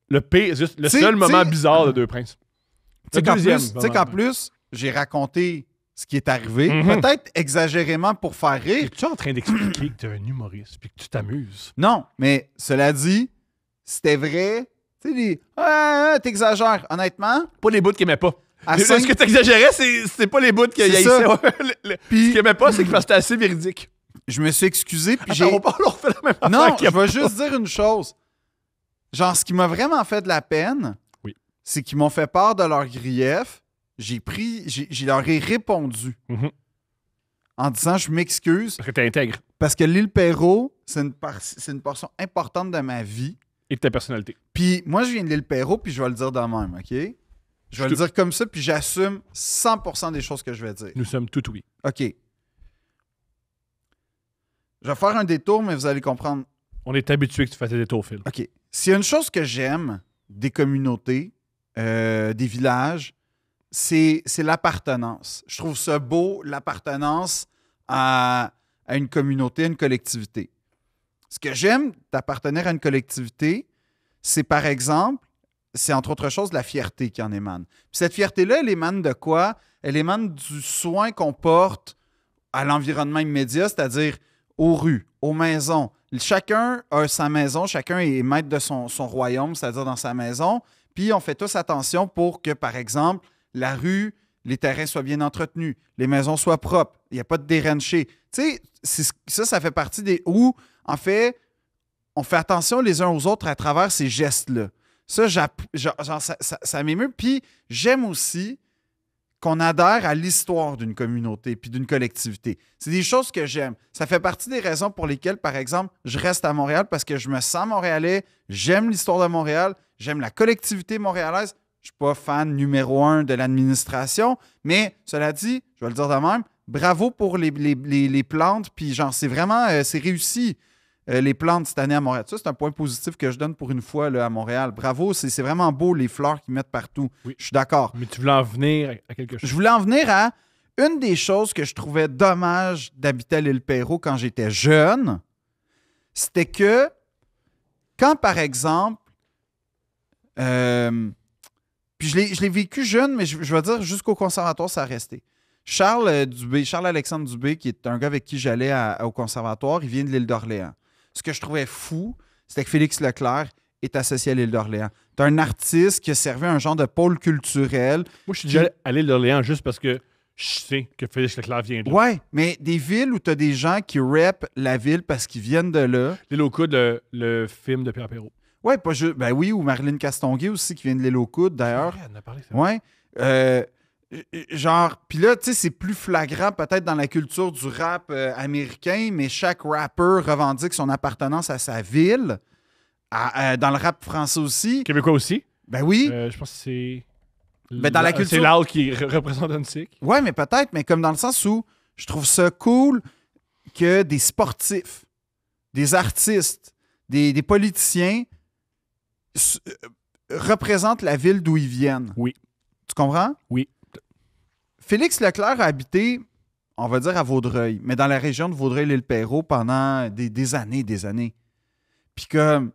le pire, juste le T'sais- seul moment t'sais- bizarre de Deux Princes. Tu sais Le qu'en deuxième plus, moment. j'ai raconté ce qui est arrivé, Mhm. peut-être exagérément pour faire rire. Es-tu en train d'expliquer que t'es un humoriste puis que tu t'amuses? Non, mais cela dit, c'était vrai. Tu sais, t'exagères. Honnêtement, Pas les bouts qu'il aimait pas. à Ce cinq- que t'exagérais, c'est pas les bouts qu'il C'est haïssait. ça. Ouais. Ce Puis- qu'il aimait pas, c'est que c'était assez véridique. je me suis excusé, puis j'ai... Attends, on refait la même affaire. Non, qu'il je aime vais pas. juste dire une chose. Genre, ce qui m'a vraiment fait de la peine, Oui. c'est qu'ils m'ont fait part de leur grief. J'ai leur ai répondu Mhm. en disant je m'excuse Parce que t'es intègre. parce que l'île Perrot, c'est une portion importante de ma vie. Et de ta personnalité. Puis moi, je viens de l'île Perrot, puis je vais le dire de même, OK? Je vais le dire comme ça, puis j'assume 100% des choses que je vais dire. Nous sommes tout oui. OK. Je vais faire un détour, mais vous allez comprendre. On est habitué que tu fasses des détours, Phil. OK. S'il y a une chose que j'aime des communautés, des villages, c'est l'appartenance. Je trouve ça beau, l'appartenance à une communauté, à une collectivité. Ce que j'aime d'appartenir à une collectivité, c'est par exemple, c'est entre autres choses la fierté qui en émane. Puis cette fierté-là, elle émane de quoi? Elle émane du soin qu'on porte à l'environnement immédiat, c'est-à-dire aux rues, aux maisons. Chacun a sa maison, chacun est maître de son royaume, c'est-à-dire dans sa maison. Puis on fait tous attention pour que, par exemple, la rue, les terrains soient bien entretenus, les maisons soient propres, il n'y a pas de déranché. Tu sais, ça fait partie des... Où, en fait, on fait attention les uns aux autres à travers ces gestes-là. Ça, ça m'émeut. Puis j'aime aussi qu'on adhère à l'histoire d'une communauté puis d'une collectivité. C'est des choses que j'aime. Ça fait partie des raisons pour lesquelles, par exemple, je reste à Montréal parce que je me sens montréalais, j'aime l'histoire de Montréal, j'aime la collectivité montréalaise. Je ne suis pas fan numéro 1 de l'administration, mais cela dit, je vais le dire de même, bravo pour les plantes, puis genre, c'est vraiment, c'est réussi. Les plantes cette année à Montréal. Ça, c'est un point positif que je donne pour une fois là, à Montréal. Bravo, c'est vraiment beau les fleurs qu'ils mettent partout. Oui. Je suis d'accord. Mais tu voulais en venir à quelque chose. Je voulais en venir à une des choses que je trouvais dommage d'habiter à l'île Perrot quand j'étais jeune. C'était que quand, par exemple, puis je l'ai vécu jeune, mais je vais dire jusqu'au conservatoire, ça a resté. Charles-Alexandre Dubé, qui est un gars avec qui j'allais au conservatoire, il vient de l'île d'Orléans. Ce que je trouvais fou, c'était que Félix Leclerc est associé à l'île d'Orléans. C'est un artiste qui a servi un genre de pôle culturel. Moi, je suis déjà allé à l'Orléans juste parce que je sais que Félix Leclerc vient de là. Ouais, mais des villes où tu as des gens qui rappent la ville parce qu'ils viennent de là. L'île aux coudes, le film de Pierre Perrault. Ouais, pas juste. Ben oui, ou Marilyn Castonguay aussi, qui vient de l'île aux coudes, d'ailleurs. Ouais, on en a parlé, ça. Ouais. Genre, puis là, tu sais, c'est plus flagrant peut-être dans la culture du rap américain, mais chaque rappeur revendique son appartenance à sa ville. Dans le rap français aussi. Québécois aussi. Ben oui. Je pense que c'est... Ben, dans la culture... C'est Lal qui représente Huntsic. Ouais, mais peut-être, mais comme dans le sens où je trouve ça cool que des sportifs, des artistes, des politiciens représentent la ville d'où ils viennent. Oui. Tu comprends? Oui. Félix Leclerc a habité, on va dire à Vaudreuil, mais dans la région de Vaudreuil-l'Île-Perrot pendant des années. Puis comme,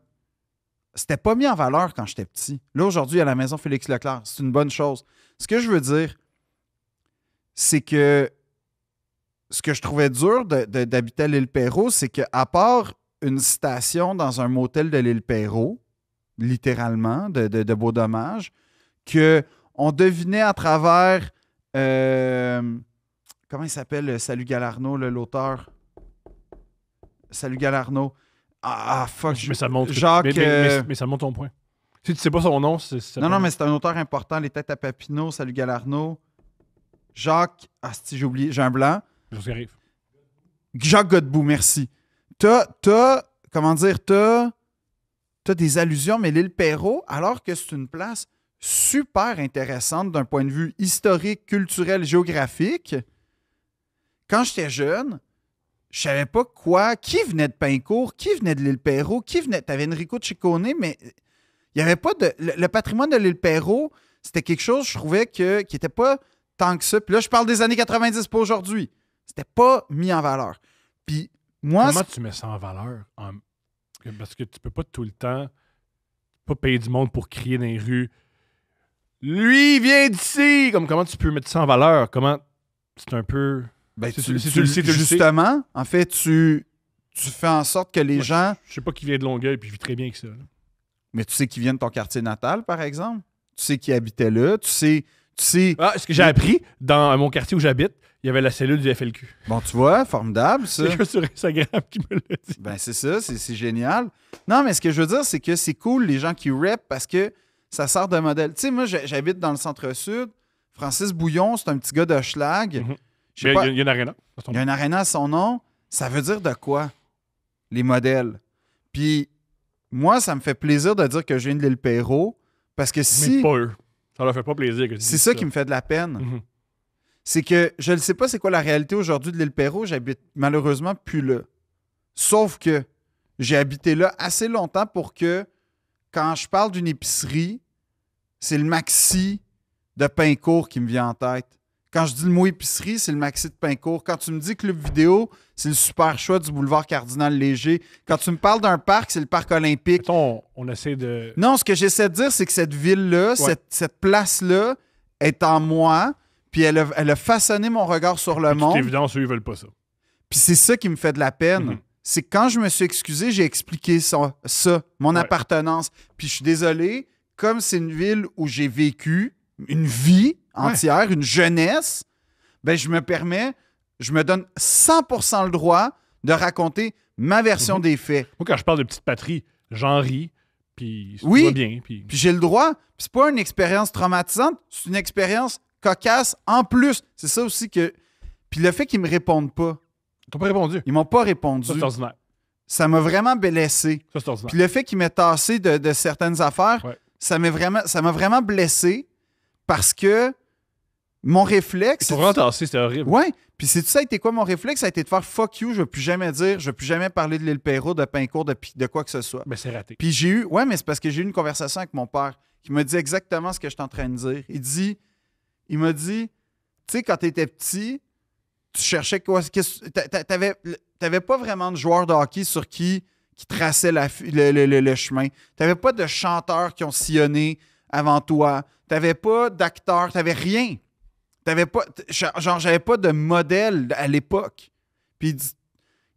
c'était pas mis en valeur quand j'étais petit. Là, aujourd'hui, à la maison Félix Leclerc, c'est une bonne chose. Ce que je veux dire, c'est que ce que je trouvais dur d'habiter à l'Île-Perrot, c'est qu'à part une station dans un motel de l'Île-Perrot, littéralement, de Beau Dommage, qu'on devinait à travers... comment il s'appelle, Salut Galarno, l'auteur? Salut Galarno. Ah, fuck. Mais ça montre... Jacques... mais ça montre ton point. Si tu sais pas son nom, c'est... Non, mais c'est un auteur important, Les Têtes à Papineau, Salut Galarno. Jacques... Ah, si j'ai oublié, j'ai un blanc. Qu'est-ce qui arrive? Jacques Godbout, merci. Comment dire, t'as des allusions, mais l'île Perrot, alors que c'est une place super intéressante d'un point de vue historique, culturel, géographique, quand j'étais jeune, je savais pas qui venait de Pincourt, qui venait de l'île Perrot, t'avais Enrico Ciccone, mais il n'y avait pas de... Le patrimoine de l'île Perrot, c'était quelque chose, je trouvais, qui n'était pas tant que ça. Puis là, je parle des années 90, pas aujourd'hui. C'était pas mis en valeur. Puis moi... Comment tu mets ça en valeur? Parce que tu peux pas tout le temps pas payer du monde pour crier dans les rues. Lui, il vient d'ici! Comment tu peux mettre ça en valeur? C'est un peu... Ben, Si tu le sais, tu le sais. Justement, en fait, tu fais en sorte que les gens... Je sais pas qui vient de Longueuil, puis il vit très bien que ça. Là. Mais tu sais qui vient de ton quartier natal, par exemple? Tu sais qui habitait là? Tu sais... Ce que j'ai appris, dans mon quartier où j'habite, il y avait la cellule du FLQ. Bon, tu vois, formidable, ça. C'est quelqu'un sur Instagram qui me l'a dit. Ben, c'est ça, c'est génial. Non, mais ce que je veux dire, c'est que c'est cool, les gens qui rappent, parce que ça sert de modèle. Tu sais, moi, j'habite dans le centre-sud. Francis Bouillon, c'est un petit gars de Schlag. Mm-hmm. Je sais pas, Il y a une aréna. il y a un aréna à son nom. Ça veut dire de quoi, les modèles? Puis, moi, ça me fait plaisir de dire que je viens de l'île Perrot, parce que Mais pas eux. Ça leur fait pas plaisir que tu c'est dises ça qui me fait de la peine. Mhm. C'est que je ne sais pas c'est quoi la réalité aujourd'hui de l'île Perrot. J'habite malheureusement plus là. Sauf que j'ai habité là assez longtemps pour que, quand je parle d'une épicerie, c'est le Maxi de Pincourt qui me vient en tête. Quand je dis le mot épicerie, c'est le Maxi de Pincourt. Quand tu me dis club vidéo, c'est le super choix du boulevard Cardinal-Léger. Quand tu me parles d'un parc, c'est le parc olympique. Mettons, on essaie de... Non, ce que j'essaie de dire, c'est que cette ville-là, Ouais. cette place-là est en moi, puis elle a façonné mon regard sur le toute monde. évidence, eux, ils veulent pas ça. Puis c'est ça qui me fait de la peine. Mhm. C'est que quand je me suis excusé, j'ai expliqué ça, mon Ouais. appartenance. Puis je suis désolé, comme c'est une ville où j'ai vécu une vie entière, une jeunesse, ben je me donne 100% le droit de raconter ma version Mhm. des faits. Moi, quand je parle de petite patrie, j'en ris, puis ça Oui. va bien. Puis... Puis j'ai le droit. Puis c'est pas une expérience traumatisante, c'est une expérience cocasse en plus. C'est ça aussi que... Puis le fait qu'ils me répondent pas, T'as pas répondu. ils m'ont pas répondu, Ça, c'est ordinaire. ça m'a vraiment blessé. Ça, c'est ordinaire. Puis le fait qu'il m'ait tassé de certaines affaires, Ouais. ça m'a vraiment blessé parce que mon réflexe... Ils sont vraiment tassés, c'était horrible. Ouais. Puis c'est ça a été quoi mon réflexe? Ça a été de faire fuck you, je veux plus jamais dire, je veux plus jamais parler de l'île Perrault, de Pincourt, de quoi que ce soit. Mais c'est raté. Puis j'ai eu... Ouais, mais c'est parce que j'ai eu une conversation avec mon père qui m'a dit exactement ce que je suis en train de dire. Il m'a dit, tu sais, quand tu étais petit, tu cherchais quoi? T'avais pas vraiment de joueurs de hockey sur qui traçait le chemin. T'avais pas de chanteurs qui ont sillonné avant toi. T'avais pas d'acteurs. T'avais rien. T'avais pas... Genre, j'avais pas de modèle à l'époque. Puis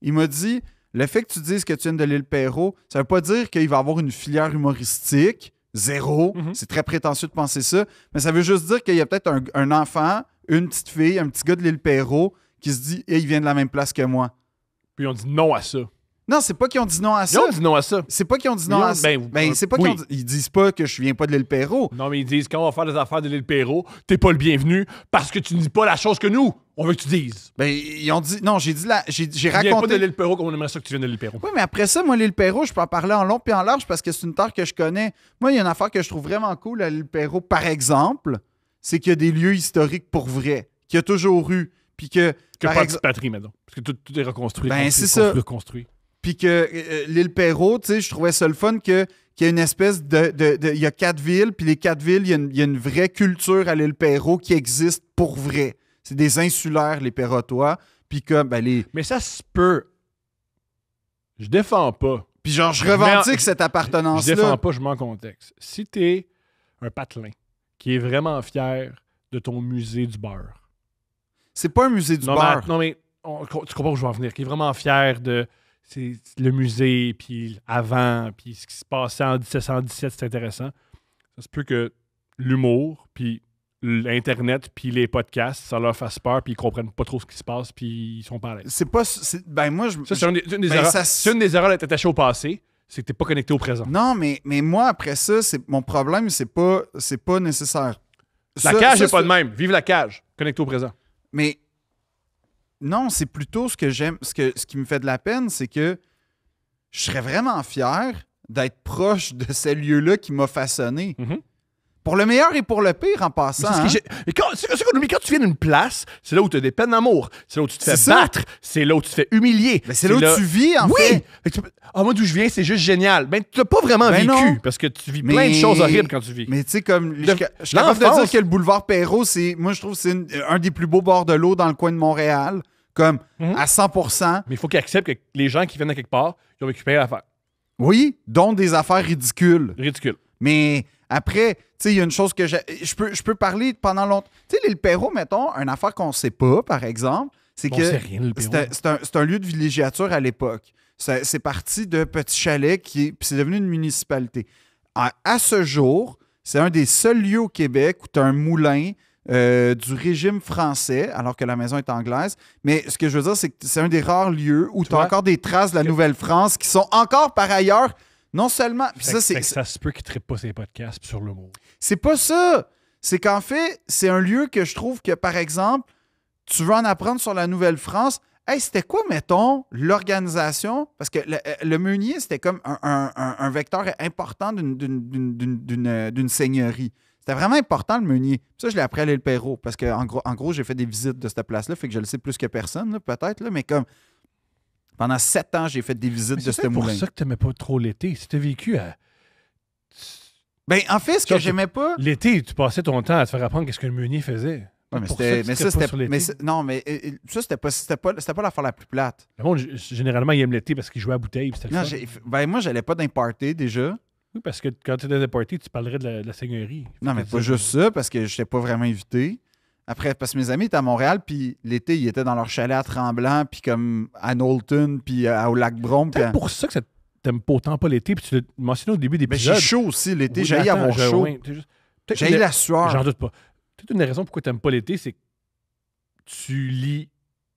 il m'a dit, le fait que tu dises que tu viens de l'île Perrault, ça veut pas dire qu'il va y avoir une filière humoristique. Zéro. Mhm. C'est très prétentieux de penser ça. Mais ça veut juste dire qu'il y a peut-être un enfant, une petite fille, un petit gars de l'île Perrault qui se dit, hey, il vient de la même place que moi. Puis ils ont dit non à ça. Non, c'est pas qu'ils ont dit non à Ils ça. ont dit non à ça. C'est pas qu'ils ont dit non Ils ont- à ça. ben, C'est pas oui. qu'ils ont dit... Ils disent pas que je viens pas de l'île Perrault. Non, mais ils disent quand on va faire des affaires de l'île Perrault, t'es pas le bienvenu parce que tu ne dis pas la chose que nous, on veut que tu dises. Ben, ils ont dit... Non, j'ai dit j'ai Tu viens pas de raconté... l'île Perrault comme on aimerait ça que tu viennes de l'île Perrault. Oui, mais après ça, moi, l'île Perrault, je peux en parler en long puis en large parce que c'est une terre que je connais. Moi, il y a une affaire que je trouve vraiment cool à l'île Perrault, par exemple, c'est qu'il y a des lieux historiques pour vrai, qu'il y a toujours eu, puis que... Que par pas ex- de patrie, maintenant. Parce que tout est reconstruit. Ben, construit, c'est ça. Reconstruit. Puis que l'île Perrault, tu sais, je trouvais ça le fun qu'il y a une espèce il y a 4 villes, puis les 4 villes, il y a une vraie culture à l'île Perrault qui existe pour vrai. C'est des insulaires, les Perrotois. Puis comme, ben, Mais ça se peut. Je défends pas. Puis genre, je Mais revendique cette Je appartenance-là. défends pas, je mets en contexte. Si t'es un patelin qui est vraiment fier de ton musée du beurre. C'est pas un musée du non, beurre. Mais, non, mais tu comprends où je veux en venir. Qui est vraiment fier de le musée, puis avant, puis ce qui se passait en 1717, c'est intéressant. Ça se peut que l'humour, puis l'Internet, puis les podcasts, ça leur fasse peur, puis ils comprennent pas trop ce qui se passe, puis ils sont pas à l'aise. C'est pas... Ben moi, je... Ça, c'est une des ben, erreurs. ça- C'est une des erreurs d'être attaché au passé, c'est que t'es pas connecté au présent. Non, mais moi, après ça, mon problème, c'est pas nécessaire. La cage n'est pas de même. Vive la cage. Connecté au présent. Mais non, c'est plutôt ce que j'aime, ce qui me fait de la peine, c'est que je serais vraiment fier d'être proche de ce lieu-là qui m'a façonné. Mhm. Pour le meilleur et pour le pire, en passant. Mais c'est ce que hein. mais c'est qu'on oublie, quand tu viens d'une place, c'est là où tu as des peines d'amour. C'est là où tu te fais C'est ça. battre. C'est là où tu te fais humilier. Ben, c'est là où tu vis, en oui! fait. Fait que moi, d'où je viens, c'est juste génial. Ben, tu n'as pas vraiment Ben vécu non. parce que tu vis Mais- plein de choses horribles quand tu vis. Mais tu sais, comme. Je suis capable de l'enfance. dire que le boulevard Perrault, moi, je trouve que c'est un des plus beaux bords de l'eau dans le coin de Montréal. Comme Mhm. à 100%. Mais il faut qu'ils acceptent que les gens qui viennent de quelque part, ils ont récupéré l'affaire. Oui, dont des affaires ridicules. Ridicule. Mais après, tu sais, il y a une chose que je peux parler pendant longtemps. Tu sais, l'île Perrault, mettons, une affaire qu'on sait pas, par exemple, c'est On que sait rien, l'île Perrault. c'est un lieu de villégiature à l'époque. C'est parti de petits chalets puis c'est devenu une municipalité. À ce jour, c'est un des seuls lieux au Québec où tu as un moulin du régime français, alors que la maison est anglaise. Mais ce que je veux dire, c'est que c'est un des rares lieux où tu as vois? encore des traces de la Nouvelle-France qui sont encore par ailleurs, non seulement... puis Fait ça, que- c'est fait que ça se peut qu'ils ne trippent pas ces podcasts sur l'humour. c'est pas ça. C'est qu'en fait, c'est un lieu que je trouve que, par exemple, tu veux en apprendre sur la Nouvelle-France. Hey, c'était quoi, mettons, l'organisation? Parce que le meunier, c'était comme un vecteur important d'une seigneurie. C'était vraiment important, le meunier. Puis ça, je l'ai appris à l'île Perrault. Parce qu'en gros, j'ai fait des visites de cette place-là. Fait que je le sais plus que personne, là, peut-être. Là, mais comme pendant 7 ans, j'ai fait des visites de ce C'est pour moulin. ça que tu n'aimais pas trop l'été. Si tu as vécu à... Ben, en fait, ce que Ça, j'aimais pas... L'été, tu passais ton temps à te faire apprendre qu'est-ce que le meunier faisait. Ouais, mais Pour c'était. ça Mais que tu ça, serais pas c'était. sur l'été. Mais non, mais ça, c'était pas l'affaire la plus plate. Le monde, généralement, il aime l'été parce qu'il joue à la bouteille. Puis c'était le Non, fun. ben, moi, j'allais pas dans les parties déjà. Oui, parce que quand tu es dans des parties, tu parlerais de la seigneurie. Non, mais Fait que pas juste ça, parce que je n'étais pas vraiment invité. Après, parce que mes amis étaient à Montréal, puis l'été, ils étaient dans leur chalet à Tremblant, puis comme à Knowlton, puis au Lac-Brome. C'est peut-être pour ça que t'aimes pas autant pas l'été, puis tu l'as mentionné au début Mais d'épisode. j'ai chaud aussi l'été, Oui, j'ai mais avoir attends, chaud. ouais, peut-être J'ai la sueur. J'en doute pas. Peut-être une des raisons pourquoi t'aimes pas l'été, c'est que tu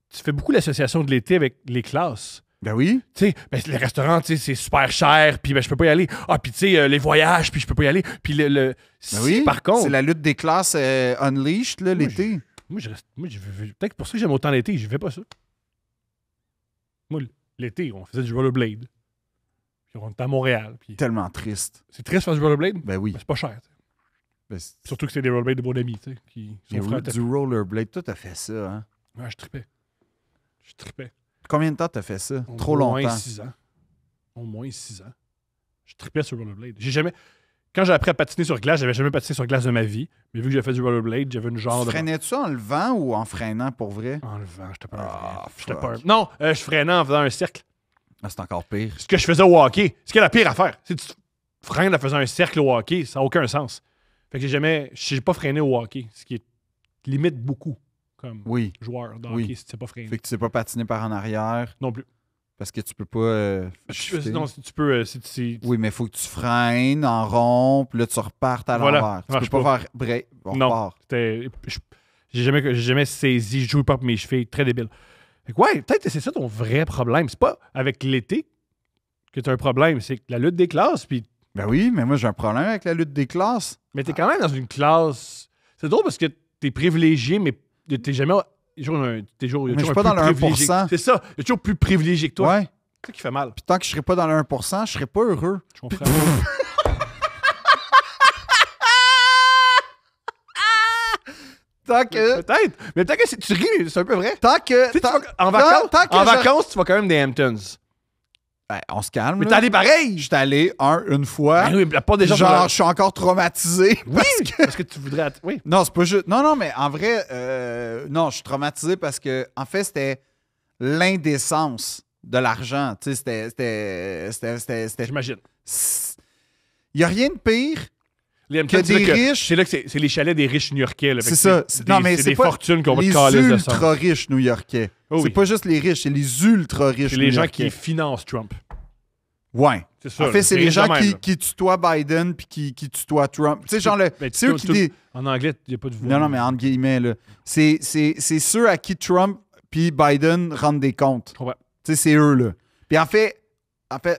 fais beaucoup l'association de l'été avec les classes. Ben oui. Tu sais, ben, les restaurants, tu sais, c'est super cher, puis ben, je peux pas y aller. Ah, puis tu sais, les voyages, puis je peux pas y aller. Puis Ben si, oui. par contre, C'est la lutte des classes unleashed, là, l'été. moi, peut-être pour ça que j'aime autant l'été, je fais pas ça. Moi, l'été, on faisait du rollerblade. Puis on était à Montréal. Puis Tellement triste. c'est triste de faire du rollerblade, Ben oui. mais c'est pas cher. Tu sais. Ben, c'est- Surtout que c'est des rollerblades de mon ami, tu sais, qui sont frères. du rollerblade, toi, t'as fait ça, hein? Ouais, je tripais. Je tripais. Combien de temps t'as fait ça? Trop Au moins longtemps. 6 ans. Au moins 6 ans. Je tripais sur le rollerblade. J'ai jamais... Quand j'ai appris à patiner sur glace, j'avais jamais patiné sur glace de ma vie. Mais vu que j'ai fait du rollerblade, j'avais une genre Tu de... freinais-tu en levant ou en freinant pour vrai? En levant, j'étais pas un Ah, vrai. J'étais fuck. pas un... Non, je freinais en faisant un cercle. Ah, c'est encore pire. Ce que je faisais au hockey, ce qui est la pire affaire, c'est que tu freines en faisant un cercle au hockey, ça n'a aucun sens. Fait que j'ai pas freiné au hockey, ce qui est limite beaucoup comme Oui. joueur de Oui. hockey si tu sais pas freiner. Fait que tu sais pas patiner par en arrière Non plus. parce que tu peux pas. shifter. Non, si tu peux... Oui, mais il faut que tu freines en rond, puis là, tu repartes à Voilà. l'envers. Tu Marche peux pas pas. faire break. On Non. repart. J'ai jamais saisi, je joue pas pour mes chevilles, très débile. Fait que ouais, peut-être que c'est ça ton vrai problème. C'est pas avec l'été que tu as un problème, c'est que la lutte des classes, puis Ben oui, mais moi, j'ai un problème avec la lutte des classes. mais t'es quand même dans une classe. C'est drôle parce que t'es privilégié, mais t'es jamais. T'es toujours Mais je suis un pas dans plus le privilégié. 1%. C'est ça, t'es toujours plus privilégié que toi. Ouais. C'est ça qui fait mal. Puis tant que je serais pas dans le 1%, je serais pas heureux. Je comprends. Tant que. Peut-être. Mais peut-être que tu ris, c'est un peu vrai. Tant que. Tu sais, tant- en vacances, tant que en je- vacances, tu vas quand même des Hamptons. Ben, on se calme. Mais là. t'es allé pareil! Je suis allé une fois. Ben oui, la part des gens. Genre, je suis encore traumatisé. Oui! Parce que tu voudrais. Oui. Non, c'est pas juste. Non, non, mais en vrai, non, je suis traumatisé parce que, en fait, c'était l'indécence de l'argent. Tu sais, c'était. J'imagine. Il n'y a rien de pire. Les Que Hamptons, c'est des là riches- C'est là que c'est les chalets des riches new-yorkais. là. Fait C'est que ça. C'est Non, des- mais c'est c'est des pas fortunes qu'on va te les caler de ça. ultra riches new-yorkais. Oh oui. C'est pas juste les riches, c'est les ultra riches C'est les gens qui new-yorkais. financent Trump. Ouais. C'est ça. En fait, là. c'est les riche gens de même, là. qui tutoient Biden puis qui tutoient Trump. Tu sais, genre, Ben, c'est eux qui. En anglais, il n'y a pas de voix. Non, non, mais entre guillemets, là. C'est ceux à qui Trump puis Biden rendent des comptes. Je comprends. Tu sais, c'est eux, là. Puis en fait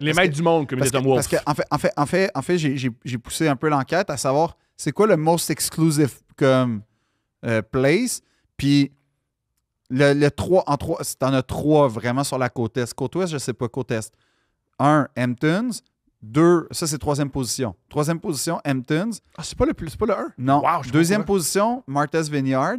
Les parce maîtres que- du monde, comme parce disait que, Tom Wolfe. parce que, en fait j'ai poussé un peu l'enquête à savoir c'est quoi le most exclusive comme place. Puis le 3 en 3, t'en as 3 vraiment sur la côte est. Côte ouest, je sais pas, côte est. 1, Hamptons. 2, ça c'est 3e position. 3e position, Hamptons. Ah, c'est pas le 1? Non. Wow, je sais 2e pas. position, Martha's Vineyard.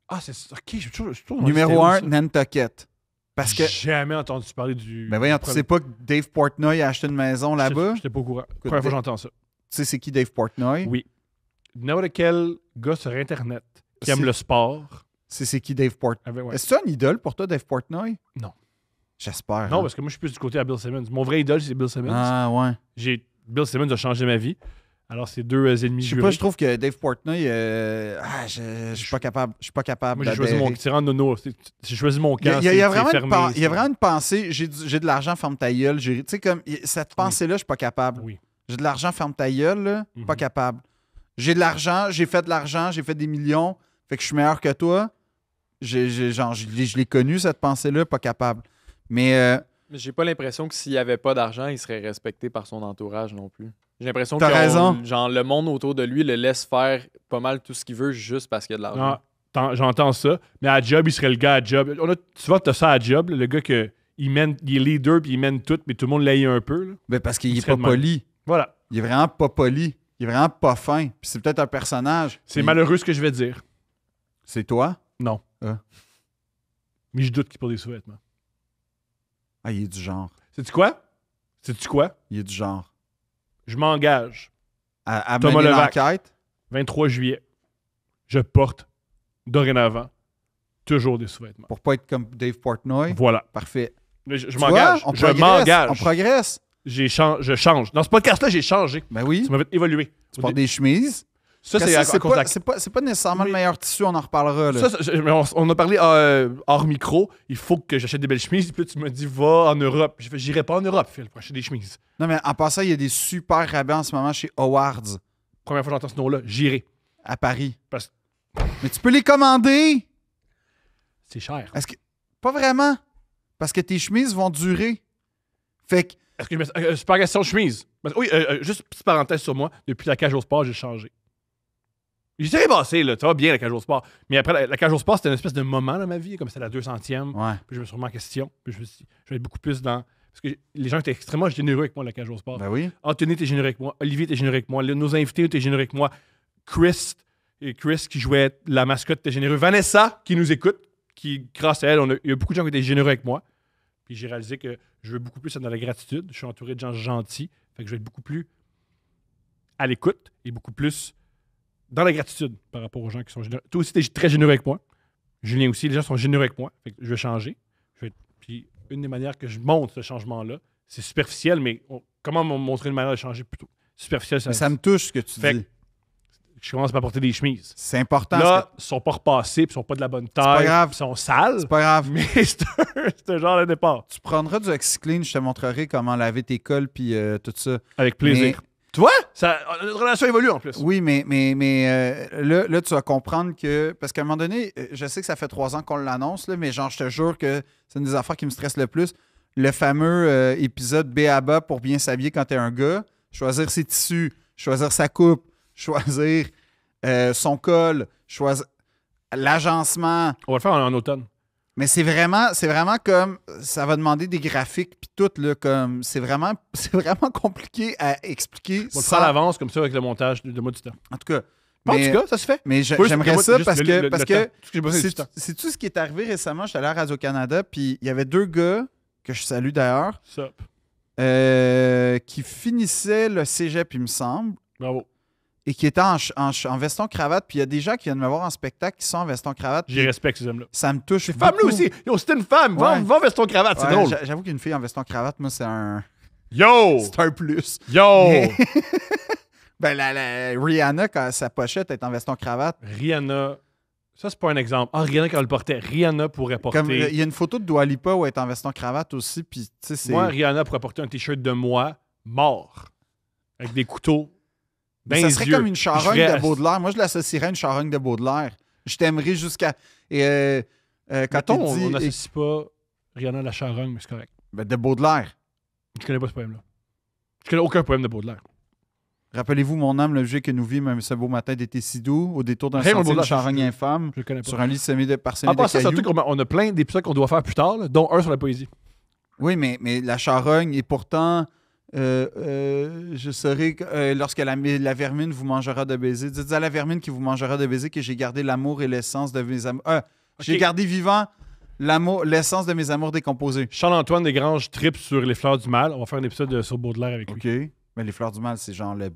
Ah, c'est OK. Je toujours Numéro 1, Nantucket. Parce que, J'ai jamais entendu parler du. ben voyons, tu sais pas que Dave Portnoy a acheté une maison là-bas? J'étais pas au courant. Première fois que j'entends ça. Tu sais c'est qui Dave Portnoy? Oui. N'importe quel gars sur Internet qui aime C'est- le sport. C'est qui Dave Portnoy? Avec, ouais. Est-ce que c'est un idole pour toi, Dave Portnoy? Non. J'espère. Non, hein. parce que moi, je suis plus du côté à Bill Simmons. Mon vrai idole, c'est Bill Simmons. Ah, ouais. Bill Simmons a changé ma vie. Alors, c'est 2 ennemis Je sais jurés. pas, je trouve que Dave Portnoy, je suis pas capable. Je suis pas capable. Moi, j'ai choisi d'adhérer. mon tirant de nono. J'ai choisi mon Il y a, camp. il y a- il y a c'est vraiment fermé, il y a vraiment une pensée. J'ai de l'argent, ferme ta gueule. Tu sais, comme cette pensée-là, je suis pas capable. Oui. J'ai de l'argent, ferme ta gueule, là, pas Mhm. capable. J'ai de l'argent, j'ai fait de l'argent, j'ai fait des millions, fait que je suis meilleur que toi. Je l'ai connu, cette pensée-là, pas capable. Mais Mais j'ai pas l'impression que s'il n'y avait pas d'argent, il serait respecté par son entourage non plus. J'ai l'impression T'as que raison. genre, le monde autour de lui le laisse faire pas mal tout ce qu'il veut juste parce qu'il y a de l'argent. Non, j'entends ça. Mais à job, il serait le gars à job. Souvent, tu as ça à job, là, le gars que il est leader puis il mène tout, mais tout le monde l'aille un peu. Là. ben parce qu'il Il est serait pas de même. poli. Voilà. Il est vraiment pas poli. Il est vraiment pas fin. Puis c'est peut-être un personnage. C'est Mais malheureux ce que je vais dire. C'est toi? Non. Ah. Mais je doute qu'il porte des sous-vêtements. Ah, il est du genre. Sais-tu quoi? Sais-tu quoi? Il est du genre. Je m'engage. À Thomas mener Levac. l'enquête. 23 juillet. Je porte dorénavant, toujours des sous-vêtements. Pour pas être comme Dave Portnoy. Voilà. Parfait. Mais je Tu m'engage. vois, on Je progresse, m'engage. On progresse. Je change. Dans ce podcast-là, j'ai changé. Ben oui. Ça m'a fait évoluer. Tu portes des chemises. Ça, Après c'est ça, à cause de la- c'est pas nécessairement le Mais- meilleur tissu, on en reparlera. Là. mais on a parlé hors micro. Il faut que j'achète des belles chemises. Puis là, tu me dis, va en Europe. J'ai fait, j'irai pas en Europe, Phil, pour acheter des chemises. Non, mais en passant, il y a des super rabais en ce moment chez Howard's Première fois que j'entends ce nom-là, j'irai. à Paris. Parce- Mais tu peux les commander. C'est cher. Est-ce que... Pas vraiment. Parce que tes chemises vont durer. Fait que Est-ce que je mets. Super question de chemise. Oui, juste petite parenthèse sur moi. Depuis la cage au sport, j'ai changé. J'étais passé, là. Ça va bien, la cage au sport. Mais après, la cage au sport, c'était une espèce de moment dans ma vie, comme c'était la 200e. ouais. Puis je me suis remis en question. Puis je me suis dit, je vais être beaucoup plus dans. Parce que les gens étaient extrêmement généreux avec moi, la cage au sport. Ben oui. Anthony était généreux avec moi. Olivier était généreux avec moi. Nos invités étaient généreux avec moi. Chris qui jouait la mascotte était généreux. Vanessa, qui nous écoute, qui, grâce à elle, il y a beaucoup de gens qui étaient généreux avec moi. Puis j'ai réalisé que je veux beaucoup plus être dans la gratitude. Je suis entouré de gens gentils. Fait que je vais être beaucoup plus à l'écoute et beaucoup plus dans la gratitude par rapport aux gens qui sont généreux. Toi aussi, tu es très généreux avec moi. Julien aussi, les gens sont généreux avec moi. Fait que je vais changer. Puis une des manières que je montre ce changement-là, c'est superficiel, mais comment montrer une manière de changer plutôt? Superficiel, Mais ça me touche ce que tu Fait dis. je commence par porter des chemises. C'est important. Là, ils sont pas repassés, puis ils sont pas de la bonne taille. pas grave. Ils sont sales. C'est pas grave. Mais c'est un genre de départ. Tu prendras du OxyClean, je te montrerai comment laver tes cols puis tout ça. Avec plaisir. Mais- Tu vois? Notre relation évolue en plus. Oui, mais là, tu vas comprendre que. Parce qu'à un moment donné, je sais que ça fait 3 ans qu'on l'annonce, là, mais genre, je te jure que c'est une des affaires qui me stresse le plus. Le fameux épisode B.A.B.A. pour bien s'habiller quand t'es un gars. Choisir ses tissus, choisir sa coupe, choisir son col, choisir l'agencement. On va le faire en automne. Mais c'est vraiment comme. Ça va demander des graphiques puis tout, là, comme. C'est vraiment compliqué à expliquer. On va le sans- faire à l'avance comme ça avec le montage de moi du temps. En tout cas. En mais- tout cas, ça se fait. Mais Faut juste- j'aimerais moi, ça juste parce que, le temps. Tout ce que j'ai besoin, c'est du temps. c'est tout ce qui est arrivé récemment. J'étais allé à Radio-Canada, puis il y avait 2 gars, que je salue d'ailleurs, Sup. qui finissaient le cégep, il me semble, Bravo. et qui étaient en veston-cravate. Puis il y a des gens qui viennent me voir en spectacle qui sont en veston-cravate. J'ai puis respect ces hommes-là. Ça me touche. Ces femmes-là beaucoup. aussi. Yo, c'était une femme. Va Ouais. veston cravate, c'est Ouais, drôle. J'avoue qu'une fille en veston-cravate, moi, c'est un Yo! plus. Yo! Mais- Ben, la Rihanna, quand sa pochette est en veston-cravate, Rihanna. Ça, c'est pas un exemple. Ah, Rihanna, quand elle le portait. Rihanna pourrait porter. comme il y a une photo de Dua Lipa où elle est en veston-cravate aussi, puis tu sais, c'est... Moi, Rihanna pourrait porter un t-shirt de moi mort. Avec des couteaux. Mais dans ça serait les yeux. comme une charogne Je ferais- de Baudelaire. Moi, je l'associerais à une charogne de Baudelaire. Je t'aimerais jusqu'à... Et, quand Mettons, tu dis... on n'associe pas Rihanna à la charogne, mais c'est correct. Ben, de Baudelaire. Je connais pas ce poème-là. Je connais aucun poème de Baudelaire. Rappelez-vous, mon âme, le vieux que nous vîmes, même ce beau matin d'été si doux, au détour d'un Raymond sentier de Baudelaire, charogne je- infâme, Je le connais pas. sur un lit semé de parsemé En de passant, cailloux. surtout qu'on a plein d'épisodes qu'on doit faire plus tard, là, dont un sur la poésie. Oui, mais la charogne, et pourtant, je saurai que lorsque la vermine vous mangera de baiser, dites à la vermine qui vous mangera de baiser que j'ai gardé l'amour et l'essence de mes amours. J'ai Ok. gardé vivant l'essence de mes amours décomposés. Charles-Antoine Desgranges tripe sur les fleurs du mal. On va faire un épisode sur Baudelaire avec lui. OK. Mais les fleurs du mal, c'est genre le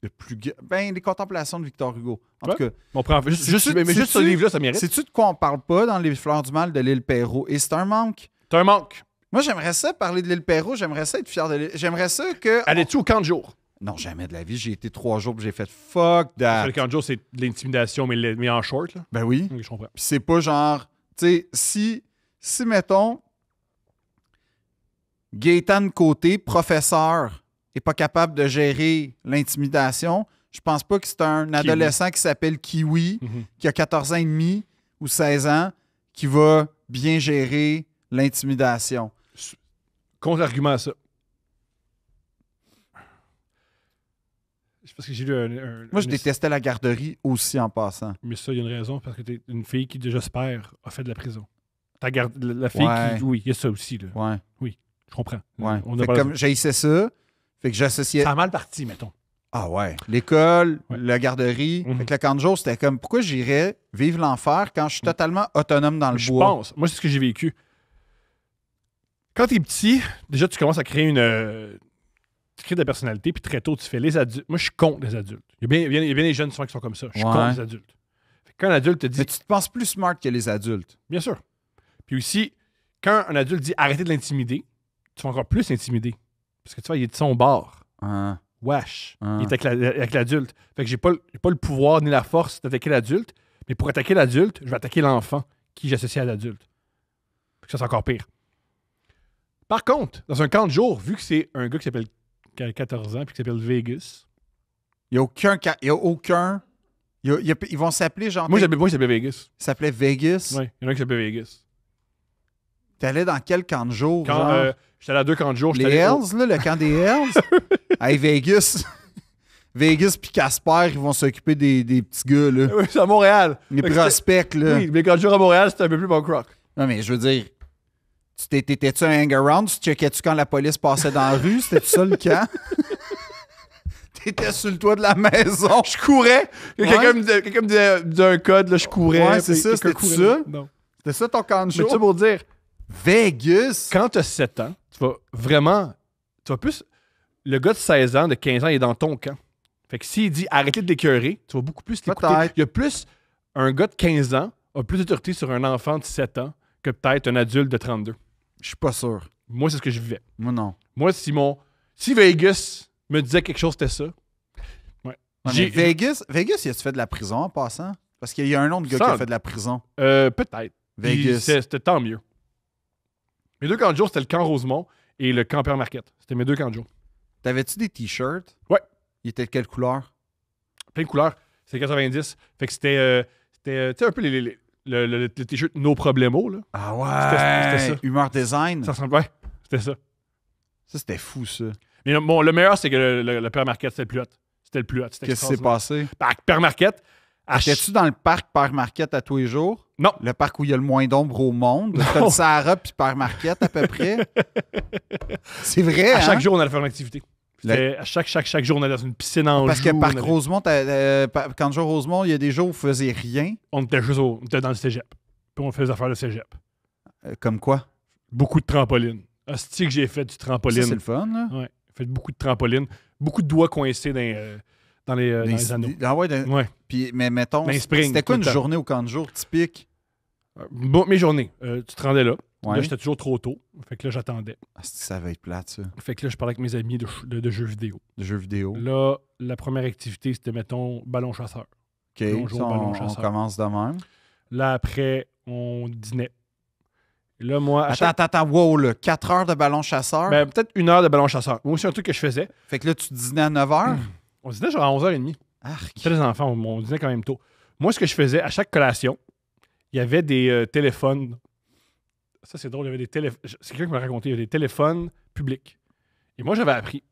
plus... Ben, les contemplations de Victor Hugo. En Ouais. tout cas, On prend juste, C'est-tu- mais juste ce c'est-tu- livre-là, ça mérite. sais-tu de quoi on parle pas dans les fleurs du mal de l'île Perrault? Et c'est un manque. C'est un manque. Moi, j'aimerais ça parler de l'île Perrault. J'aimerais ça être fier de l'île. J'aimerais ça que... Allais-tu au camp de jour? Non, jamais de la vie. J'ai été 3 jours puis j'ai fait fuck that. Le camp de jour, c'est de l'intimidation, mais en short. Là. Ben oui. Ok, je comprends. Puis c'est pas genre... Tu sais, si mettons, Gaétane Côté, professeur, est pas capable de gérer l'intimidation, je pense pas que c'est un adolescent qui s'appelle Kiwi, Mhm. qui a 14 ans et demi ou 16 ans, qui va bien gérer l'intimidation. Contre-argument à ça. C'est parce que j'ai lu Moi, je détestais la garderie aussi en passant. Mais ça, il y a une raison, parce que t'es une fille qui, j'espère, a fait de la prison. La fille Ouais. qui... Oui, il y a ça aussi, là. Ouais, Je comprends. ouais. On a Fait que parlé comme j'haïssais ça, fait que j'associais... Ça a mal parti, mettons. Ah ouais. L'école, Ouais. la garderie. Mhm. Fait que le camp de jour, c'était comme pourquoi j'irais vivre l'enfer quand je suis totalement autonome dans le Je bois. pense. Moi, c'est ce que j'ai vécu. Quand t'es petit, déjà, tu commences à créer tu crées de la personnalité, puis très tôt, tu fais les adultes. Moi, je suis contre les adultes. Il y a bien des jeunes souvent qui sont comme ça. Je suis Ouais. contre les adultes. Fait que Quand un adulte te dit... Mais tu te penses plus smart que les adultes. Bien sûr. Puis aussi, quand un adulte dit arrêtez de l'intimider, tu vas encore plus l'intimider. Parce que tu vois, il est de son bord. Hein. Wesh. Ah. Il est avec l'adulte. Fait que j'ai pas le pouvoir ni la force d'attaquer l'adulte, mais pour attaquer l'adulte, je vais attaquer l'enfant qui j'associe à l'adulte. Fait que ça, c'est encore pire. Par contre, dans un camp de jour, vu que c'est un gars qui a 14 ans puis qui s'appelle Vegas. Il n'y a aucun... Ils vont s'appeler genre... Moi, il s'appelait Vegas. Il s'appelait Vegas. Oui, il y en a un qui s'appelait Vegas. T'allais dans quel camp de jour? Quand genre? j'étais allé à 2 camps de jour, Les j'étais allé au- Hells, là, le camp des Hells? Hey, Vegas. Vegas puis Casper, ils vont s'occuper des petits gars, là. Oui, c'est à Montréal. Les Fait que prospects, là. Oui, mais quand je joue à Montréal, c'était un peu plus bon rock. Non, mais je veux dire, t'étais-tu un hang-around? Tu checkais-tu quand la police passait dans la rue? C'était ça le camp? T'étais sur le toit de la maison. Je courais. Quelqu'un me disait un code, là, je courais. Ouais, c'est puis ça, quelqu'un c'était courait. ça? Non. C'était ça ton camp de Mais tu sais, jour? pour dire, Vegas? quand tu as 7 ans, tu vas vraiment. Tu vas plus. Le gars de 16 ans, de 15 ans, il est dans ton camp. Fait que s'il dit arrêtez de l'écœurer, tu vas beaucoup plus l'écouter. Peut-être. Il y a plus. Un gars de 15 ans a plus d'autorité sur un enfant de 7 ans que peut-être un adulte de 32. Je suis pas sûr. Moi, c'est ce que je vivais. Moi, non. Moi, si Vegas me disait quelque chose, c'était ça. Ouais. Ouais, mais Vegas, il a-tu fait de la prison en passant? Parce qu'il y a un autre gars qui a fait de la prison. Peut-être. Puis Vegas. C'était tant mieux. Mes 2 camps de jour, c'était le camp Rosemont et le camp Père Marquette. C'était mes 2 camps de jour. T'avais-tu des t-shirts? Ouais. Il était de quelle couleur? Plein de couleurs. C'était 90. Fait que c'était tu sais, un peu le t-shirt No Problemo, là. Ah ouais! C'était ça. Humeur design. Ça ressemblait. Ouais, c'était ça. Ça, c'était fou, ça. Mais bon, le meilleur, c'est que le Père Marquette, c'était le plus hot. C'était le plus hot. C'était Qu'est-ce qui s'est extraordinaire. passé? Père Marquette, Étais-tu dans le parc Père Marquette à tous les jours? Non. Le parc où il y a le moins d'ombre au monde? Comme Sahara puis Père Marquette, à peu près? C'est vrai, À chaque hein? jour, on allait faire une activité. C'était à chaque jour, on allait dans une piscine en Parce que joue, Parc on allait- Rosemont, quand je Rosemont, il y a des jours où vous faisiez rien. on était on était dans le cégep. Puis on faisait des affaires de cégep. Comme quoi? Beaucoup de trampoline. Hostie que j'ai fait du Ça, trampoline. c'est le fun, là. Ouais. J'ai fait beaucoup de trampoline. Beaucoup de doigts coincés dans les anneaux. Ah ouais, Ouais. puis, mais mettons, Dans les springs, c'était quoi tout une le temps. journée au camp de jour typique? Bon, mes journées, tu te rendais là. Ouais. Là, j'étais toujours trop tôt. Fait que là, j'attendais. Ah, ça va être plate, ça. Fait que là, je parlais avec mes amis de jeux vidéo. De jeux vidéo. Là, la première activité, c'était, mettons, ballon chasseur. OK, on joue ça, au ballon on chasseur. commence de même. Là, après, on dînait. Et là, moi, à chaque... Attends, wow, là, 4 heures de ballon chasseur? Ben, peut-être 1 heure de ballon chasseur. Moi aussi, un truc que je faisais. Fait que là, tu dînais à 9 heures? On dînait genre à 11h30. Arc. C'était les enfants, on dînait quand même tôt. Moi, ce que je faisais, à chaque collation, il y avait des téléphones. Ça, c'est drôle, il y avait des téléphones. C'est quelqu'un qui m'a raconté, il y avait des téléphones publics. Et moi, j'avais appris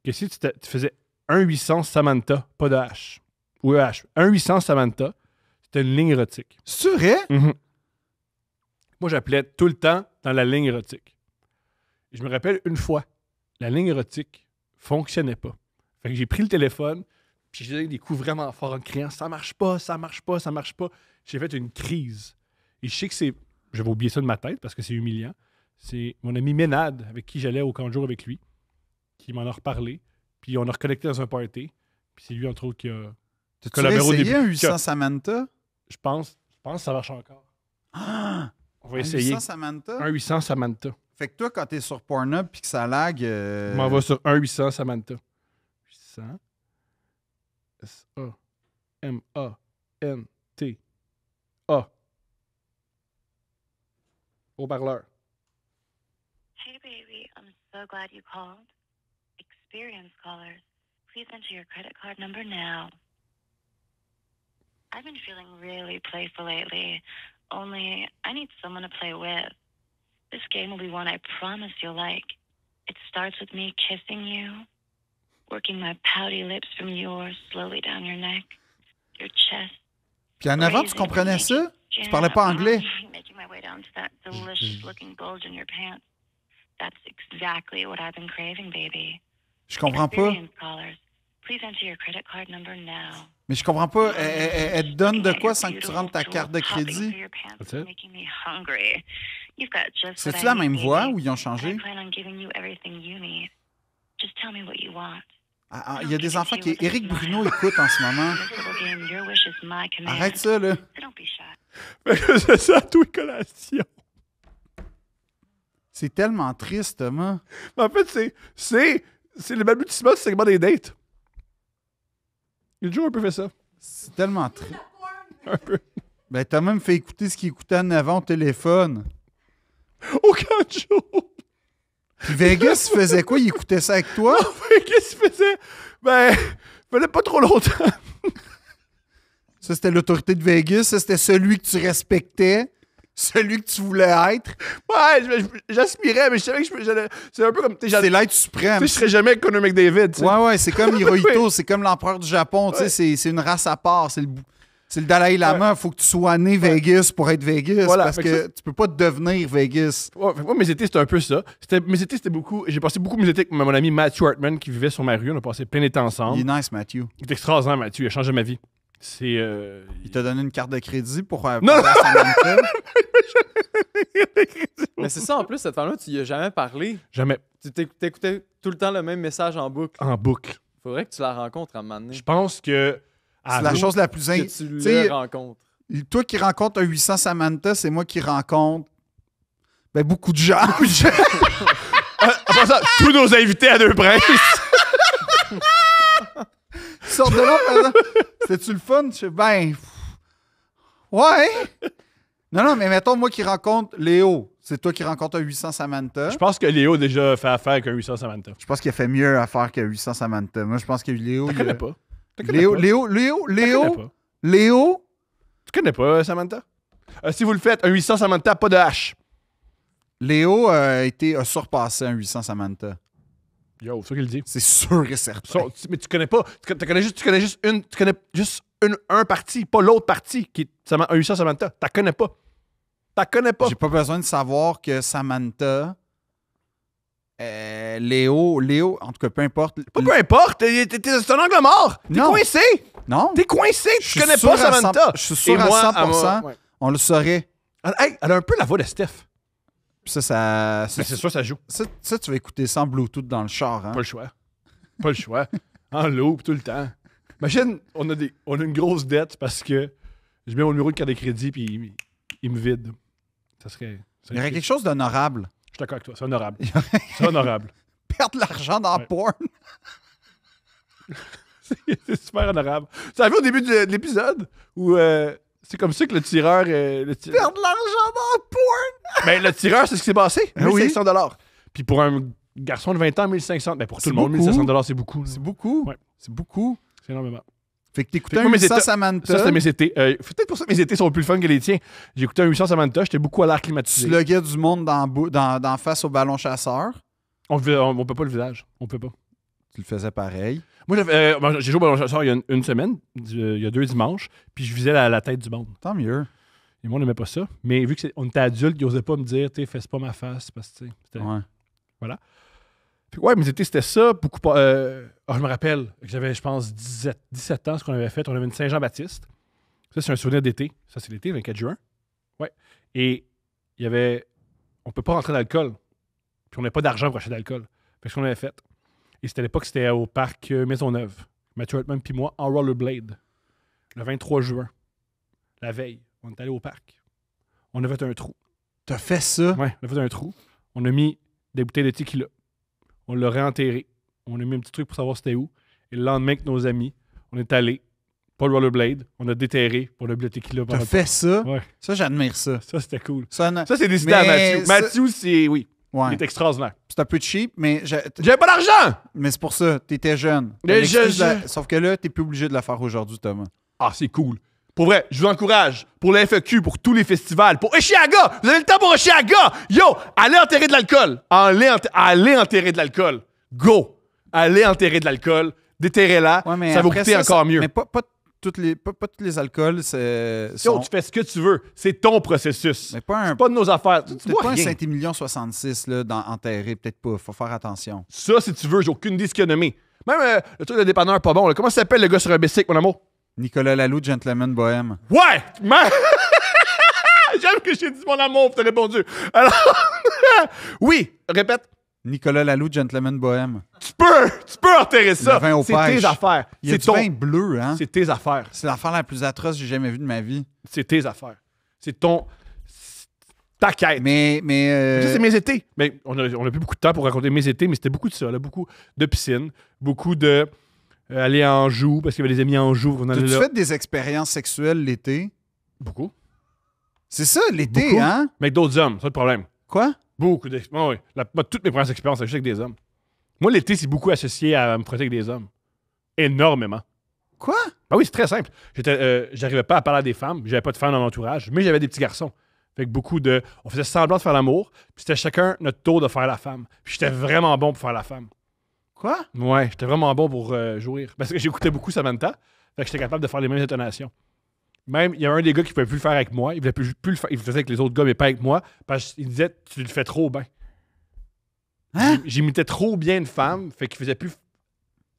que si tu faisais 1-800 Samantha, pas de H, ou EH, 1-800 Samantha, c'était une ligne érotique. C'est vrai? Mhm. Moi, j'appelais tout le temps dans la ligne érotique. Et je me rappelle une fois, la ligne érotique fonctionnait pas. Fait que j'ai pris le téléphone, puis j'ai donné des coups vraiment forts en criant « Ça marche pas, ça marche pas, ça marche pas ». J'ai fait une crise. Et je sais que c'est... Je vais oublier ça de ma tête parce que c'est humiliant. C'est mon ami Ménade, avec qui j'allais au camp de jour avec lui, qui m'en a reparlé. Puis on a reconnecté dans un party. Puis c'est lui, entre autres, qui a... T'as-tu collaboré au essayé début. un 800 Samantha? Je pense que ça marche encore. Ah! On va Un essayer. 800 Samantha? 1-800 Samantha. Fait que toi, quand t'es sur Pornhub puis que ça lag... Je m'en vais sur 1-800 Samantha. 800 S-A-M-A-N-T-A. Haut-parleur. Hey, baby, I'm so glad you called. Experience callers, please enter your credit card number now. I've been feeling really playful lately, only I need someone to play with. This game will be one I promise you'll like. It starts with me kissing you, working my pouty lips from yours slowly down your neck, your chest. Puis en avant, tu comprenais ça? Tu parlais pas anglais? Making my way down to that delicious-looking bulge in your pants. That's exactly what I've been craving, baby. Je comprends pas. Experience callers, please enter your credit card number now. Mais je comprends pas. Elle te donne de quoi sans que tu rentres ta carte de crédit? That's it. Making me hungry. You've got just what C'est-tu I la need, même voix baby. ou ils ont And I changé? plan on giving you everything you need. Just tell me what you want. Il y a des enfants qui... Éric Bruno écoute en ce moment. In this little game, your wish is my command. Arrête ça, là. So don't be shy. Fait que c'est ça, tout est collation. C'est tellement triste, Thomas. Mais en fait, c'est le balbutiement du segment des dates. Il a toujours un peu fait ça. C'est tellement triste. Un peu. Ben, Thomas me fait écouter ce qu'il écoutait en avant au téléphone. Aucun jour. Puis Vegas, il faisait quoi? Il écoutait ça avec toi? Qu'est-ce qu'il faisait? Ben, il fallait pas trop longtemps. Ça, c'était l'autorité de Vegas. Ça, c'était celui que tu respectais. Celui que tu voulais être. Ouais, j'aspirais, mais je savais que c'est un peu comme... C'est l'être suprême. Je serais jamais Conor McDavid, tu sais. Ouais, c'est comme Hirohito. Oui. C'est comme l'empereur du Japon. Tu sais, c'est une race à part. C'est le Dalai Lama. Il faut que tu sois né Vegas pour être Vegas. Voilà, parce fait que que tu peux pas devenir Vegas. Ouais, moi, mes étés, c'était un peu ça. Mes étés, c'était beaucoup... J'ai passé beaucoup de mes étés avec mon ami Matthew Hartman, qui vivait sur ma rue. On a passé plein d'étés ensemble. Il est nice, Matthew. Il est extraordinaire, Mathieu. Il a changé ma vie. C'est... Il t'a donné une carte de crédit pour Non! parler à Samantha. Mais c'est ça, en plus, cette femme-là, tu y as jamais parlé. Jamais. Tu t'écoutais tout le temps le même message en boucle. En boucle. Faudrait que tu la rencontres à un moment donné. Je pense que... C'est la chose la plus... Que tu Tu sais, le rencontres. toi qui rencontres un 800 Samantha, c'est moi qui rencontre beaucoup de gens. En passant, tous nos invités à Deux Princes. Ils sortent de là, par exemple. C'était-tu le fun? Je fais, ouais. Non, mais mettons, moi qui rencontre Léo, c'est toi qui rencontres un 800 Samantha. Je pense que Léo a déjà fait affaire avec un 800 Samantha. Je pense qu'il a fait mieux à faire que 800 Samantha. Moi, je pense que Léo... Tu connais pas. Léo... Tu connais pas Samantha? Si vous le faites, un 800 Samantha, pas de H. Léo a surpassé un 800 Samantha. Yo, c'est ça qu'il dit. C'est sûr et certain. Mais tu connais pas. Tu connais juste un parti, pas l'autre parti qui est un 800 Samantha. T'as connais pas. J'ai pas besoin de savoir que Samantha, Léo, en tout cas, peu importe. Peu importe, c'est un angle mort. T'es Non. coincé. Non, T'es coincé. Je Tu suis connais sûr pas à Samantha. je suis sûr Et à moi, 100%, ouais. on le saurait. Elle a un peu la voix de Steph. Puis ça, Mais c'est sûr, ça joue. ça, tu vas écouter ça en Bluetooth dans le char, hein? Pas le choix. Pas le choix. En loop tout le temps. Imagine, on a une grosse dette parce que je mets mon numéro de carte de crédit puis il me vide. Ça serait Il y aurait quelque chose d'honorable. Je suis d'accord avec toi, c'est honorable. C'est honorable. Perdre de l'argent dans Ouais. porn. C'est super honorable. Tu as vu au début de l'épisode où c'est comme ça que le tireur. Perdre de l'argent dans porn. Ben, le tireur, c'est ce qui s'est passé. Ah oui. 1500 $. Puis pour un garçon de 20 ans, 1500. Ben, pour tout C'est le monde, beaucoup. 1500 $, c'est beaucoup. C'est beaucoup. Ouais. C'est beaucoup. C'est énormément. Fait que t'écoutais Fait que un moi, mes 800 états- Samantha. Ça, c'était mes étés. Peut-être pour ça que mes étés sont plus fun que les tiens. J'ai écouté un 800 Samantha, j'étais beaucoup à l'air Tu climatisé. sluguais du monde dans face au ballon chasseur. On peut pas le visage. On peut pas. Tu le faisais pareil. Moi, j'ai joué au ballon chasseur il y a une semaine, il y a 2 dimanches, puis je visais la tête du monde. Tant mieux. Et moi, on n'aimait pas ça. Mais vu qu'on était adultes, ils n'osaient pas me dire, tu sais, fais pas ma face, parce que, tu sais, c'était... Ouais. Puis, ouais, mes étés, c'était ça. Beaucoup pas. Je me rappelle que j'avais, je pense, 17 ans, ce qu'on avait fait. On avait une Saint-Jean-Baptiste. Ça, c'est un souvenir d'été. Ça, c'est l'été, 24 juin. Ouais. Et il y avait. On peut pas rentrer d'alcool. Puis on n'avait pas d'argent pour acheter d'alcool. Fait que ce qu'on avait fait. Et c'était à l'époque, c'était au parc Maisonneuve. Mathieu Hartman puis moi, en rollerblade. Le 23 juin. La veille. On est allé au parc. On a fait un trou. T'as fait ça? Ouais, on a fait un trou. On a mis des bouteilles de tequila. On l'a réenterré. On a mis un petit truc pour savoir c'était où. Et le lendemain, avec nos amis, on est allé, pas le rollerblade, on a déterré pour le tequila. T'as fait ça? Ouais. Ça, j'admire ça. Ça, c'était cool. Ça, Ça, c'est décidé à Mais Mathieu. ça- Mathieu, c'est... Oui, il ouais. est extraordinaire. C'est un peu cheap, mais J'avais pas d'argent! mais c'est pour ça. T'étais jeune. Mais T'as l'excuse je- de la- Sauf que là, t'es plus obligé de la faire aujourd'hui, Thomas. Ah, c'est cool. Pour vrai, je vous encourage. Pour la FEQ, pour tous les festivals, pour Oshiaga! Vous avez le temps pour Oshiaga! Yo! Allez enterrer de l'alcool! Allez enterrer de l'alcool! Go! Allez enterrer de l'alcool. Déterrez-la. Ouais, mais Ça va après coûter encore mieux. Mais pas tous les alcools, c'est. Yo, tu fais ce que tu veux. C'est ton processus. Mais pas un. C'est pas de nos affaires. Tu Peut-être vois pas un rien. Saint-Émilion 66 là, enterré, peut-être pas. Faut faire attention. Ça, si tu veux, j'ai aucune idée ce qu'il a nommé. Même le truc de dépanneur pas bon. Là. Comment ça s'appelle le gars sur un bicycle, mon amour? Nicolas Laloux, Gentleman Bohème. Ouais! J'aime que j'ai dit mon amour, t'as répondu. Alors, oui, répète. Nicolas Laloux, Gentleman Bohème. Tu peux enterrer ça. Le vin aux C'est pêches. tes affaires. Il y a C'est du ton... vin bleu, hein? C'est tes affaires. C'est l'affaire la plus atroce que j'ai jamais vue de ma vie. C'est tes affaires. C'est ton... ta quête. Mais Ça, c'est mes étés. Mais on a plus beaucoup de temps pour raconter mes étés, mais c'était beaucoup de ça. Là. Beaucoup de piscine, beaucoup de aller à Anjou, parce qu'il y avait des amis à Anjou. On allait t'as-tu là. fait des expériences sexuelles l'été? Beaucoup. C'est ça, l'été, Beaucoup. hein? Mais avec d'autres hommes, c'est ça le problème. Quoi? Beaucoup d'expériences. Oui. Toutes mes premières expériences, c'est juste avec des hommes. Moi, l'été, c'est beaucoup associé à me frotter avec des hommes. Énormément. Quoi? Ben oui, c'est très simple. J'arrivais pas à parler à des femmes, j'avais pas de femmes dans mon entourage, mais j'avais des petits garçons. Fait que beaucoup de... On faisait semblant de faire l'amour, puis c'était chacun notre tour de faire la femme. Puis j'étais vraiment bon pour faire la femme. Quoi? Ouais, j'étais vraiment bon pour jouir. Parce que j'écoutais beaucoup Samantha, fait que j'étais capable de faire les mêmes intonations. Même, il y a un des gars qui pouvait plus le faire avec moi, il voulait plus le faire, il le faisait avec les autres gars, mais pas avec moi, parce qu'il disait « Tu le fais trop bien. Hein? J'imitais trop bien une femme, fait qu'il faisait plus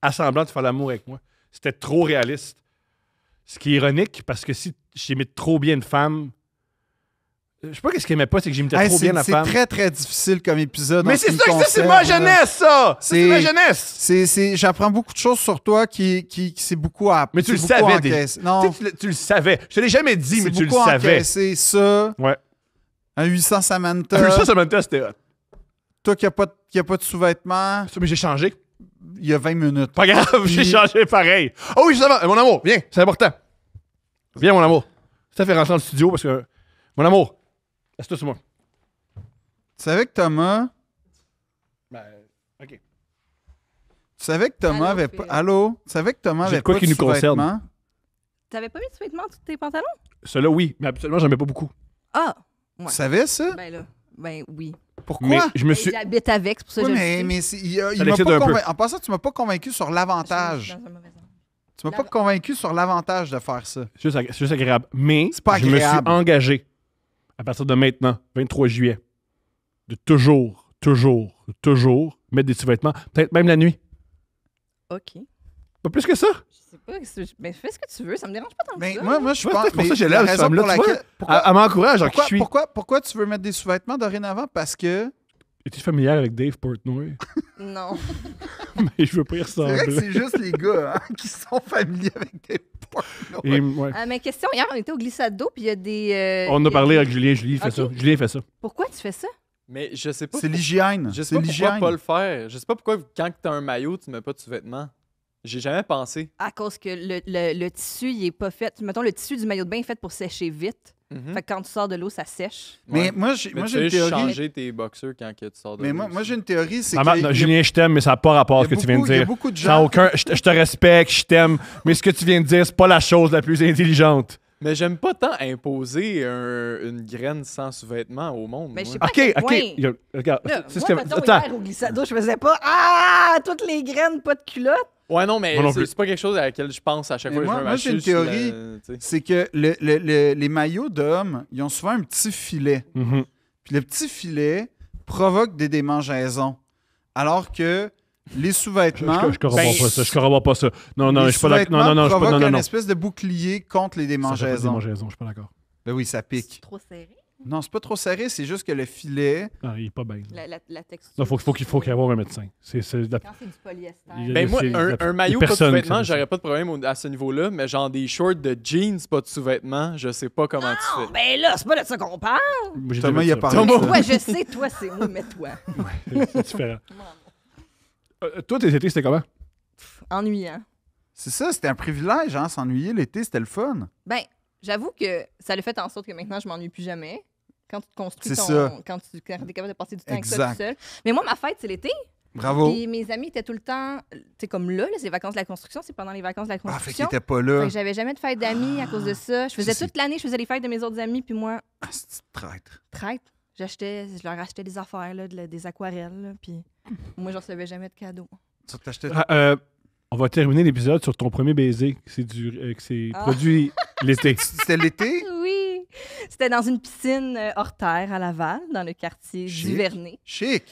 assemblant de faire l'amour avec moi. C'était trop réaliste. Ce qui est ironique, parce que si j'imite trop bien une femme... Je sais pas qu'est-ce qu'il aimait pas, c'est que j'imitais Hey, trop bien la femme. C'est très, très difficile comme épisode. Mais en ce c'est qui ça me que c'est concerne, ma là. jeunesse, ça! C'est ma jeunesse! J'apprends beaucoup de choses sur toi qui c'est beaucoup à. Mais tu c'est le beaucoup savais déjà. encaissé. Non, Tu le savais. Je te l'ai jamais dit, c'est mais tu le beaucoup savais. encaissé, ça. Ouais. Un 800 Samantha. Ça, Samantha, c'était hot. Toi qui a pas de sous-vêtements, Ça, mais j'ai changé. il y a 20 minutes. Pas grave, j'ai Puis- changé pareil. Oh oui, ça va. Mon amour, viens, c'est important. Viens, mon amour. Ça fait rentrer dans le studio parce que. Mon amour, laisse-toi sur moi. Tu savais que Thomas. Ben, OK. Tu savais que Thomas Allô, avait Phil. pas. Allô? Tu savais que Thomas J'ai avait de quoi pas qui de nous concerne. sous-vêtements? T'avais pas mis de sous-vêtements sur tes pantalons? Celui-là, oui, mais absolument, j'en mets pas beaucoup. Ah! Ouais. Tu savais ça? Ben là, ben oui. Pourquoi? Mais je me Ben, suis. j'habite avec, c'est pour ça que Ouais, je mais, le sais. mais c'est- il Ça m'a l'excite pas un peu. convaincu. En passant, tu m'as pas convaincu sur l'avantage. Dans un mauvais endroit. Tu m'as pas convaincu sur l'avantage de faire ça. C'est juste agréable. Mais C'est pas je me suis agréable. engagé, à partir de maintenant, 23 juillet, de toujours mettre des sous-vêtements, peut-être même la nuit. OK. Pas plus que ça. Je sais pas. Ben fais ce que tu veux, ça me dérange pas tant que Ben, ça. moi, je Ouais, pense. c'est pour ça que j'ai mais l'air la de cette raison pour femme-là, tu vois. laquelle. Pourquoi, Elle m'encourage en qui je suis. pourquoi tu veux mettre des sous-vêtements dorénavant? Parce que. Es-tu familière avec Dave Portnoy? Non. Mais je veux pas y C'est vrai que ressembler. c'est juste les gars hein, qui sont familiers avec des pornos. Et, ouais. Ah, mais question, hier, on était au glissade d'eau, puis il y a des... On il y a parlé avec Julien. Julien fait Ok. ça. Julien fait ça. Pourquoi tu fais ça? Mais je sais pas. C'est l'hygiène. Je sais C'est pas pourquoi l'hygiène. pas le faire. Je sais pas pourquoi, quand t'as un maillot, tu mets pas de sous-vêtements. J'ai jamais pensé. À cause que le tissu, il est pas fait... Mettons, le tissu du maillot de bain est fait pour sécher vite. Mhm. Fait que quand tu sors de l'eau, ça sèche. Mais Ouais. moi, j'ai Mais tu une sais théorie. changer tes boxers quand que tu sors de Mais l'eau moi, aussi. j'ai une théorie, c'est Maman, que. non, Julien, je t'aime, mais ça n'a pas rapport à ce que tu viens de Il y a dire. beaucoup de Ça a gens. aucun... je te respecte, je t'aime, mais ce que tu viens de dire, c'est pas la chose la plus intelligente. Mais j'aime pas tant imposer une graine sans sous-vêtements au monde. Mais je moi. sais pas à OK, quel OK. point. Regarde, Là, c'est ce moi, que... mettons, Attends. hier, au glissade d'eau, je faisais pas « Ah! Toutes les graines, pas de culotte! Ouais, non, mais Moi non plus. c'est pas quelque chose à laquelle je pense à chaque Mais fois que moi, je me moi, j'ai une m'achète sur théorie. tu sais. C'est que les maillots d'hommes, ils ont souvent un petit filet. Mhm. Puis le petit filet provoque des démangeaisons. Alors que les sous-vêtements. Je corrobore pas ça. Je corrobore pas ça. Non, non, les je suis pas d'accord. sous-vêtements Non, non, je suis pas... provoquent Non, non, une non. espèce de bouclier contre les Ça fait pas des démangeaisons. démangeaisons, je suis pas d'accord. Ben oui, ça » C'est pique. trop serré. Non, c'est pas trop serré, c'est juste que le filet. Ah, il est pas bien. La texture. Non, faut qu'il y ait un médecin. C'est la... Quand c'est du polyester. Il y a- Ben moi, c'est- un maillot pas de personne qui sous-vêtements, fait ça. j'aurais pas de problème à ce niveau-là, mais genre des shorts de jeans pas de sous-vêtements, je sais pas comment tu Non, fais. ben là, c'est pas de ça qu'on parle. Moi, j'ai Thomas, déjà il a fait parlé ça. de ça. Toi, je sais, toi, c'est moi, mais toi. C'est différent. Toi, tes étés, c'était comment? Ennuyant. C'est ça, c'était un privilège, hein, s'ennuyer l'été, c'était le fun. Ben, j'avoue que ça le fait en sorte que maintenant, je m'ennuie plus jamais. Quand tu te construis C'est ton... ça. Quand tu es capable de passer du temps avec ça Exact. tout seul. Mais moi, ma fête, c'est l'été. Bravo. Puis mes amis étaient tout le temps... Tu sais, comme là, c'est les vacances de la construction. C'est pendant les vacances de la Ah, fait qu'il construction. était pas Fait là. que j'avais jamais de fête d'amis à cause de ça. Je faisais Ça, c'est- toute l'année, je faisais les fêtes de mes autres amis. Puis moi, Ah, c'est traître. traite. Je leur achetais des affaires, là, des aquarelles. Là, puis moi, je recevais jamais de cadeaux. Tu t'achetais- On va terminer l'épisode sur ton premier baiser que c'est Ah. produit l'été. C'était l'été? Oui! C'était dans une piscine hors terre à Laval, dans le quartier Chic. du Vernet. Chic.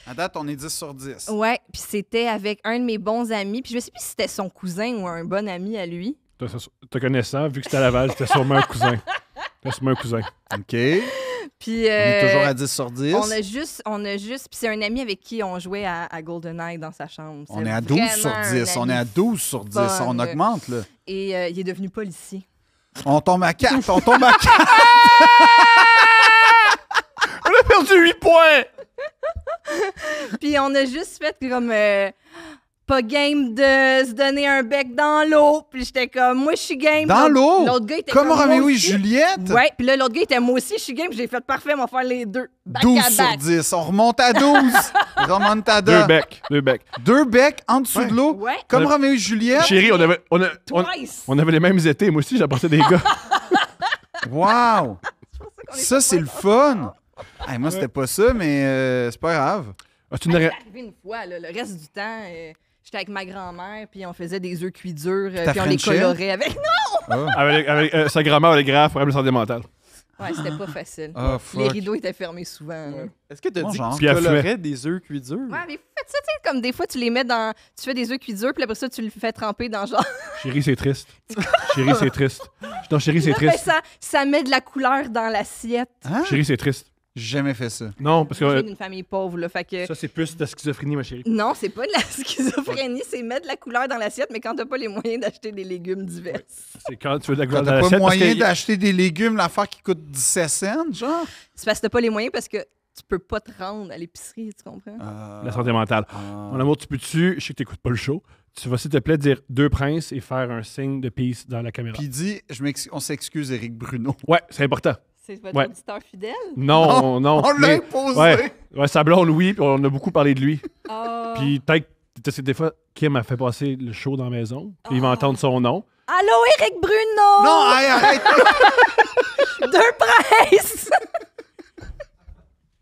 À date, on est 10 sur 10. Ouais, puis c'était avec un de mes bons amis. Puis je sais plus si c'était son cousin ou un bon ami à lui. Te connaissant, vu que c'était à Laval, c'était sûrement un cousin. C'était sûrement un cousin. OK. Puis, On est toujours à 10 sur 10. On a juste, puis c'est un ami avec qui on jouait à GoldenEye dans sa chambre. On C'est est à 12 sur vraiment 10. un On est ami à 12 sur 10. fun, On là. augmente, là. Et il est devenu policier. On tombe à 4. On tombe à 4. On a perdu 8 points! Puis on a juste fait comme pas game de se donner un bec dans l'eau. Puis j'étais comme, moi je suis game. Dans l'eau? L'autre gars était Comme moi Roméo et aussi. Juliette. Ouais, puis là l'autre gars était moi aussi, je suis game. Puis j'ai fait parfait, on va faire les deux. Back 12 à sur back. 10. On remonte à 12. Remontada. 2 becs. 2 becs en dessous de l'eau. Ouais. Comme Ouais. Roméo et Juliette. Chérie, Twice. on avait les mêmes étés. Moi aussi, j'apportais des gars. Wow. Ça, c'est le fun. Hey, moi, Ouais. c'était pas ça, mais c'est pas grave. As-tu C'est une arrivé une fois, là, le reste du temps, j'étais avec ma grand-mère, puis on faisait des œufs cuits durs, T'as puis on les Frenché? colorait avec. Non! avec sa grand-mère avait grave problème de santé mentale. Ouais, c'était pas facile. Oh, Les fuck. rideaux étaient fermés souvent. là. Est-ce que tu as Bon dit genre. que Puis tu elle fumait. colorais des œufs cuits durs? Ouais, mais faites ça, tu sais, comme des fois, tu les mets dans. Tu fais des œufs cuits durs, puis après ça, tu le fais tremper dans genre. Chérie, c'est triste. Chérie, c'est triste. Non, chérie, c'est Là, ben, triste. ça met de la couleur dans l'assiette. Hein? Chérie, c'est triste. J'ai jamais fait ça. Non, parce Je viens que d'une famille pauvre, là, fait que. ça, c'est plus de la schizophrénie, ma chérie. Non, c'est pas de la schizophrénie, c'est mettre de la couleur dans l'assiette, mais quand t'as pas les moyens d'acheter des légumes divers. C'est quand tu veux de la Quand gloire dans t'as pas l'assiette, parce moyen que- d'acheter des légumes, l'affaire qui coûte 17 cents, genre? C'est parce que t'as pas les moyens parce que tu peux pas te rendre à l'épicerie, tu comprends? La santé mentale. Mon amour, tu peux-tu, je sais que t'écoutes pas le show, tu vas s'il te plaît dire 2 princes et faire un signe de peace dans la caméra. Puis il dit, on s'excuse, Éric Bruno. Ouais, c'est important. C'est votre Ouais. auditeur fidèle? Non, non. On l'a mais- imposé. Ouais, sa blonde, oui, puis on a beaucoup parlé de lui. Ah. Puis peut-être, tu sais, des fois, Kim a fait passer le show dans la maison, puis il va entendre son nom. Allô, Éric Bruno! Non, hey, arrête! 2 princes!